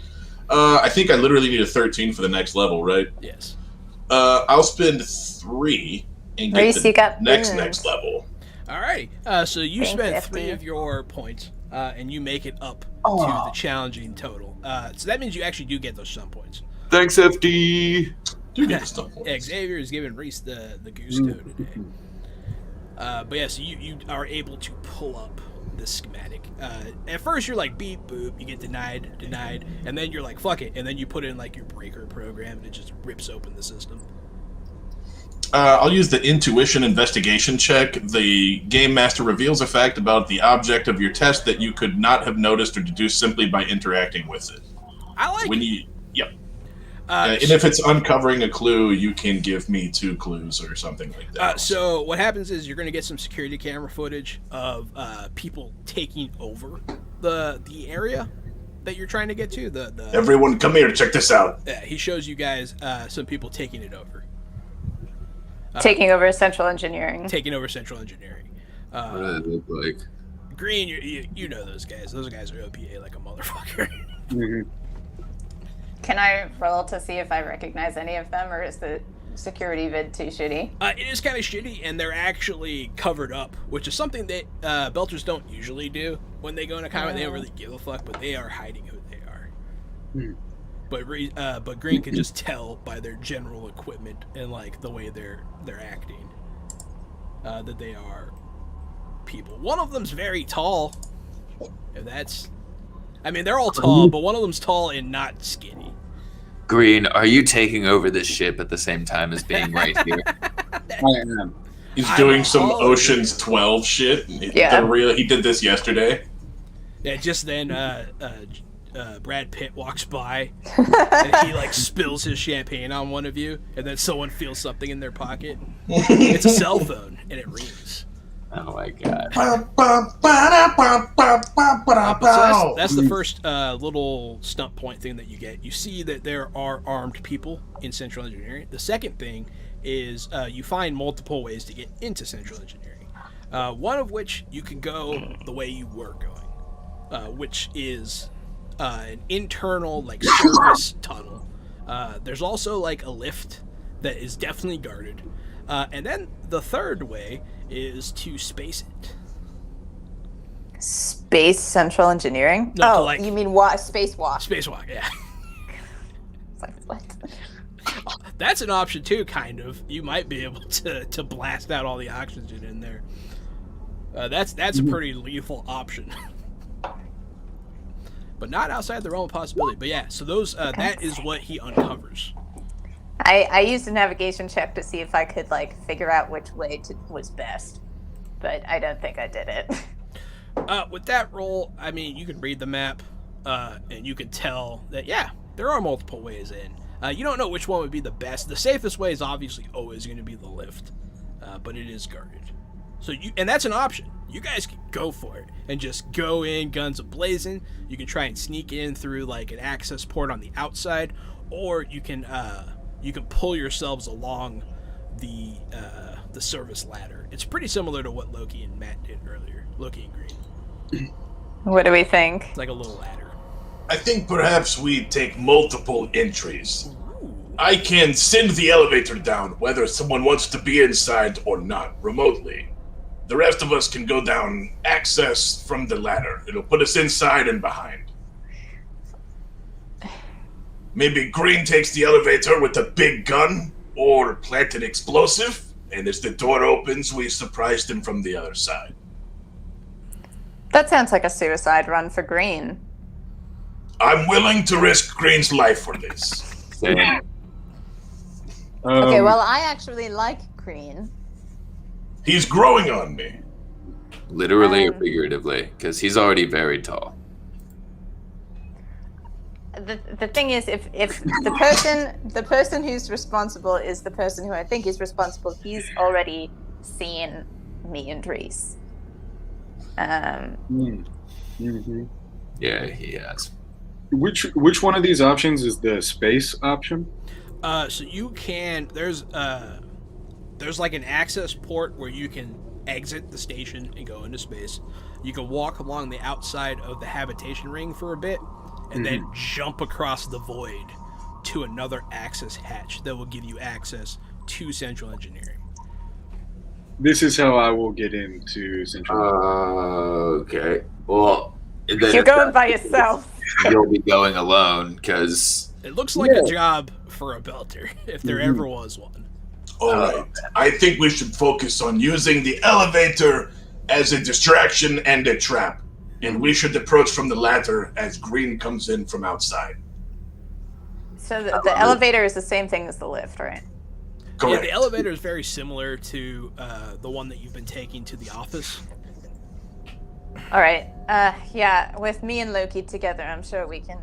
I think I literally need a 13 for the next level, right? Yes. I'll spend 3 and get Reese, you got the next booms. level. Alrighty. So you Thanks, spend FD. 3 of your points, and you make it up to the challenging total. So that means you actually do get those stunt points. Thanks, FD. Do get the stunt points. Xavier is giving Reese the goose code today. But yeah, so you are able to pull up the schematic. At first you're like beep boop, you get denied, and then you're like fuck it, and then you put in like your breaker program and it just rips open the system. I'll use the intuition investigation check. The game master reveals a fact about the object of your test that you could not have noticed or deduced simply by interacting with it. I like it. Yep. And if it's uncovering a clue, you can give me 2 clues or something like that. So what happens is you're going to get some security camera footage of people taking over the area that you're trying to get to. Everyone, come here. Check this out. He shows you guys some people taking it over. Taking over central engineering. Taking over central engineering. What do they look like? Green, you know those guys. Those guys are OPA like a motherfucker. Mhm. Can I roll to see if I recognize any of them, or is the security vid too shitty? It is kind of shitty, and they're actually covered up, which is something that Belters don't usually do when they go into combat. They don't really give a fuck, but they are hiding who they are. Hmm. But Green can just tell by their general equipment and like the way they're acting that they are people. One of them's very tall. If that's, I mean, they're all tall, but one of them's tall and not skinny. Green, are you taking over this ship at the same time as being right here? I am. He's doing some all Ocean's 12 shit. Yeah. He did this yesterday. Yeah, just then Brad Pitt walks by and he like spills his champagne on one of you, and then someone feels something in their pocket. It's a cell phone and it rings. Oh my god. So that's the first little stunt point thing that you get. You see that there are armed people in Central Engineering. The second thing is you find multiple ways to get into Central Engineering. One of which you can go the way you were going, which is an internal like service tunnel. There's also like a lift that is definitely guarded. And then the third way is to space it. Space central engineering? No, to, oh, like- you mean spacewalk? Spacewalk, yeah. It's like, what? That's an option too, kind of. You might be able to blast out all the oxygen in there. That's a pretty lethal option. But not outside the realm of possibility. But yeah, so those that is what he uncovers. I used a navigation check to see if I could like figure out which way was best, but I don't think I did it. With that roll, I mean, you can read the map, and you can tell that, yeah, there are multiple ways in. You don't know which one would be the best. The safest way is obviously always going to be the lift, but it is guarded. And that's an option. You guys can go for it and just go in guns a-blazing. You can try and sneak in through like an access port on the outside, or you can pull yourselves along the service ladder. It's pretty similar to what Loki and Matt did earlier. Loki and Green. What do we think? It's like a little ladder. I think perhaps we take multiple entries. I can send the elevator down whether someone wants to be inside or not, remotely. The rest of us can go down access from the ladder. It'll put us inside and behind. Maybe Green takes the elevator with a big gun or plant an explosive, and as the door opens, we surprise them from the other side. That sounds like a suicide run for Green. I'm willing to risk Green's life for this. Same. Okay, well, I actually like Green. He's growing on me. Literally or figuratively, because he's already very tall. The thing is, if the person who's responsible is the person who I think is responsible, he's already seen me and Reese. Mm-hmm. Yeah, he has. Which one of these options is the space option? So you can. There's like an access port where you can exit the station and go into space. You can walk along the outside of the habitation ring for a bit, and then jump across the void to another access hatch that will give you access to central engineering. This is how I will get into Central. Okay. Well, then You're going by yourself. you'll be going alone because It looks like a job for a belter, if there ever was one. All right. I think we should focus on using the elevator as a distraction and a trap. And we should approach from the ladder as Green comes in from outside. So the elevator is the same thing as the lift, right? Correct. Yeah, the elevator is very similar to the one that you've been taking to the office. All right. Yeah, with me and Loki together, I'm sure we can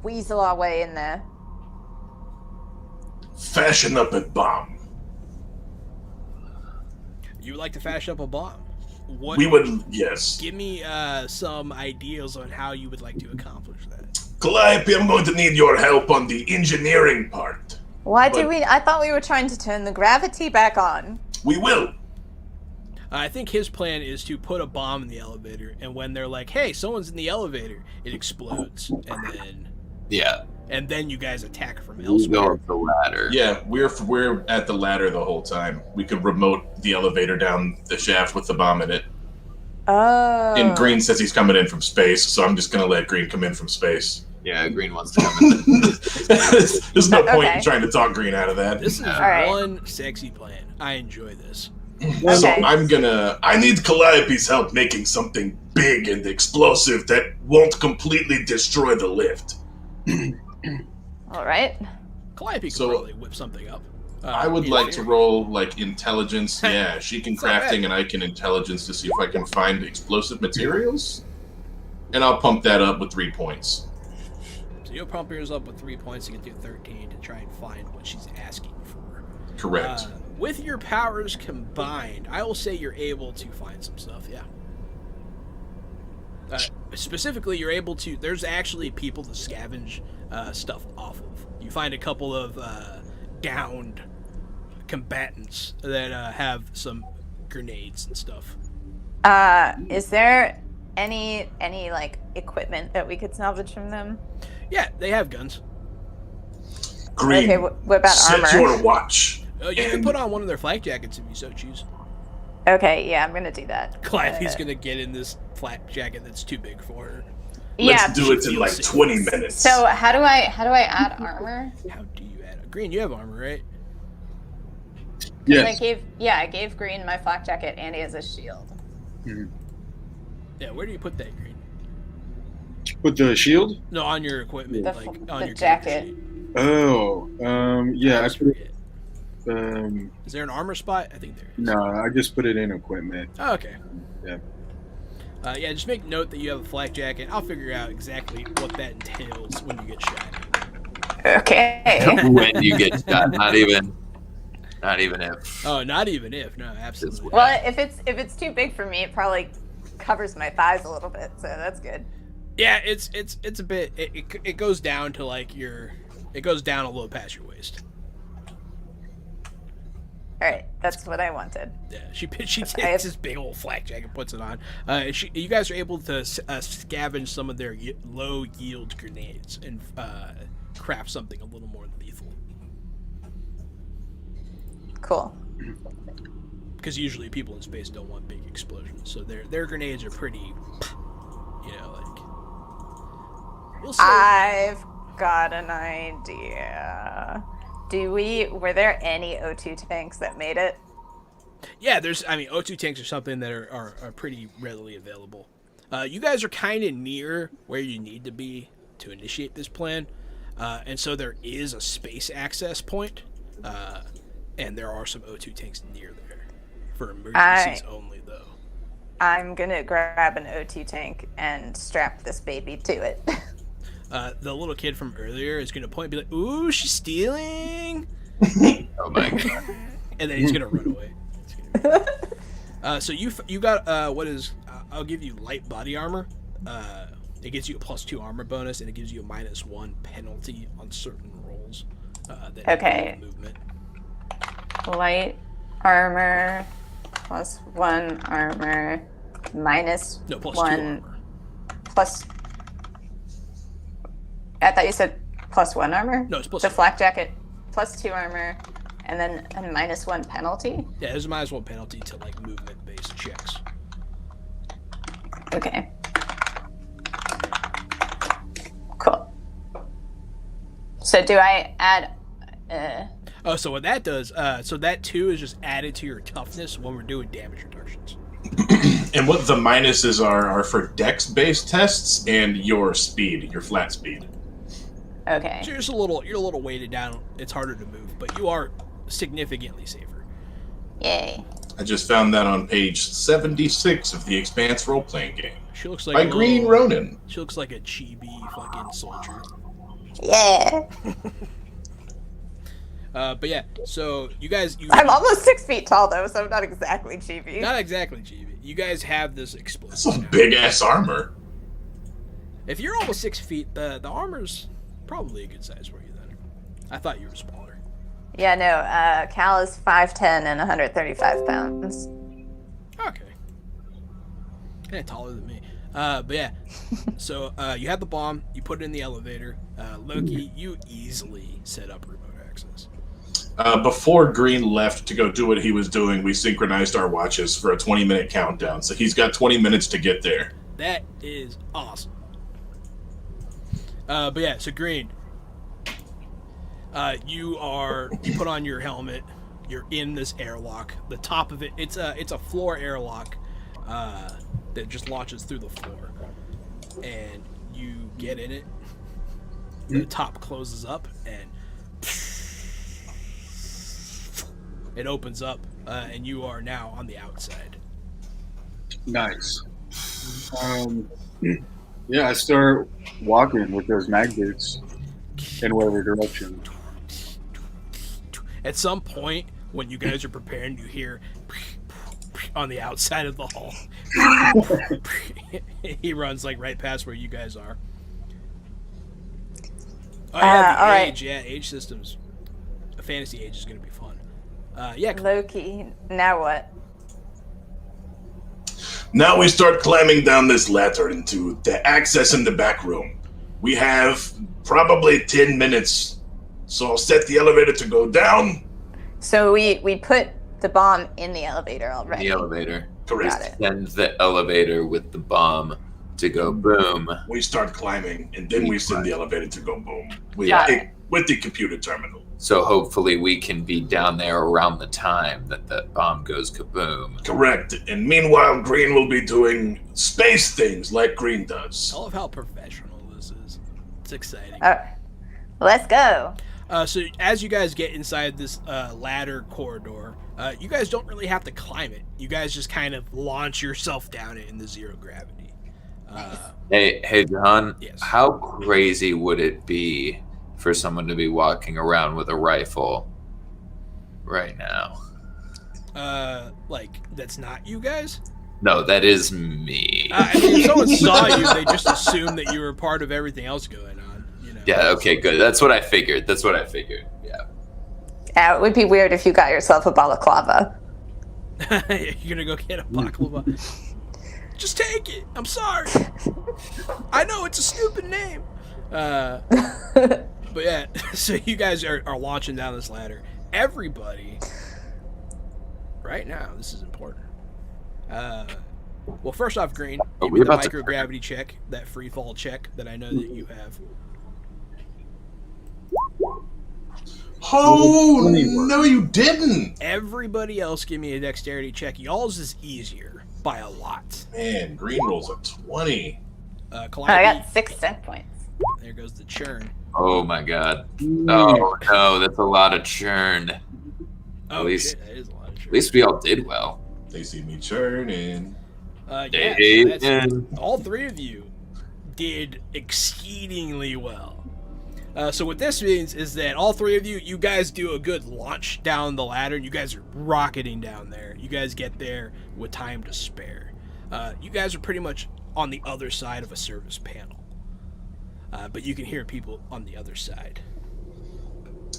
weasel our way in there. Fashion up a bomb. You would like to fashion up a bomb? What? We would, yes. Give me some ideas on how you would like to accomplish that. Calliope, I'm going to need your help on the engineering part. Why did we? I thought we were trying to turn the gravity back on. We will. I think his plan is to put a bomb in the elevator, and when they're like, "Hey, someone's in the elevator," it explodes, and then you guys attack from we elsewhere. go up the ladder. Yeah, we're at the ladder the whole time. We could remote the elevator down the shaft with the bomb in it. Oh. And Green says he's coming in from space, so I'm just going to let Green come in from space. Yeah, Green wants to come in. There's no point Okay. in trying to talk Green out of that. This is right. one sexy plan. I enjoy this. So Okay. I need Calliope's help making something big and explosive that won't completely destroy the lift. All right. Calliope could So- probably whip something up. I would like to roll like intelligence. Yeah, she can It's not crafting bad. and I can intelligence to see if I can find explosive materials. And I'll pump that up with 3 points. So you'll pump yours up with 3 points to get to 13 to try and find what she's asking for. Correct. With your powers combined, I will say you're able to find some stuff, yeah. Specifically, you're able to... There's actually people to scavenge stuff off of. You find a couple of downed combatants that have some grenades and stuff. Is there any like equipment that we could salvage from them? Yeah, they have guns. Green, Okay, what about set armor? your watch. You can put on one of their flak jackets if you so choose. Okay, yeah, I'm gonna do that. Calliope's gonna get in this flak jacket that's too big for her. Let's Yeah. do it in like 20 minutes. So how do I add armor? How do you add Green, you have armor, right? Yes. I gave Green my flak jacket and he has a shield. Yeah, where do you put that, Green? With the shield? No, on your equipment, The like f- on the your jacket. character sheet. Oh, yeah. I always put, forget. Is there an armor spot? I think there is. No, I just put it in equipment. Oh, okay. Yeah. Yeah, just make note that you have a flak jacket. I'll figure out exactly what that entails when you get shot. Okay. When you get shot, not even if. Oh, not even if. No, absolutely. Well, if it's too big for me, it probably covers my thighs a little bit, so that's good. Yeah, it's a bit. It goes down to like it goes down a little past your waist. All right, that's what I wanted. Yeah, she takes this big old flak jacket, puts it on. You guys are able to scavenge some of their low yield grenades and craft something a little more lethal. Cool. Because usually people in space don't want big explosions, so their grenades are pretty, like. We'll see. I've got an idea. Were there any O2 tanks that made it? Yeah, O2 tanks are something that are pretty readily available. You guys are kind of near where you need to be to initiate this plan, and so there is a space access point, and there are some O2 tanks near there for emergencies only, though. I'm gonna grab an O2 tank and strap this baby to it. The little kid from earlier is going to point and be like, "Ooh, she's stealing!" Oh my god! And then he's going to run away. So you got what is? I'll give you light body armor. It gives you a +2 armor bonus, and it gives you a -1 penalty on certain rolls. Okay. Movement. Light armor +1 armor minus No, +2 1 armor. plus. I thought you said +1 armor? No, it's +2. The flak jacket, +2 armor, and then a -1 penalty? Yeah, there's a -1 penalty to like movement-based checks. Okay. Cool. So do I add... Oh, so what that does, so that 2 is just added to your toughness when we're doing damage reductions. And what the minuses are for dex-based tests and your speed, your flat speed. Okay. So you're a little weighted down. It's harder to move, but you are significantly safer. Yay. I just found that on page 76 of the Expanse role-playing game. She looks like By Green Ronin. She looks like a chibi fucking soldier. Yeah. But yeah, so you guys, I'm almost 6 feet tall though, so I'm not exactly chibi. not exactly chibi. You guys have this That's explosive. some big-ass armor. If you're almost 6 feet, the armor's probably a good size for you then. I thought you were smaller. Yeah, no, Cal is 5'10" and 135 pounds. Okay. Kind of taller than me. But yeah, so you have the bomb, you put it in the elevator. Loki, you easily set up remote access. Before Green left to go do what he was doing, we synchronized our watches for a 20-minute countdown. So he's got 20 minutes to get there. That is awesome. But yeah, so Green, you put on your helmet. You're in this airlock. The top of it, it's a floor airlock that just launches through the floor, and you get in it. The top closes up, and it opens up, and you are now on the outside. Nice. Yeah, I start walking with those mag boots in whatever direction. At some point, when you guys are preparing, you hear on the outside of the hall. He runs like right past where you guys are. Oh yeah, the all age. right. Yeah, age systems. A fantasy age is gonna be fun. Yeah. Loki, now what? Now we start climbing down this ladder into the access in the back room. We have probably 10 minutes, so I'll set the elevator to go down. So we put the bomb in the elevator already. The elevator. Correct. Got it. Send the elevator with the bomb to go boom. We start climbing, and then we send the elevator to go boom with Got it. with the computer terminal. So hopefully we can be down there around the time that the bomb goes kaboom. Correct. And meanwhile, Green will be doing space things like Green does. I love how professional this is. It's exciting. Let's go. So as you guys get inside this ladder corridor, you guys don't really have to climb it. You guys just kind of launch yourself down it in the zero gravity. Hey, John. Yes. How crazy would it be for someone to be walking around with a rifle right now? Like that's not you guys? No, that is me. I mean, if someone saw you, they just assumed that you were part of everything else going on. You know. Yeah. Okay. Good. That's what I figured. Yeah. Yeah, it would be weird if you got yourself a balaclava. You're gonna go get a baklava. Just take it. I'm sorry. I know it's a stupid name. But yeah, so you guys are launching down this ladder. Everybody, right now, this is important. Well, first off, Green, give me the microgravity check, that free fall check that I know that you have. Oh, no, you didn't. Everybody else, give me a dexterity check. Y'all's is easier by a lot. Man, Green rolls a 20. I got 6 set points. There goes the churn. Oh my God. Oh no, that's a lot of churn. Oh, least- shit, that is a lot of churn. At least we all did well. They see me churning. Yeah, Hey, so that's- man. all three of you did exceedingly well. So what this means is that all three of you guys do a good launch down the ladder. You guys are rocketing down there. You guys get there with time to spare. You guys are pretty much on the other side of a service panel. But you can hear people on the other side.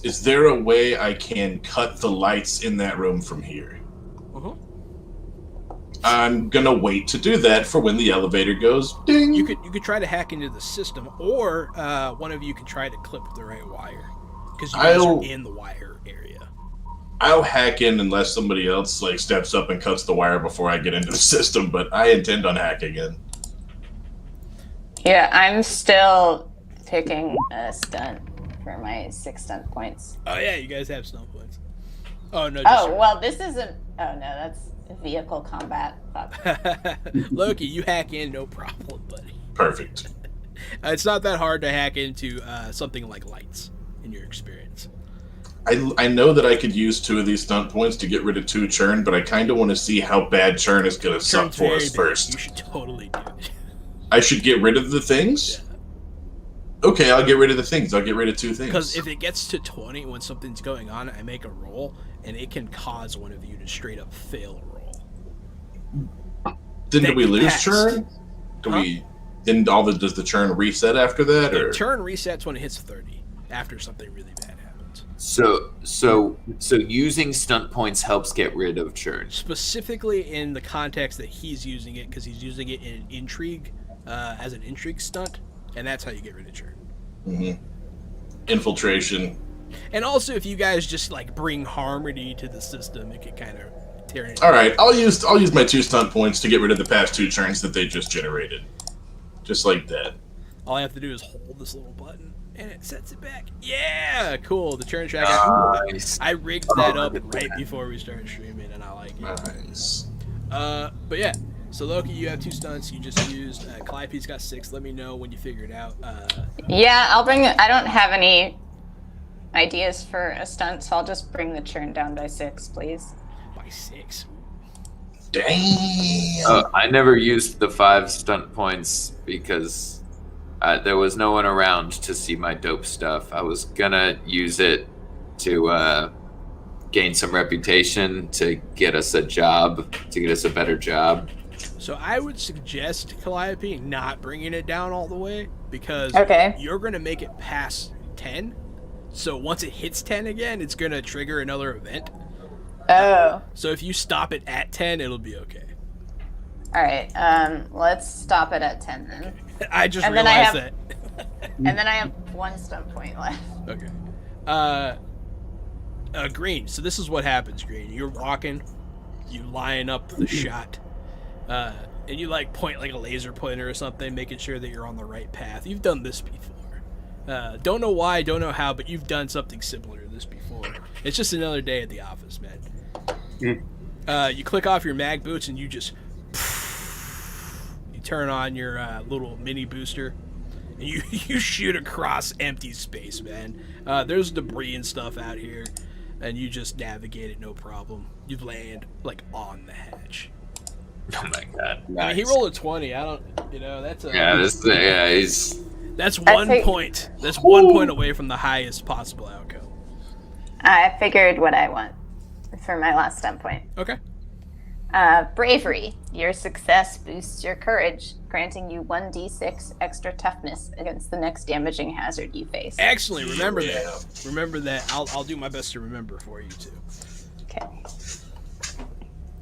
Is there a way I can cut the lights in that room from here? Uh-huh. I'm gonna wait to do that for when the elevator goes ding. You could try to hack into the system, or one of you can try to clip the right wire, because you guys are in the wire area. I'll hack in unless somebody else like steps up and cuts the wire before I get into the system, but I intend on hacking in. Yeah, I'm still picking a stunt for my 6 stunt points. Oh yeah, you guys have snow points. Oh no. Oh, well, this isn't... Oh, no, that's vehicle combat. Fuck. Loki, you hack in, no problem, buddy. Perfect. It's not that hard to hack into something like lights, in your experience. I know that I could use 2 of these stunt points to get rid of 2 churn, but I kind of want to see how bad churn is going to suck Churn's for very us bad. first. You should totally do it. I should get rid of the things? Yeah. Okay, I'll get rid of the things. I'll get rid of 2 things. Because if it gets to 20 when something's going on, I make a roll, and it can cause one of you to straight up fail a roll. Then do we lose passed. churn? Does the churn reset after that? The Or churn resets when it hits 30, after something really bad happens. So using stunt points helps get rid of churn. Specifically in the context that he's using it, because he's using it in intrigue, as an intrigue stunt, and that's how you get rid of churn. Mhm. Infiltration. And also, if you guys just like bring harmony to the system, it could kind of tear it. All right, I'll use my 2 stunt points to get rid of the past 2 churns that they just generated, just like that. All I have to do is hold this little button, and it sets it back. Yeah, cool. The churn track. Nice. I rigged that up right before we started streaming, and I like it. Nice. But yeah. So Loki, you have 2 stunts. You just used. Calliope's got 6. Let me know when you figure it out. Yeah, I'll bring... I don't have any ideas for a stunt, so I'll just bring the churn down by 6, please. By 6. Damn. I never used the 5 stunt points because there was no one around to see my dope stuff. I was gonna use it to gain some reputation, to get us a job, to get us a better job. So I would suggest Calliope not bringing it down all the way, because you're going to make it past 10. So once it hits 10 again, it's going to trigger another event. Oh. So if you stop it at 10, it'll be okay. All right. Let's stop it at 10 then. I just And then realized I that. And then I have 1 stunt point left. Okay. Green. So this is what happens, Green. You're walking, you line up the shot, and you like point like a laser pointer or something, making sure that you're on the right path. You've done this before. Don't know why, don't know how, but you've done something similar to this before. It's just another day at the office, man. You click off your mag boots and you just you turn on your little mini booster, You shoot across empty space, man. There's debris and stuff out here, and you just navigate it no problem. You land like on the hatch. Oh my god! I mean, he rolled a 20. I don't, that's a He's that's 1 point. That's 1 point away from the highest possible outcome. I figured what I want for my last stun point. Okay. Bravery. Your success boosts your courage, granting you 1d6 extra toughness against the next damaging hazard you face. Excellent. Remember that. Remember that. I'll do my best to remember for you too. Okay.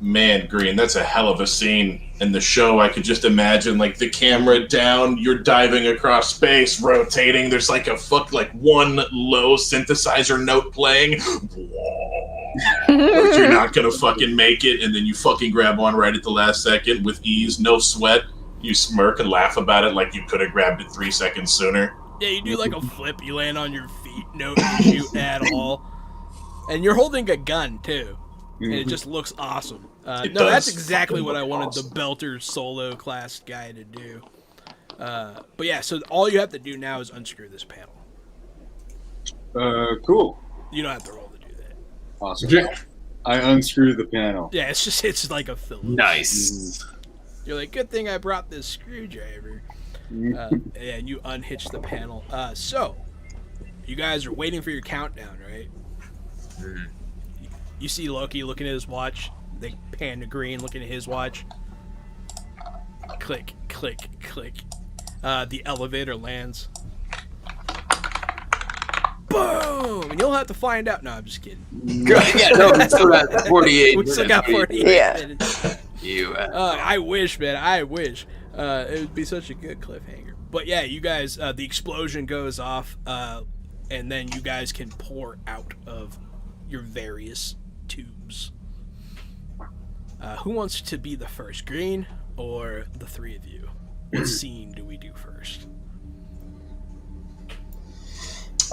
Man, Green, that's a hell of a scene. In the show, I could just imagine, like, the camera down, you're diving across space, rotating, there's like one low synthesizer note playing. Like you're not gonna fucking make it, and then you fucking grab one right at the last second with ease, no sweat. You smirk and laugh about it like you could have grabbed it 3 seconds sooner. Yeah, you do like a flip, you land on your feet, no issue at all. And you're holding a gun, too. And it just looks awesome. That's exactly what I wanted the Belter solo class guy to do. But yeah, so all you have to do now is unscrew this panel. Cool. You don't have to roll to do that. Awesome. Yeah. I unscrew the panel. Yeah, it's like a Phillips. nice. You're like, good thing I brought this screwdriver. And you unhitch the panel. So, you guys are waiting for your countdown, right? You see Loki looking at his watch. They pan to Green looking at his watch. Click, click, click. The elevator lands. Boom! And you'll have to find out. No, I'm just kidding. Yeah, no, we still got 48. We still got 48 Yeah. minutes. You. I wish, man. I wish. It would be such a good cliffhanger. But yeah, you guys, the explosion goes off, and then you guys can pour out of your various tubes. Who wants to be the first, Green or the three of you? What scene do we do first?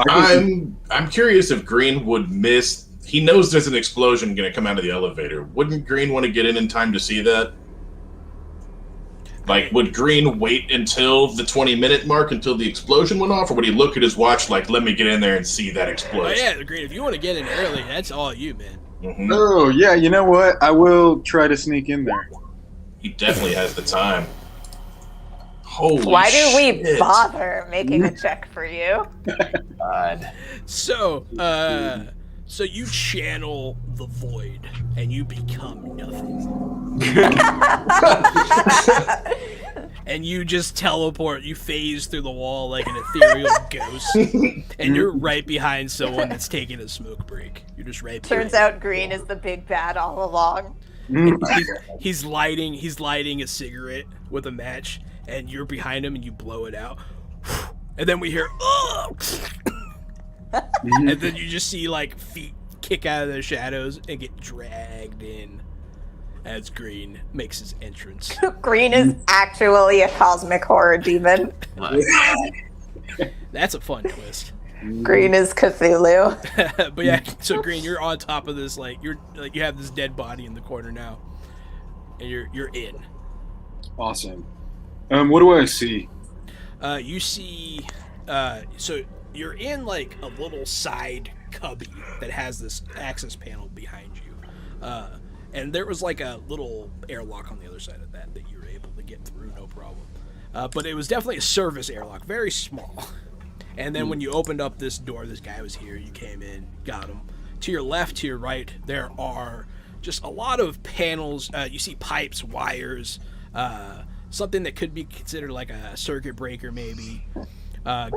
I'm curious if Green would miss. He knows there's an explosion going to come out of the elevator. Wouldn't Green want to get in time to see that? Like, would Green wait until the 20-minute mark until the explosion went off, or would he look at his watch like, let me get in there and see that Oh explosion? yeah, Green. If you want to get in early, that's all you, man. Mm-hmm. Oh, yeah, you know what? I will try to sneak in there. He definitely has the time. Holy Why do we shit. bother making a check for you? God. So you channel the void and you become nothing. And you just teleport, you phase through the wall like an ethereal ghost. And you're right behind someone that's taking a smoke break. You're just right behind. Turns out Green is the big bad all along. He's lighting a cigarette with a match, and you're behind him and you blow it out. And then we hear and then you just see like feet kick out of the shadows and get dragged in as Green makes his entrance. Green is actually a cosmic horror demon. That's a fun twist. Green is Cthulhu. But yeah, so Green, you're on top of this, like you have this dead body in the corner now, and you're in. Awesome. What do I see? You see, so you're in like a little side cubby that has this access panel behind you, and there was like a little airlock on the other side of that you were able to get through, no problem. But it was definitely a service airlock, very small. And then when you opened up this door, this guy was here, you came in, got him. To your left, to your right, there are just a lot of panels. You see pipes, wires, something that could be considered like a circuit breaker maybe,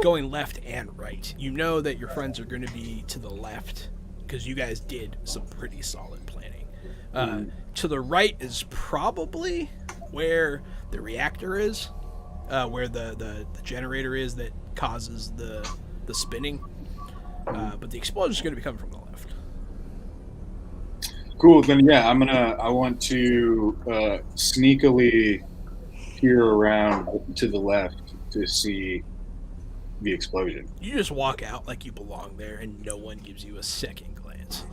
going left and right. You know that your friends are going to be to the left because you guys did some pretty solid planning. To the right is probably where the reactor is, where the generator is that causes the spinning, but the explosion is going to be coming from the left. Cool. Then yeah, I want to sneakily peer around to the left to see the explosion. You just walk out like you belong there, and no one gives you a second glance.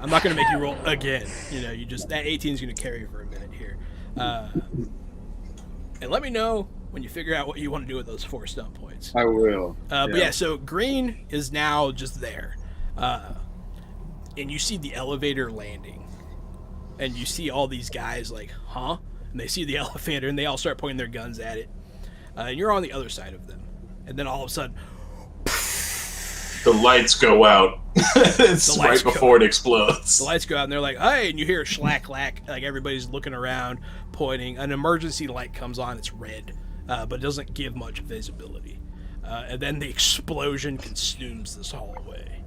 I'm not going to make you roll again. You just that 18 is going to carry you for a minute here, and let me know when you figure out what you want to do with those 4 stunt points. I will. But yeah, so Green is now just there. And you see the elevator landing. And you see all these guys like, huh? And they see the elevator and they all start pointing their guns at it. And you're on the other side of them. And then all of a sudden, the lights go out. It's right before it explodes. the lights go out and they're like, hey, and you hear a schlack-lack, like everybody's looking around, pointing. An emergency light comes on, it's red, but it doesn't give much visibility. And then the explosion consumes this hallway.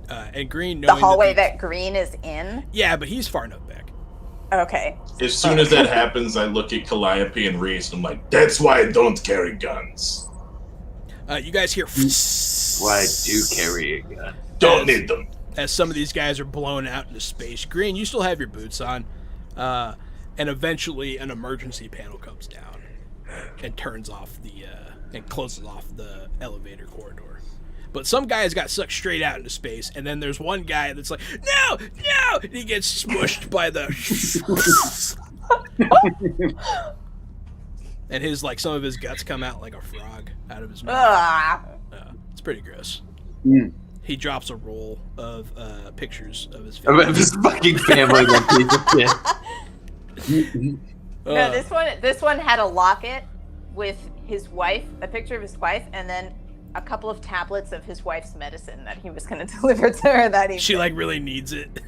And Green, The knowing hallway that Green is in? Yeah, but he's far enough back. Okay. As soon as that happens, I look at Calliope and Reese, and I'm like, that's why I don't carry guns. You guys hear... Why do carry a gun? Don't need them. As some of these guys are blown out into space. Green, you still have your boots on. And eventually an emergency panel comes down and turns off and closes off the elevator corridor. But some guys got sucked straight out into space, and then there's one guy that's like, no, and he gets smushed by the... and some of his guts come out like a frog out of his mouth. It's pretty gross. Mm. He drops a roll of pictures of his Of family. his fucking family that piece of shit. No, this one had a locket with his wife, a picture of his wife, and then a couple of tablets of his wife's medicine that he was going to deliver to her that evening. She really needs it.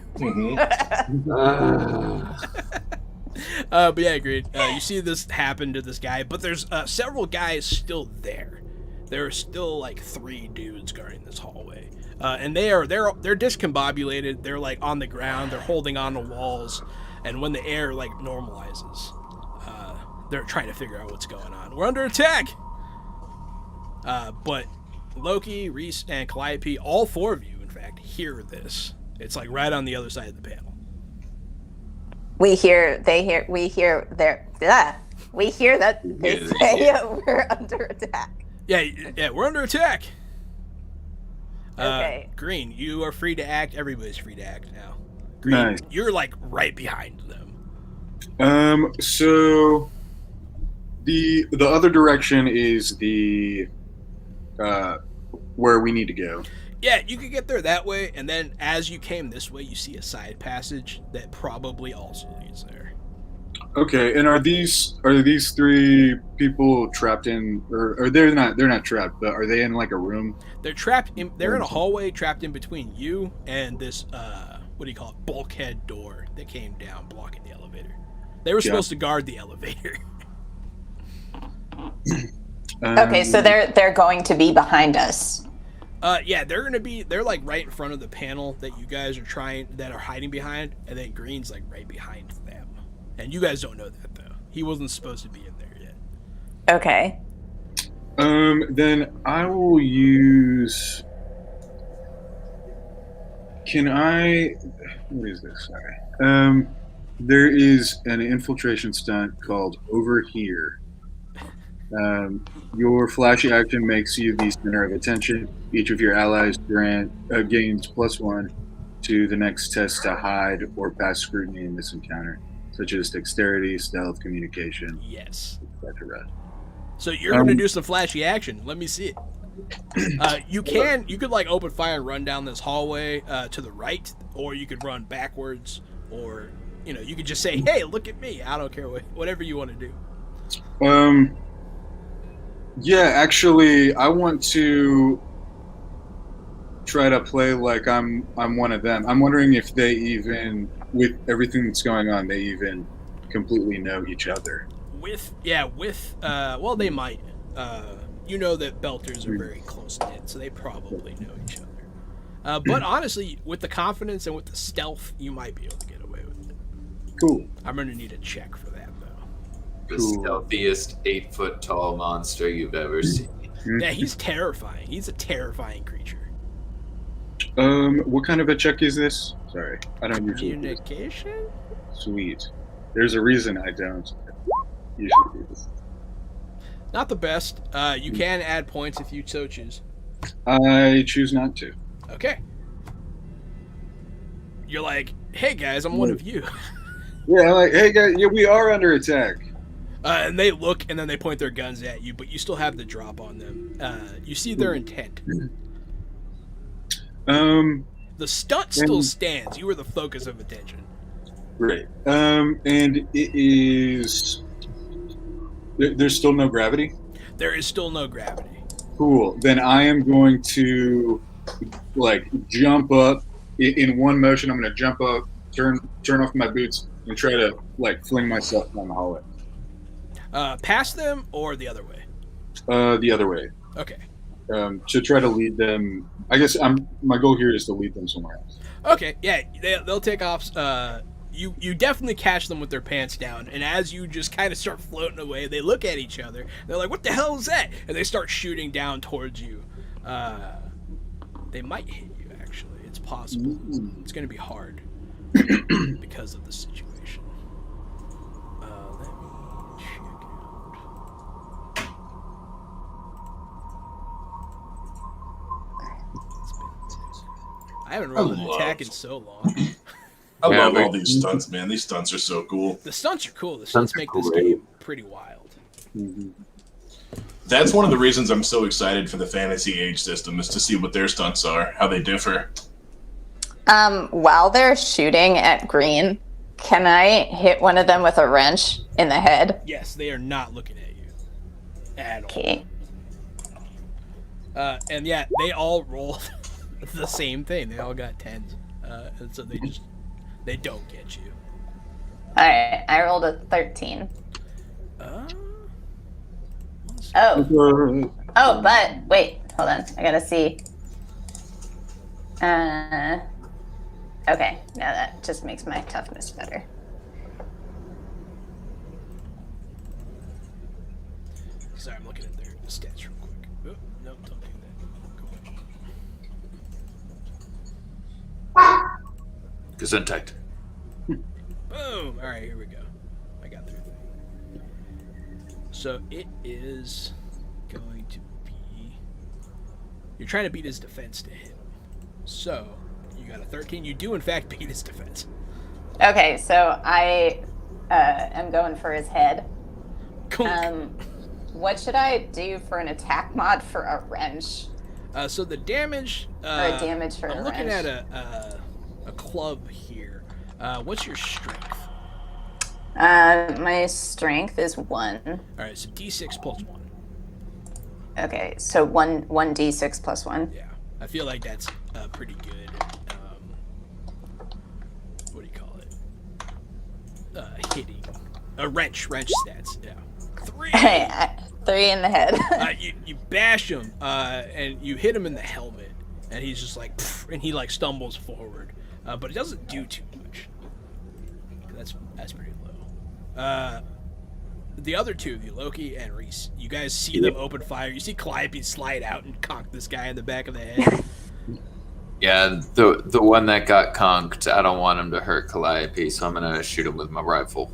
But yeah, agreed. You see this happen to this guy, but there's several guys still there. There are still 3 dudes guarding this hallway, and they're discombobulated. They're on the ground. They're holding on to walls, and when the air normalizes, they're trying to figure out what's going on. We're under attack. But Loki, Reese, and Calliope, all 4 of you, in fact, hear this. It's right on the other side of the panel. We hear that they say we're under attack. Yeah, we're under attack. Okay. Green, you are free to act. Everybody's free to act now. Green, Nice. You're right behind them. So the other direction is the where we need to go. Yeah, you could get there that way, and then as you came this way, you see a side passage that probably also leads there. Okay, and are these 3 people trapped in, or they're not trapped, but are they in a room? They're trapped in. They're in a hallway, trapped in between you and this bulkhead door that came down, blocking the elevator. They were supposed to guard the elevator. Okay, so they're going to be behind us. Yeah, they're right in front of the panel that you guys are hiding behind, and then Green's right behind them. And you guys don't know that though. He wasn't supposed to be in there yet. Okay. Then I will use. What is this? Sorry. There is an infiltration stunt called Over Here. Your flashy action makes you the center of attention. Each of your allies gains +1 to the next test to hide or pass scrutiny in this encounter, such as dexterity, stealth, communication, Yes. etc. So you're going to do some flashy action. Let me see it. You could open fire and run down this hallway to the right, or you could run backwards, or you could just say, "Hey, look at me." I don't care whatever you want to do. Yeah, actually, I want to try to play like I'm one of them. I'm wondering if they even, with everything that's going on, they even completely know each other. Well, they might. You know that Belters are very close-knit, so they probably know each other. But honestly, with the confidence and with the stealth, you might be able to get away with it. Cool. I'm going to need a check for that, though. The stealthiest 8-foot-tall monster you've ever seen. Yeah, he's terrifying. He's a terrifying creature. What kind of a check is this? Sorry, I don't usually. Communication? Sweet. There's a reason I don't usually do this. Not the best. You can add points if you so choose. I choose not to. Okay. You're like, hey guys, I'm one of you. Yeah, like, hey guys, yeah, we are under attack. And they look, and then they point their guns at you, but you still have the drop on them. You see their intent. The stunt still stands. You were the focus of attention. Right. And it is. There's still no gravity? There is still no gravity. Cool. Then I am going to, like, jump up. In one motion, I'm going to jump up, turn off my boots, and try to, like, fling myself down the hallway. Past them or the other way? The other way. Okay. To try to lead them. I guess my goal here is to lead them somewhere else. Okay, yeah, they'll take off. You definitely catch them with their pants down, and as you just kind of start floating away, they look at each other. They're like, "What the hell is that?" And they start shooting down towards you. They might hit you. Actually, it's possible. It's going to be hard because of the situation. Let me check out. I haven't rolled an attack in so long. I love all these stunts, man. These stunts are so cool. The stunts are cool. The stunts make this game pretty wild. That's one of the reasons I'm so excited for the Fantasy Age system, is to see what their stunts are, how they differ. While they're shooting at green, can I hit one of them with a wrench in the head? Yes, they are not looking at you at all. Okay. And yeah, they all rolled the same thing. They all got 10s. And so they don't get you. Alright, I rolled a 13. Oh, but wait, hold on. I gotta see. Okay, now that just makes my toughness better. Sorry, I'm looking at their stats real quick. Oh, no, don't do that. Gesundheit. Boom! Alright, here we go. I got through that. So it is going to be... You're trying to beat his defense to hit him. So, you got a 13. You do, in fact, beat his defense. Okay, so I am going for his head. What should I do for an attack mod for a wrench? So the damage... or a damage for I'm a looking wrench? at a club here. What's your strength? My strength is 1. Alright, so D6 plus 1. Okay, so 1d6 plus 1. Yeah, I feel like that's pretty good. What do you call it? Hitting. Wrench stats, yeah. 3! 3 in the head. You bash him, and you hit him in the helmet, and he's just like, pff, and he like stumbles forward. But it doesn't do too much. That's pretty low. The other two of you, Loki and Reese, you guys see them open fire. You see Calliope slide out and conk this guy in the back of the head. Yeah, the one that got conked, I don't want him to hurt Calliope, so I'm gonna shoot him with my rifle.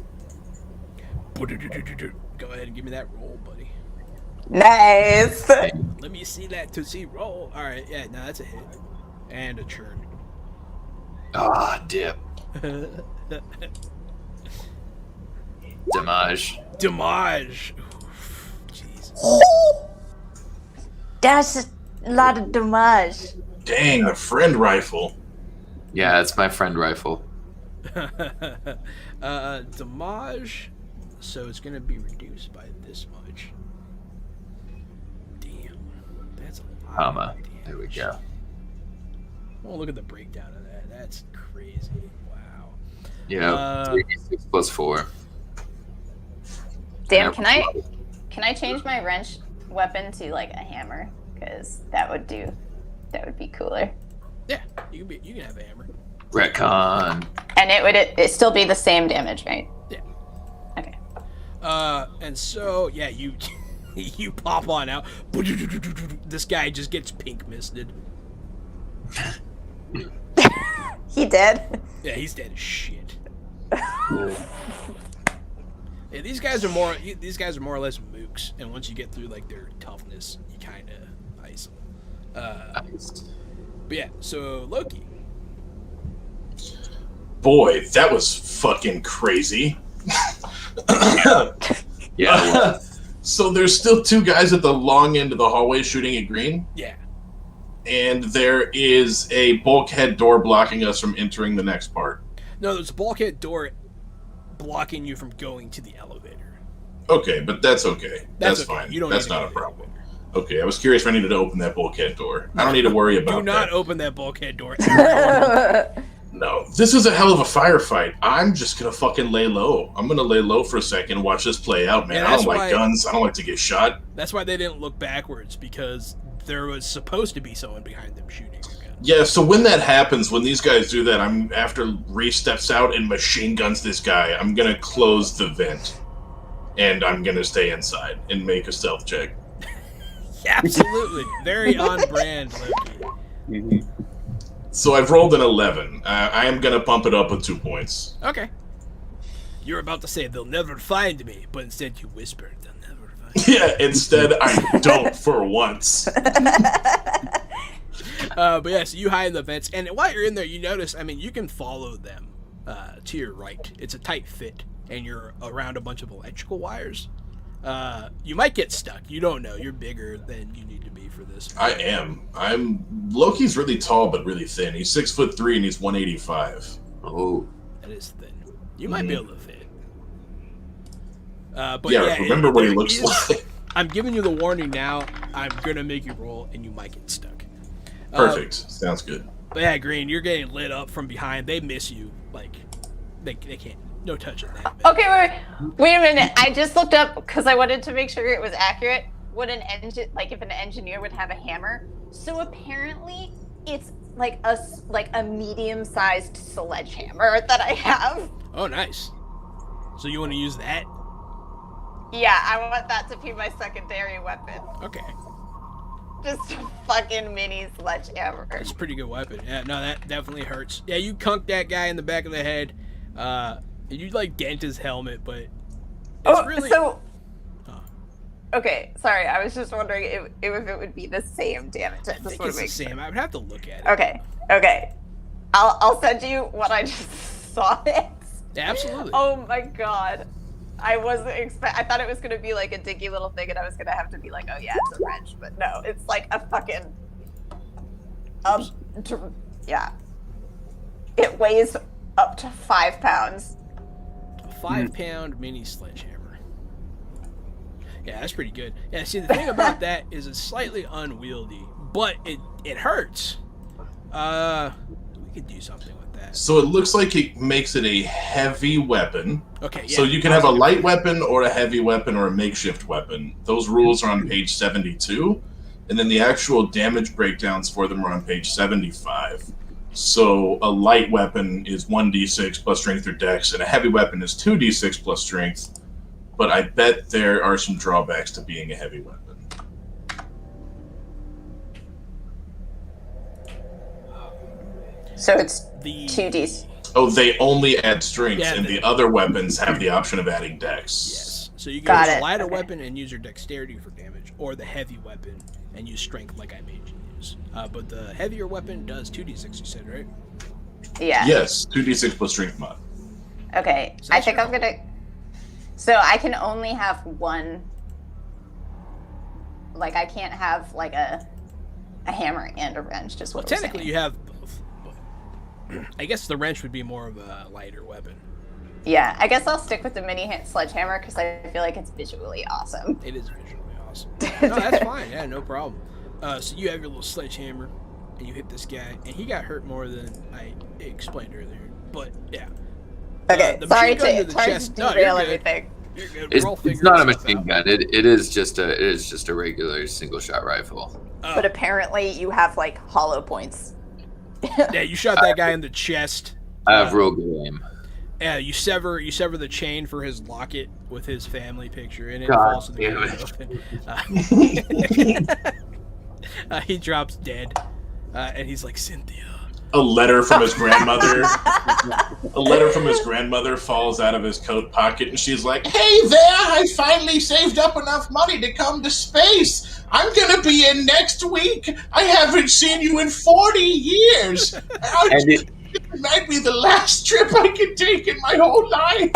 Go ahead and give me that roll, buddy. Nice. Let me see that to see roll. All right, yeah, no, that's a hit and a churn. Ah, dip. Damage. Oof, Jesus. That's a lot of damage. Dang, a friend rifle. Yeah, it's my friend rifle. Damage. So it's gonna be reduced by this much. Damn, that's a lot. Comma. Of damage. There we go. Oh, look at the breakdown of that. That's crazy. Wow. Yeah, 3d6 plus 4. Damn, can I change my wrench weapon to like a hammer? Because that would be cooler. Yeah, you can have a hammer. Retcon. And it still be the same damage, right? Yeah. Okay. And so yeah, you you pop on out. This guy just gets pink misted. He dead? Yeah, he's dead as shit. Yeah, these guys are more or less mooks, and once you get through like their toughness, you kind of ice them. But yeah, so Loki. Boy, that was fucking crazy. Yeah. So there's still 2 guys at the long end of the hallway shooting at green, Yeah. and there is a bulkhead door blocking us from entering the next part. No, there's a bulkhead door blocking you from going to the elevator. Okay, but that's okay. That's okay. fine. You don't That's need to not go a to the problem. elevator. Okay, I was curious if I needed to open that bulkhead door. I don't need to worry about Do not that. open that bulkhead door. No, this is a hell of a firefight. I'm just gonna fucking lay low. I'm gonna lay low for a second and watch this play out, man. Yeah, I don't that's like why- guns. I don't like to get shot. That's why they didn't look backwards, because there was supposed to be someone behind them shooting. Yeah, so when that happens, when these guys do that, I'm after Reese steps out and machine guns this guy, I'm gonna close the vent. And I'm gonna stay inside and make a stealth check. Yeah, absolutely. Very on brand, Loki. Mhm. So I've rolled an 11. I am gonna bump it up with 2 points. Okay. You're about to say they'll never find me, but instead you whispered they'll never find me. Yeah, instead I don't for once. But yeah, so you hide in the vents, and while you're in there, you notice, I mean, you can follow them to your right. It's a tight fit, and you're around a bunch of electrical wires. You might get stuck. You don't know. You're bigger than you need to be for this. I am. Loki's really tall but really thin. He's 6'3" and he's 185. Oh. That is thin. You might be able to fit. But Yeah, remember what he looks like. I'm giving you the warning now. I'm gonna make you roll, and you might get stuck. Perfect. Sounds good. But yeah, Green, you're getting lit up from behind. They miss you. Like, they can't. No touching that. Man. Okay, wait a minute. I just looked up because I wanted to make sure it was accurate. What an engine, like if an engineer would have a hammer. So apparently, it's like a medium-sized sledgehammer that I have. Oh, nice. So you want to use that? Yeah, I want that to be my secondary weapon. Okay. Just a fucking mini sledgehammer. That's a pretty good weapon. Yeah, no, that definitely hurts. Yeah, you cunked that guy in the back of the head. You like dent his helmet, but it's really. So. Okay, sorry. I was just wondering if it would be the same damage. I think it's the same. I would have to look at it. Okay. I'll send you what I just saw. It. Yeah, absolutely. Oh my god. I wasn't I thought it was gonna be like a dinky little thing, and I was gonna have to be like, oh yeah, it's a wrench, but no, it's like a fucking. Yeah. It weighs up to 5 pounds. A 5-pound mini sledgehammer. Yeah, that's pretty good. Yeah, see, the thing about that is it's slightly unwieldy, but it hurts. We could do something with that. So it looks like it makes it a heavy weapon. Okay, yeah. So you can have a light weapon or a heavy weapon or a makeshift weapon. Those rules are on page 72. And then the actual damage breakdowns for them are on page 75. So a light weapon is 1d6 plus strength or dex, and a heavy weapon is 2d6 plus strength. But I bet there are some drawbacks to being a heavy weapon. So it's The 2d. Oh, they only add strength, Yeah, and they- the other weapons have the option of adding dex. Yes. So you can Got use a it, lighter okay. weapon and use your dexterity for damage, or the heavy weapon and use strength like I made you use. But the heavier weapon does 2d6, you said, right? Yeah. Yes, 2d6 plus strength mod. Okay. So I that's think your I'm gonna. So I can only have one. Like I can't have like a hammer and a wrench. Just Well, what we're technically saying. you have both. But I guess the wrench would be more of a lighter weapon. Yeah, I guess I'll stick with the mini sledgehammer because I feel like it's visually awesome. It is visually awesome. No, that's fine. Yeah, no problem. So you have your little sledgehammer, and you hit this guy, and he got hurt more than I explained earlier. But yeah. Okay, the sorry machine gun to, the sorry chest. to No, derail you're good. everything. You're good. It's, We're all it's figuring not a stuff machine out. gun. It is just a regular single shot rifle. But apparently you have like hollow points. Yeah, you shot that guy in the chest. I have real good aim. Yeah, you sever the chain for his locket with his family picture in it. God Falls to the damn ground open. He drops dead, and he's like, Cynthia. A letter from his grandmother. A letter from his grandmother falls out of his coat pocket, and she's like, "Hey there! I finally saved up enough money to come to space. I'm gonna be in next week. I haven't seen you in 40 years." And It might be the last trip I could take in my whole life.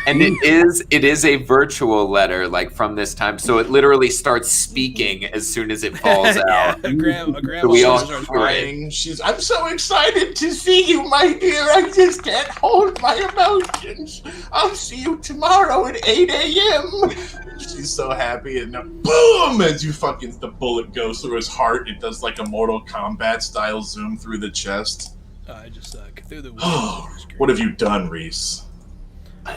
And it is a virtual letter, like from this time. So it literally starts speaking as soon as it falls Yeah, out. a grandma we all starts Crying. I'm so excited to see you, my dear. I just can't hold my emotions. I'll see you tomorrow at 8 a.m. She's so happy, and boom! As the bullet goes through his heart, it does like a Mortal Kombat style zoom through the chest. I just through the. What have you done, Reese? I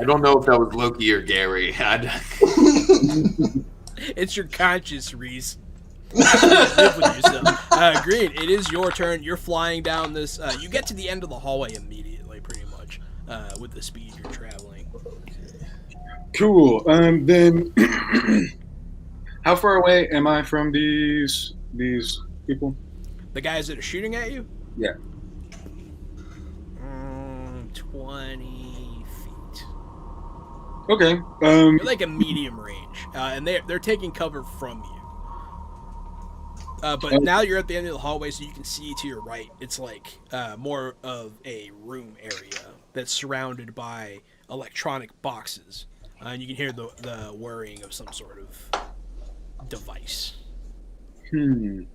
don't know if that was Loki or Gary. It's your conscience, Reese. Live with yourself. Green, it is your turn. You're flying down this. You get to the end of the hallway immediately, pretty much, with the speed you're traveling. Cool. Then, how far away am I from these people? The guys that are shooting at you? Yeah. 20 feet. Okay. You're like a medium range, and they're taking cover from you. But now you're at the end of the hallway, so you can see to your right. It's like more of a room area that's surrounded by electronic boxes, and you can hear the whirring of some sort of device. And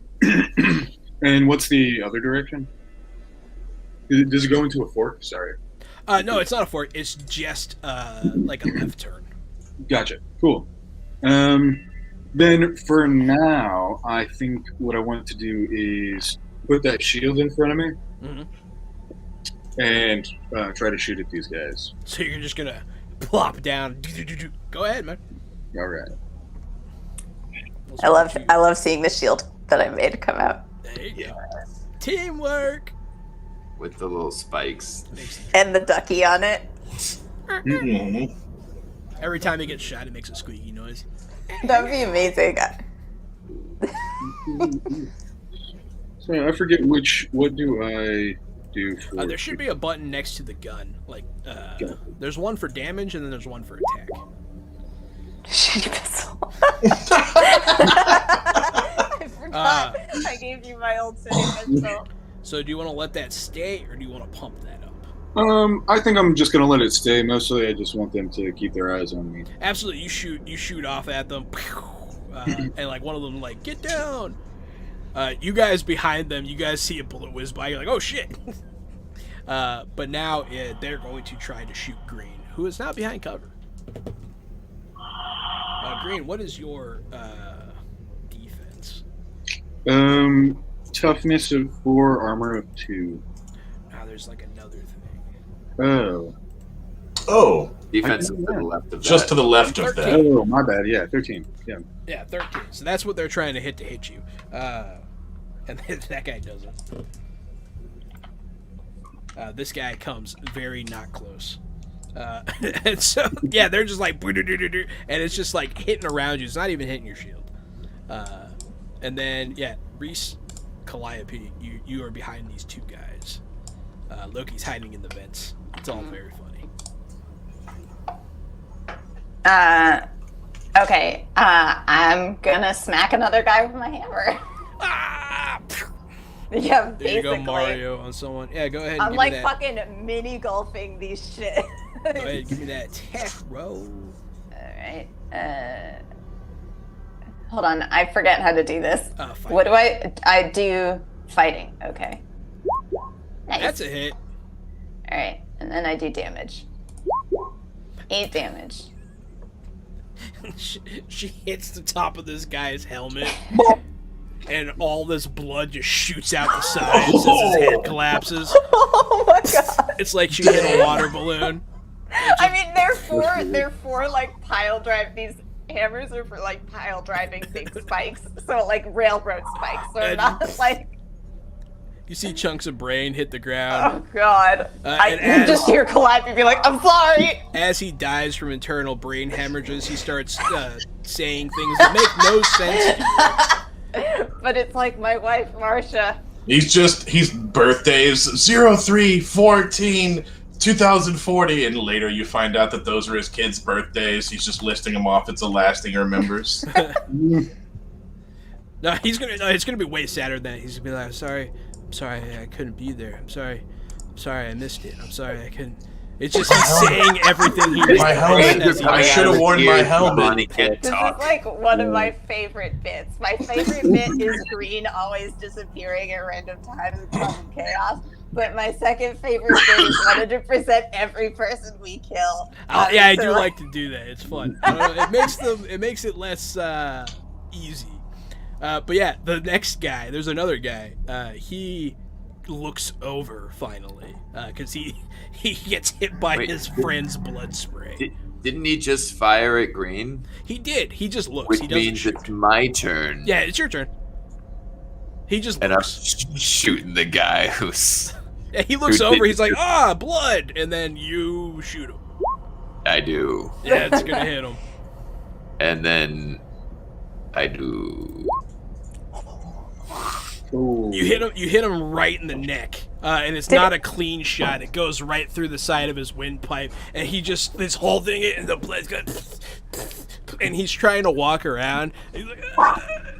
what's the other direction? Does it go into a fork? Sorry. No, it's not a fork. It's just like a left turn. Gotcha. Cool. Then for now, I think what I want to do is put that shield in front of me and try to shoot at these guys. So you're just gonna plop down. Go ahead, man. All right. I love seeing the shield that I made come out. There you go. Teamwork. With the little spikes. And the ducky on it. Every time it gets shot, it makes a squeaky noise. That'd be amazing. So I forget what do I do for... There should be a button next to the gun. Like, there's one for damage and then there's one for attack. Shitty pistol. I forgot. I gave you my old shitty pistol. So do you want to let that stay, or do you want to pump that up? I think I'm just gonna let it stay. Mostly, I just want them to keep their eyes on me. Absolutely, you shoot off at them, and like one of them like get down. You guys behind them, you guys see a bullet whiz by. You're like, oh shit. But now they're going to try to shoot Green, who is now behind cover. Green, what is your defense? Toughness of 4, armor of 2. Now there's like another thing. Oh. Defense is to the left of that. Just to the left of that. Oh, my bad. Yeah, 13. Yeah. Yeah, 13. So that's what they're trying to hit you. And that guy doesn't. This guy comes very not close. And so, yeah, they're just like, and it's just like hitting around you. It's not even hitting your shield. And then, yeah, Reese, Calliope, you are behind these two guys. Loki's hiding in the vents. It's all very funny. Okay. I'm gonna smack another guy with my hammer. Ah! Yeah, There basically. you go, Mario, on someone. Yeah, go ahead and I'm give like me that. fucking mini golfing these shit. Go ahead, give me that tech roll. Alright. Hold on, I forget how to do this. Fighting. What do I do fighting, okay. Nice. That's a hit. Alright, and then I do damage. 8 damage. She hits the top of this guy's helmet, and all this blood just shoots out the sides as his head collapses. Oh my god. It's like she hit a water balloon. I mean, they're for like pile drive. These hammers are for like pile driving big spikes, so like railroad spikes. So And- not like. You see chunks of brain hit the ground. Oh god! and You just hear Calliope be like, "I'm sorry." As he dies from internal brain hemorrhages, he starts saying things that make no sense to you. But it's like my wife, Marcia. He's birthdays 0314 2040, and later you find out that those are his kids' birthdays. He's just listing them off. It's the last thing he remembers. No, it's gonna be way sadder than that. He's gonna be like, sorry, sorry I couldn't be there. I'm sorry I missed it. I'm sorry I couldn't. It's just he's saying everything he My helmet. I should have worn my helmet. This is like one of my favorite bits. My favorite bit is Green always disappearing at random times and causing chaos. But my second favorite bit is 100% every person we kill. Yeah, I do like to do that. It's fun. It makes it less easy. But yeah, the next guy, there's another guy. He looks over finally because he gets hit by his friend's blood spray. Didn't he just fire at Green? He did. He just looks. Which he doesn't means shoot. it's my turn. Yeah, it's your turn. He just And looks. I'm shooting the guy who's... Yeah, he looks over. He's like, blood, and then you shoot him. I do. Yeah, it's gonna hit him. And then I do. Ooh. You hit him right in the neck, and it's not a clean shot. It goes right through the side of his windpipe, and he just this whole thing, and the blood's going, and he's trying to walk around. He's like,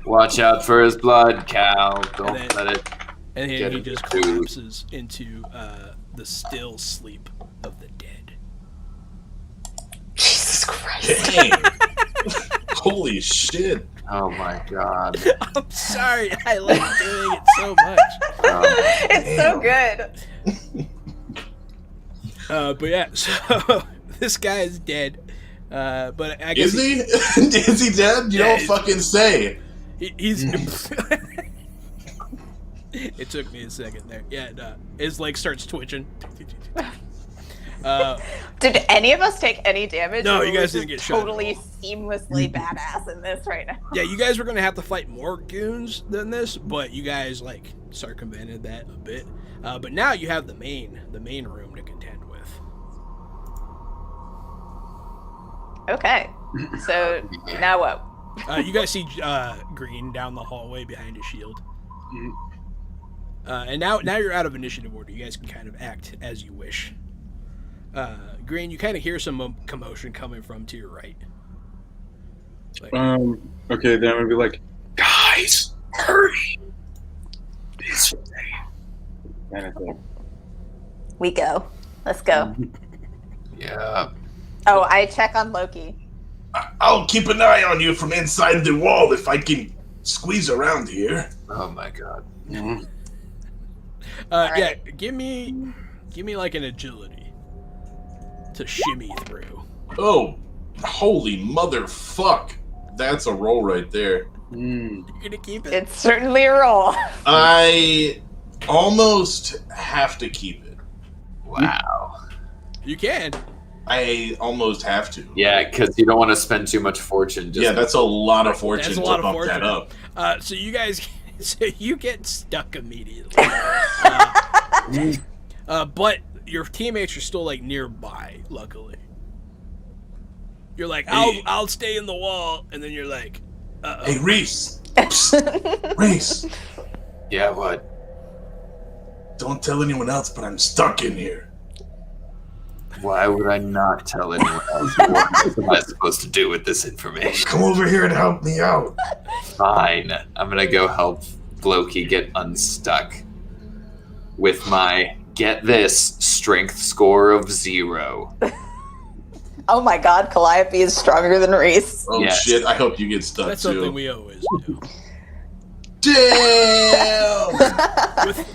Watch out for his blood, Cal. Don't let it. And Get he him just too. collapses into the still sleep of the dead. Jesus Christ. Dang. Holy shit. Oh my god. I'm sorry, I like doing it so much. It's so good. But yeah, so this guy is dead. But I guess Is he? Is he dead? You don't fucking say. he's. It took me a second there. Yeah, his leg starts twitching. Did any of us take any damage? No, or you were guys we didn't get just shot at totally all. seamlessly badass in this right now. Yeah, you guys were gonna have to fight more goons than this, but you guys circumvented that a bit. But now you have the main room to contend with. Okay, so now what? You guys see Green down the hallway behind his shield. And now you're out of initiative order. You guys can kind of act as you wish. Green, you kind of hear some commotion coming from to your right. Okay, then I'm gonna be like, guys, hurry! This way. Kind of thing. We go. Let's go. Yeah. Oh, I check on Loki. I'll keep an eye on you from inside the wall if I can squeeze around here. Oh my god. Mhm. Yeah, give me like an agility to shimmy through. Oh, holy motherfuck. That's a roll right there. Mm. You gonna keep it? It's certainly a roll. I almost have to keep it. Wow. You can. I almost have to. Yeah, because you don't want to spend too much fortune. Just Yeah, that's a lot of fortune That's a to lot of bump fortune. that up. So you guys, you get stuck immediately. But your teammates are still nearby. Luckily, you're like, I'll stay in the wall, and then you're like, uh-oh. Hey, Reese. Psst. Reese. Yeah, what? Don't tell anyone else, but I'm stuck in here. Why would I not tell anyone else? What am I supposed to do with this information? Come over here and help me out. Fine. I'm gonna go help Loki get unstuck. With my, get this, strength score of 0. Oh my god, Calliope is stronger than Reese. Oh Yes. shit, I hope you get stuck That's too. something we always do. Damn!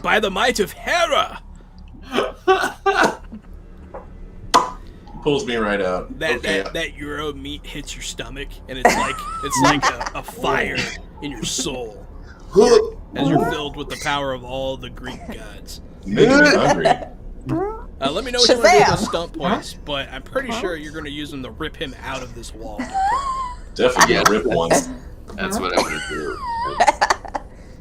By the might of Hera, Pulls me right out. Okay. that Euro meat hits your stomach, and it's like a fire in your soul as you're filled with the power of all the Greek gods. Making me hungry. Let me know what you want to do with Shazam! those stunt points, but I'm pretty sure you're going to use them to rip him out of this wall. Definitely Yeah. a rip one. That's what I'm gonna do.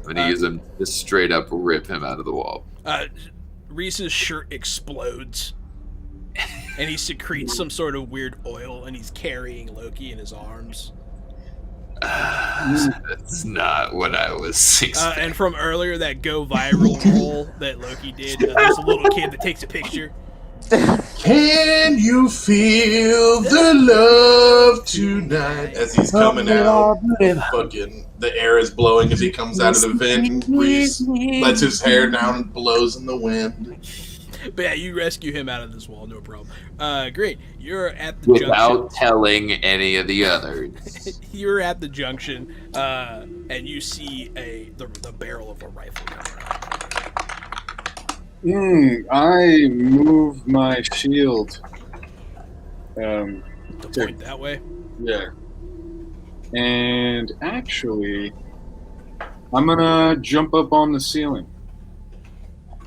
I'm gonna use him to straight up rip him out of the wall. Reese's shirt explodes, and he secretes some sort of weird oil, and he's carrying Loki in his arms. That's not what I was expecting. And from earlier, that go viral roll that Loki did, there's a little kid that takes a picture. Can you feel the love tonight? As he's coming out, fucking the air is blowing as he comes out of the vent, and Reese lets his hair down and blows in the wind. But yeah, you rescue him out of this wall, no problem. Great. You're at the Without junction. telling any of the others. You're at the junction, and you see the barrel of a rifle coming out. I move my shield. To point that way. Yeah. And actually, I'm gonna jump up on the ceiling.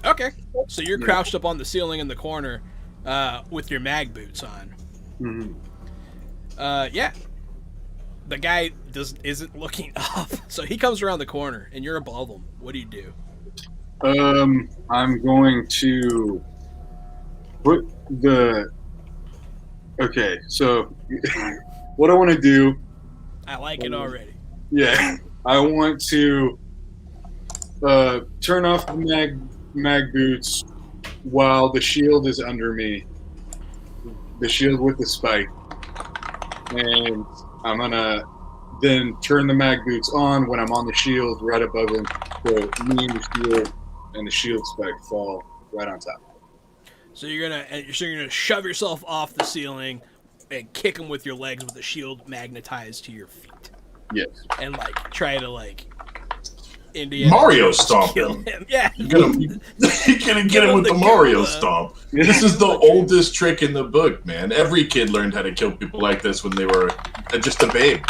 Okay. So you're crouched up on the ceiling in the corner, with your mag boots on. Mm-hmm. Yeah. The guy isn't looking up, so he comes around the corner, and you're above him. What do you do? I'm going to put the. Okay, so what I want to do. I like it already. Yeah, I want to turn off the mag boots while the shield is under me. The shield with the spike, and I'm gonna then turn the mag boots on when I'm on the shield right above him. So me and the shield spike fall right on top. So you're gonna shove yourself off the ceiling and kick him with your legs with the shield magnetized to your feet. Yes. And try to Indiana Mario stomp kill him. Yeah. You're gonna get him with the Mario stomp. This is the oldest trick in the book, man. Every kid learned how to kill people like this when they were just a babe.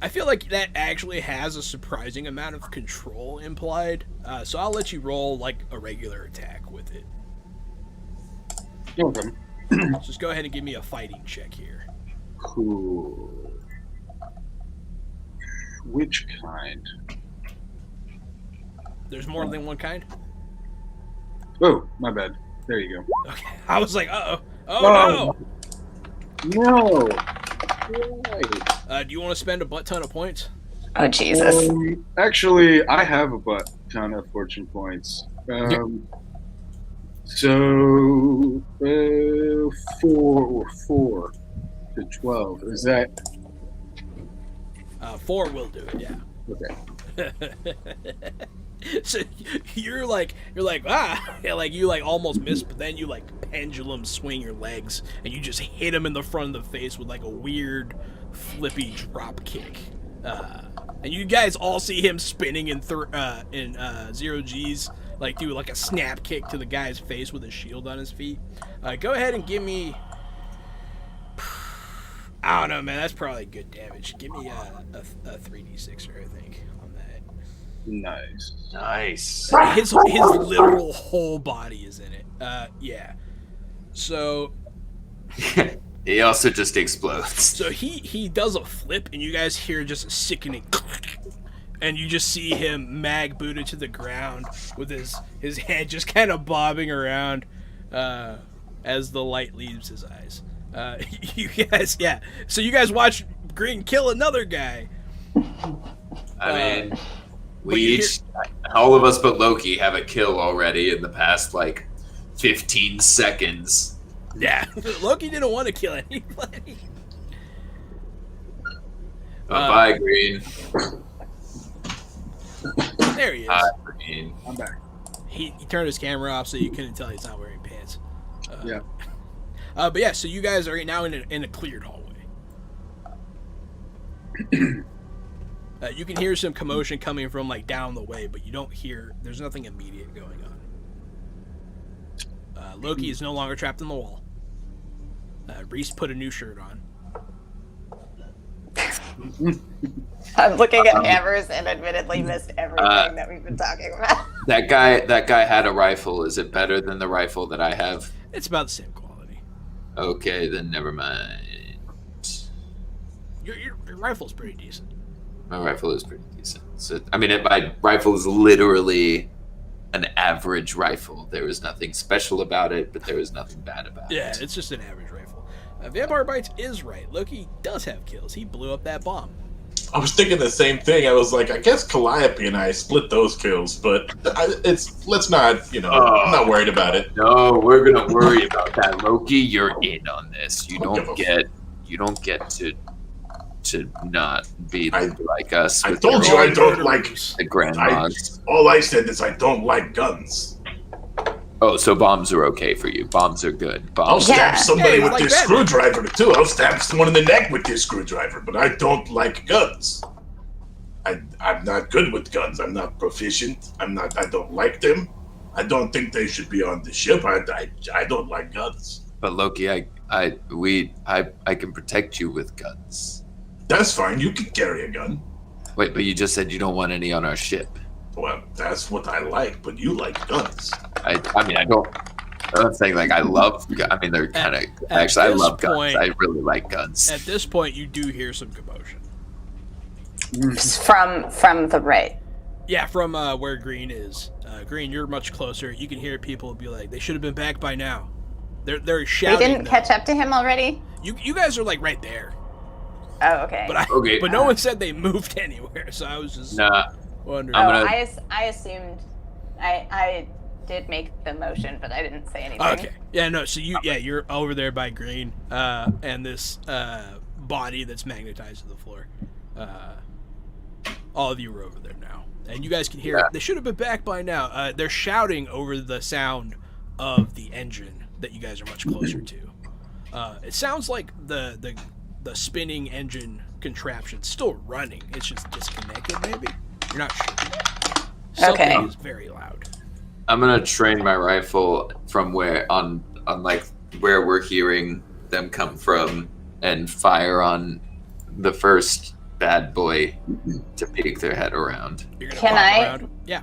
I feel like that actually has a surprising amount of control implied. So I'll let you roll a regular attack with it. Okay. Just go ahead and give me a fighting check here. Cool. Which kind? There's more than one kind? Oh, my bad. There you go. Okay. I was like, uh-oh. Oh, No! no! Do you want to spend a butt ton of points? Oh, Jesus. Actually, I have a butt ton of fortune points. So, 4 to 12. Is that... 4 will do it, yeah. Okay. So you're like you almost miss, but then you pendulum swing your legs and you just hit him in the front of the face with a weird flippy drop kick. And you guys all see him spinning in 0 G's, do a snap kick to the guy's face with his shield on his feet. Go ahead and give me. I don't know, man. That's probably good damage. Give me a 3d6er, I think, on that. Nice. His literal whole body is in it. Yeah. So. He also just explodes. So he does a flip, and you guys hear just a sickening click, and you just see him mag booted to the ground with his head just kind of bobbing around as the light leaves his eyes. You guys, yeah. So you guys watch Green kill another guy. I mean, we each, all of us but Loki, have a kill already in the past 15 seconds. Yeah, Loki didn't want to kill anybody. Bye, Green. There he is. Hi, Green. I'm back. He turned his camera off so you couldn't tell he's not wearing pants. Yeah. But yeah, so you guys are now in a cleared hallway. You can hear some commotion coming from down the way, but you don't hear. There's nothing immediate going on. Loki is no longer trapped in the wall. Reese put a new shirt on. I'm looking at hammers and admittedly missed everything that we've been talking about. That guy had a rifle. Is it better than the rifle that I have? It's about the same quality. Okay, then never mind. Your rifle's pretty decent. My rifle is pretty decent. So, my rifle is literally an average rifle. There is nothing special about it, but there is nothing bad about it. Yeah, it's just an average rifle. Vampire Bites is right. Loki does have kills. He blew up that bomb. I was thinking the same thing. I was like, I guess Calliope and I split those kills, but let's not, I'm not worried about it. No, we're gonna worry about that, Loki. You're in on this. You Don't don't get to not be like us. I with told your you I own- don't like. the grandmas. All I said is I don't like guns. Oh, so bombs are okay for you. Bombs are good. I'll Bombs. stab somebody Yeah, with like this that. screwdriver too. I'll stab someone in the neck with this screwdriver, but I don't like guns. I'm not good with guns. I'm not proficient. I don't like them. I don't think they should be on the ship. I don't like guns. But Loki, I can protect you with guns. That's fine. You can carry a gun. Wait, but you just said you don't want any on our ship. Well, that's what I like, but you like guns. I mean, I'm not saying like I love. I mean, they're kind of. Actually, I this love guns. point- I really like guns. At this point, you do hear some commotion. From the right. Yeah, from where Green is. Green, you're much closer. You can hear people be like, "They should have been back by now." They're We shouting. didn't though. catch up to him already? You guys are like right there, Oh, okay. but no one said they moved anywhere. So I was just Nah, wondering. I'm Oh, gonna- I assumed. I did make the motion, but I didn't say anything. Okay. Yeah, no. So you're over there by Green, and this body that's magnetized to the floor. All of you are over there now, and you guys can hear. Yeah. They should have been back by now. They're shouting over the sound of the engine that you guys are much closer to. It sounds like the spinning engine contraption's still running. It's just disconnected, maybe. You're not sure. Something Okay. is very loud. I'm gonna train my rifle from where on like where we're hearing them come from and fire on the first bad boy to peek their head around. You're gonna Can pop I- around. Yeah.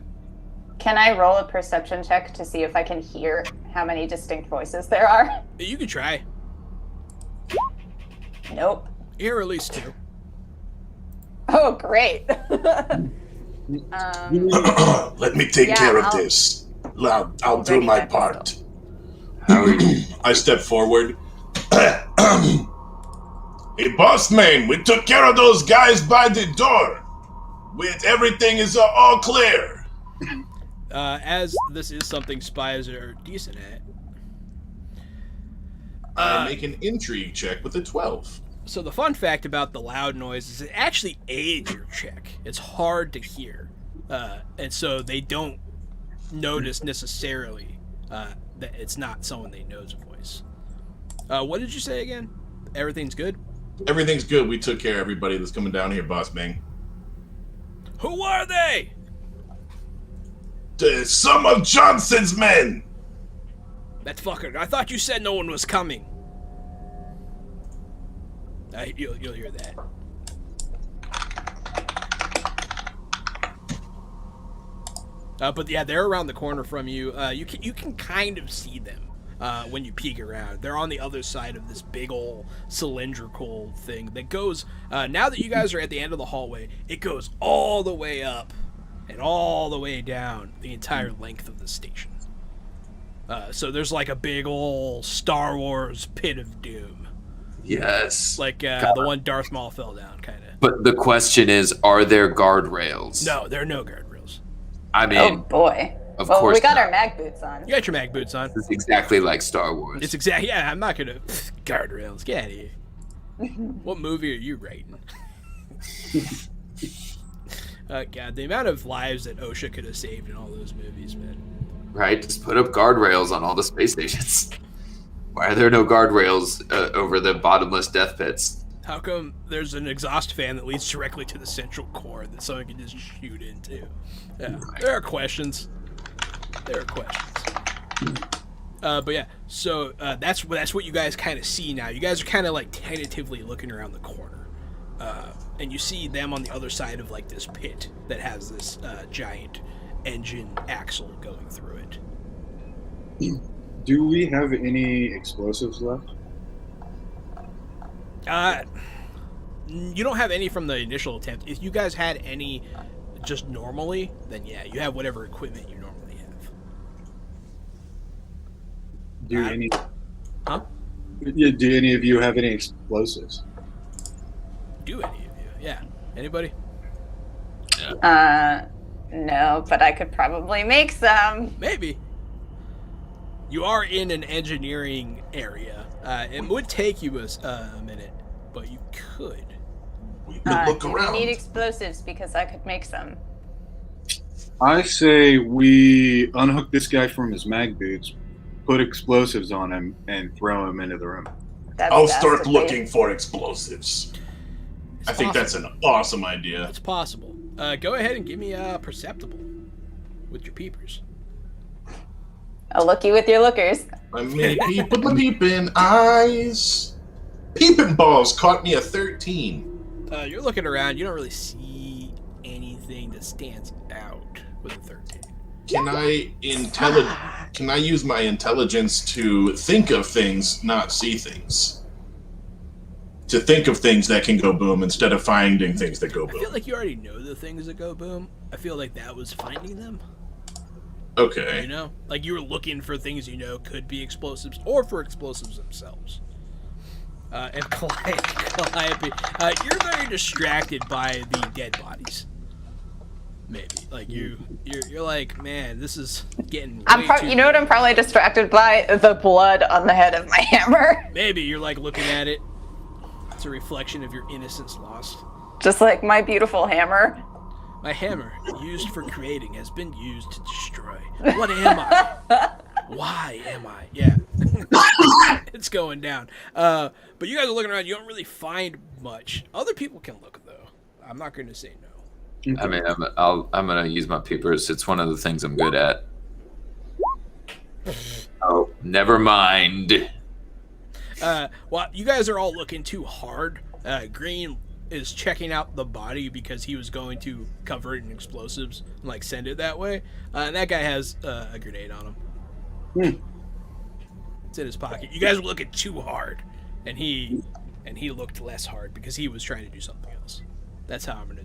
Can I roll a perception check to see if I can hear how many distinct voices there are? You can try. Nope. You hear at least two. Oh, great. Let me take Yeah, care of I'll- this. I'll do ready my that part. How are you? I step forward. Hey, boss man, we took care of those guys by the door. With everything is all clear. As this is something spies are decent at. I make an intrigue check with a 12. So the fun fact about the loud noise is it actually aids your check. It's hard to hear, and so they don't notice necessarily that it's not someone they know's voice. What did you say again? Everything's good? Everything's good. We took care of everybody that's coming down here, boss man. Who are they? Some of Johnson's men. That fucker. I thought you said no one was coming. You'll hear that. But yeah, they're around the corner from you. You can kind of see them when you peek around. They're on the other side of this big old cylindrical thing that goes. Now that you guys are at the end of the hallway, it goes all the way up and all the way down the entire length of the station. So there's like a big old Star Wars pit of doom, Yes. like the one Darth Maul fell down, kind of. But the question is, are there guardrails? No, there are no guardrails. I Oh mean, boy. of Well, course we got not. our mag boots on. You got your mag boots on. It's exactly like Star Wars. It's exactly. Yeah, I'm not gonna guardrails. Get out of here. What movie are you writing? God, the amount of lives that OSHA could have saved in all those movies, man. Right? Just put up guardrails on all the space stations. Why are there no guardrails over the bottomless death pits? How come there's an exhaust fan that leads directly to the central core that someone can just shoot into? Yeah, there are questions. There are questions. But yeah, so that's what you guys kind of see now. You guys are kind of like tentatively looking around the corner, and you see them on the other side of like this pit that has this giant engine axle going through it. Do we have any explosives left? You don't have any from the initial attempt. If you guys had any just normally, then yeah, you have whatever equipment you normally have. Do any? Huh? Yeah, do any of you have any explosives? Do any of you? Yeah. Anybody? No, but I could probably make some. Maybe. You are in an engineering area. It would take you a minute, but you could. We could look Do we around. need explosives because I could make some. I say we unhook this guy from his mag boots, put explosives on him, and throw him into the room. That's I'll start dastardly. looking for explosives. I think that's an awesome idea. It's possible. Go ahead and give me a perceptible with your peepers. A looky with your lookers. I mean, peep with my peeping eyes. Peeping balls caught me a 13. You're looking around. You don't really see anything that stands out with a 13. Can I use my intelligence to think of things, not see things? To think of things that can go boom instead of finding things that go I boom. feel like you already know the things that go boom. I feel like that was finding them. Okay. You know? Like you were looking for things you know could be explosives or for explosives themselves. And Calliope, you're very distracted by the dead bodies. Maybe. Like you're like, man, this is getting way too You know what I'm probably distracted by? The blood on the head of my hammer. Maybe you're like looking at it. It's a reflection of your innocence lost. Just like my beautiful hammer. My hammer, used for creating, has been used to destroy. What am I? Why am I? Yeah. It's going down. But you guys are looking around. You don't really find much. Other people can look, though. I'm not going to say no. I mean, I'm gonna use my peepers. It's one of the things I'm good at. Oh, never mind. Well, you guys are all looking too hard. Green is checking out the body because he was going to cover it in explosives and like send it that way. And that guy has a grenade on him. It's in his pocket. You guys were looking too hard, and he looked less hard because he was trying to do something else. That's how I'm gonna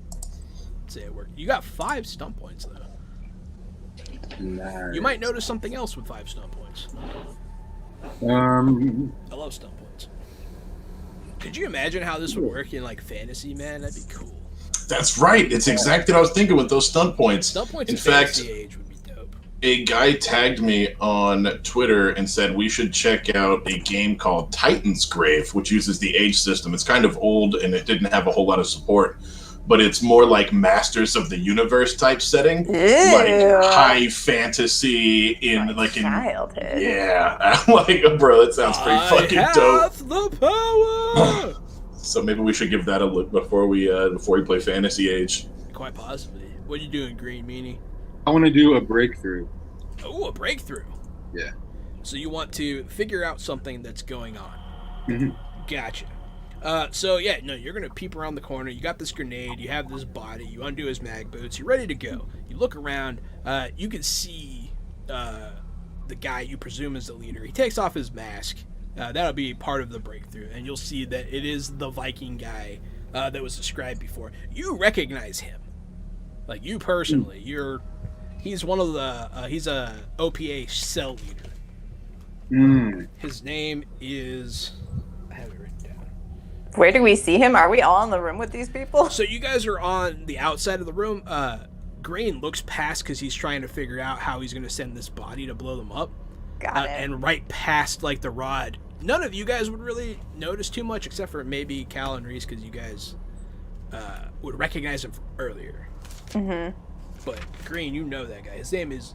say it worked. You got 5 stump points though. Nice. You might notice something else with 5 stump points. I love stump points. Could you imagine how this would work in like fantasy, man? That'd be cool. That's right. It's exactly what I was thinking with those stunt points. Stump points In in fact, fantasy age would be dope. a guy tagged me on Twitter and said we should check out a game called Titan's Grave, which uses the age system. It's kind of old and it didn't have a whole lot of support, but it's more like Masters of the Universe type setting, like high fantasy in like in childhood. Yeah, I'm like, bro, that sounds pretty fucking dope. The power. So maybe we should give that a look before we play Fantasy Age. Quite possibly. What are you doing, Green Meanie? I want to do a breakthrough. Oh, a breakthrough. Yeah. So you want to figure out something that's going on. Mhm. Gotcha. So yeah, no, you're gonna peep around the corner. You got this grenade. You have this body. You undo his mag boots. You're ready to go. You look around. You can see the guy you presume is the leader. He takes off his mask. That'll be part of the breakthrough, and you'll see that it is the Viking guy that was described before. You recognize him, like you personally. He's one of the. He's a OPA cell leader. His name is. I have it written down. Where do we see him? Are we all in the room with these people? So you guys are on the outside of the room. Green looks past because he's trying to figure out how he's going to send this body to blow them up. Got it. And right past like the rod. None of you guys would really notice too much, except for maybe Cal and Reese, because you guys would recognize him from earlier. Mm-hmm. But Green, you know that guy. His name is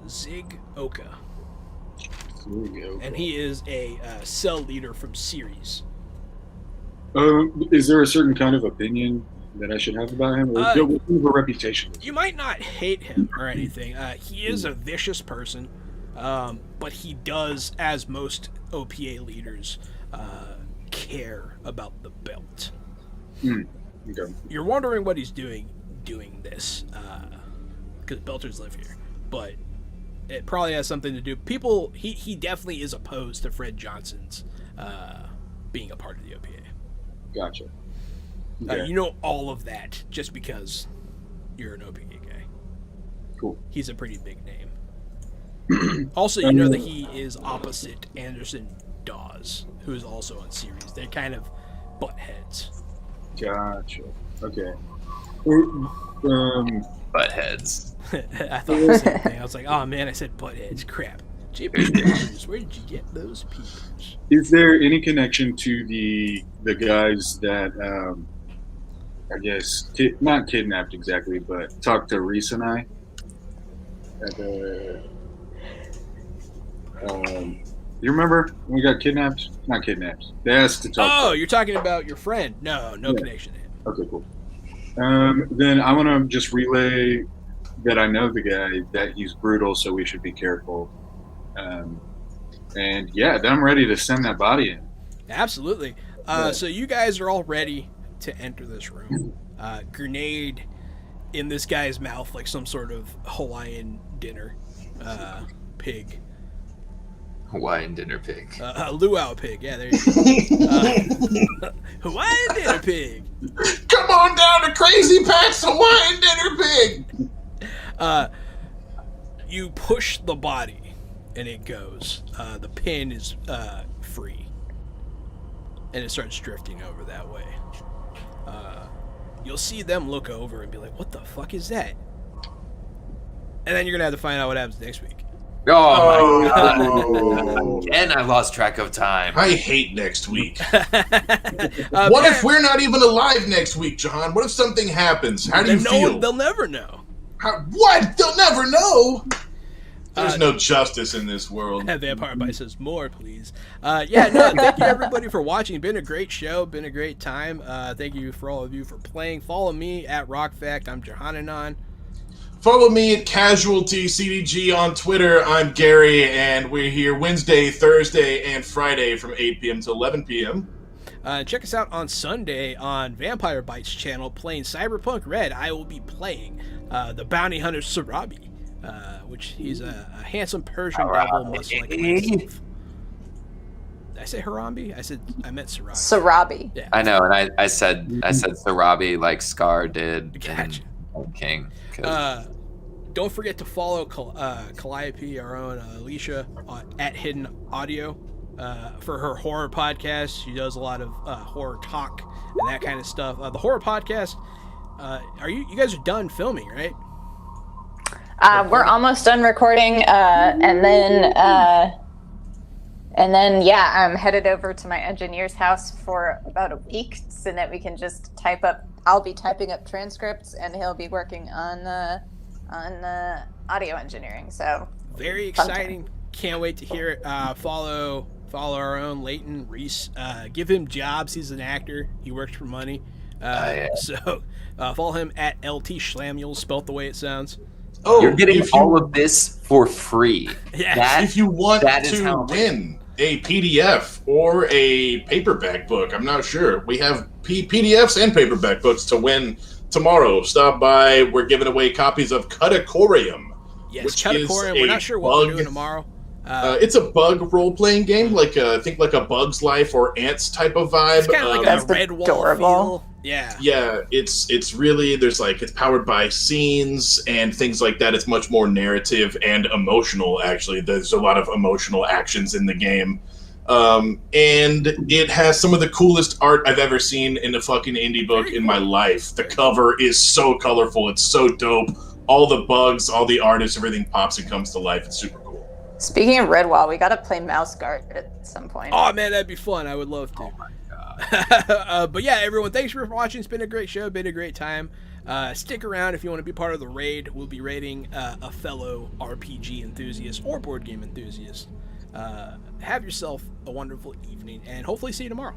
Zig Oka, and he is a cell leader from Ceres. Is there a certain kind of opinion that I should have about him? Or what kind of a reputation? You might not hate him or anything. He is a vicious person, but he does, as most OPA leaders, care about the belt. Okay. You're wondering what he's doing this, because Belters live here, but it probably has something to do. He definitely is opposed to Fred Johnson's being a part of the OPA. Gotcha. Okay. You know all of that just because you're an OPA guy. Cool. He's a pretty big name. Also, you know that he is opposite Anderson Dawes, who is also on Ceres. They're kind of butt heads. Gotcha. Okay. Butt heads. I thought the same thing. I was like, oh man, I said butt heads. Crap. Jeepers creepers, where did you get those peepers? Is there any connection to the guys that I guess not kidnapped exactly, but talked to Reese and I? You remember when we got kidnapped? Not kidnapped. They asked to talk. Oh, you're talking about your friend. No connection there. Okay, cool. Then I want to just relay that I know the guy, that he's brutal, so we should be careful. And yeah, then I'm ready to send that body in. Absolutely. So you guys are all ready to enter this room. Grenade in this guy's mouth like some sort of Hawaiian dinner pig. Hawaiian dinner pig. Luau pig. Yeah, there you go. Hawaiian dinner pig. Come on down to Crazy Pat's Hawaiian dinner pig. You push the body and it goes. The pin is free. And it starts drifting over that way. You'll see them look over and be like, what the fuck is that? And then you're going to have to find out what happens next week. Oh my god. Again, I lost track of time. I hate next week. What if we're not even alive next week, John? What if something happens? How do you feel? They'll never know. What? They'll never know? There's no justice in this world. Vampire Bite says, more, please. Thank you everybody for watching. Been a great show. Been a great time. Thank you for all of you for playing. Follow me at RockFact. I'm Johananon. Follow me at Casualty CDG on Twitter. I'm Gary, and we're here Wednesday, Thursday, and Friday from 8 p.m. to 11 p.m. Check us out on Sunday on Vampire Bites channel playing Cyberpunk Red. I will be playing the bounty hunter Sarabi, which he's a handsome Persian devil, much like myself. Did I say Harambe? I meant Sarabi. Sarabi. Yeah. I know, and I said Sarabi like Scar did Gotcha. in King. Don't forget to follow Calliope, our own Alicia, at Hidden Audio for her horror podcast. She does a lot of horror talk and that kind of stuff. The horror podcast. You guys are done filming, right? We're almost done recording, and then I'm headed over to my engineer's house for about a week so that we can just type up. I'll be typing up transcripts, and he'll be working on audio engineering. So very exciting! Can't wait to hear it. Follow our own Leighton Reese. Give him jobs. He's an actor. He works for money. So follow him at LT Schlamuel, spelt the way it sounds. Oh, you're getting all of this for free. Yeah. If you want to win a PDF or a paperback book, I'm not sure. We have PDFs and paperback books to win tomorrow. Stop by. We're giving away copies of Cutacorium. Yes, Cutacorium. We're not sure what we're doing tomorrow. It's a bug role-playing game, like I think like a Bug's Life or Ants type of vibe. It's kind of like a Redwall feel. Yeah, it's really it's powered by scenes and things like that. It's much more narrative and emotional. Actually, there's a lot of emotional actions in the game, and it has some of the coolest art I've ever seen in a fucking indie book in my life. The cover is so colorful. It's so dope. All the bugs, all the artists, everything pops and comes to life. It's super cool. Speaking of Redwall, we gotta play Mouse Guard at some point. Oh man, that'd be fun. I would love to. Oh my god. But yeah, everyone, thanks for watching. It's been a great show. Been a great time. Stick around if you want to be part of the raid. We'll be raiding a fellow RPG enthusiast or board game enthusiast. Have yourself a wonderful evening, and hopefully see you tomorrow.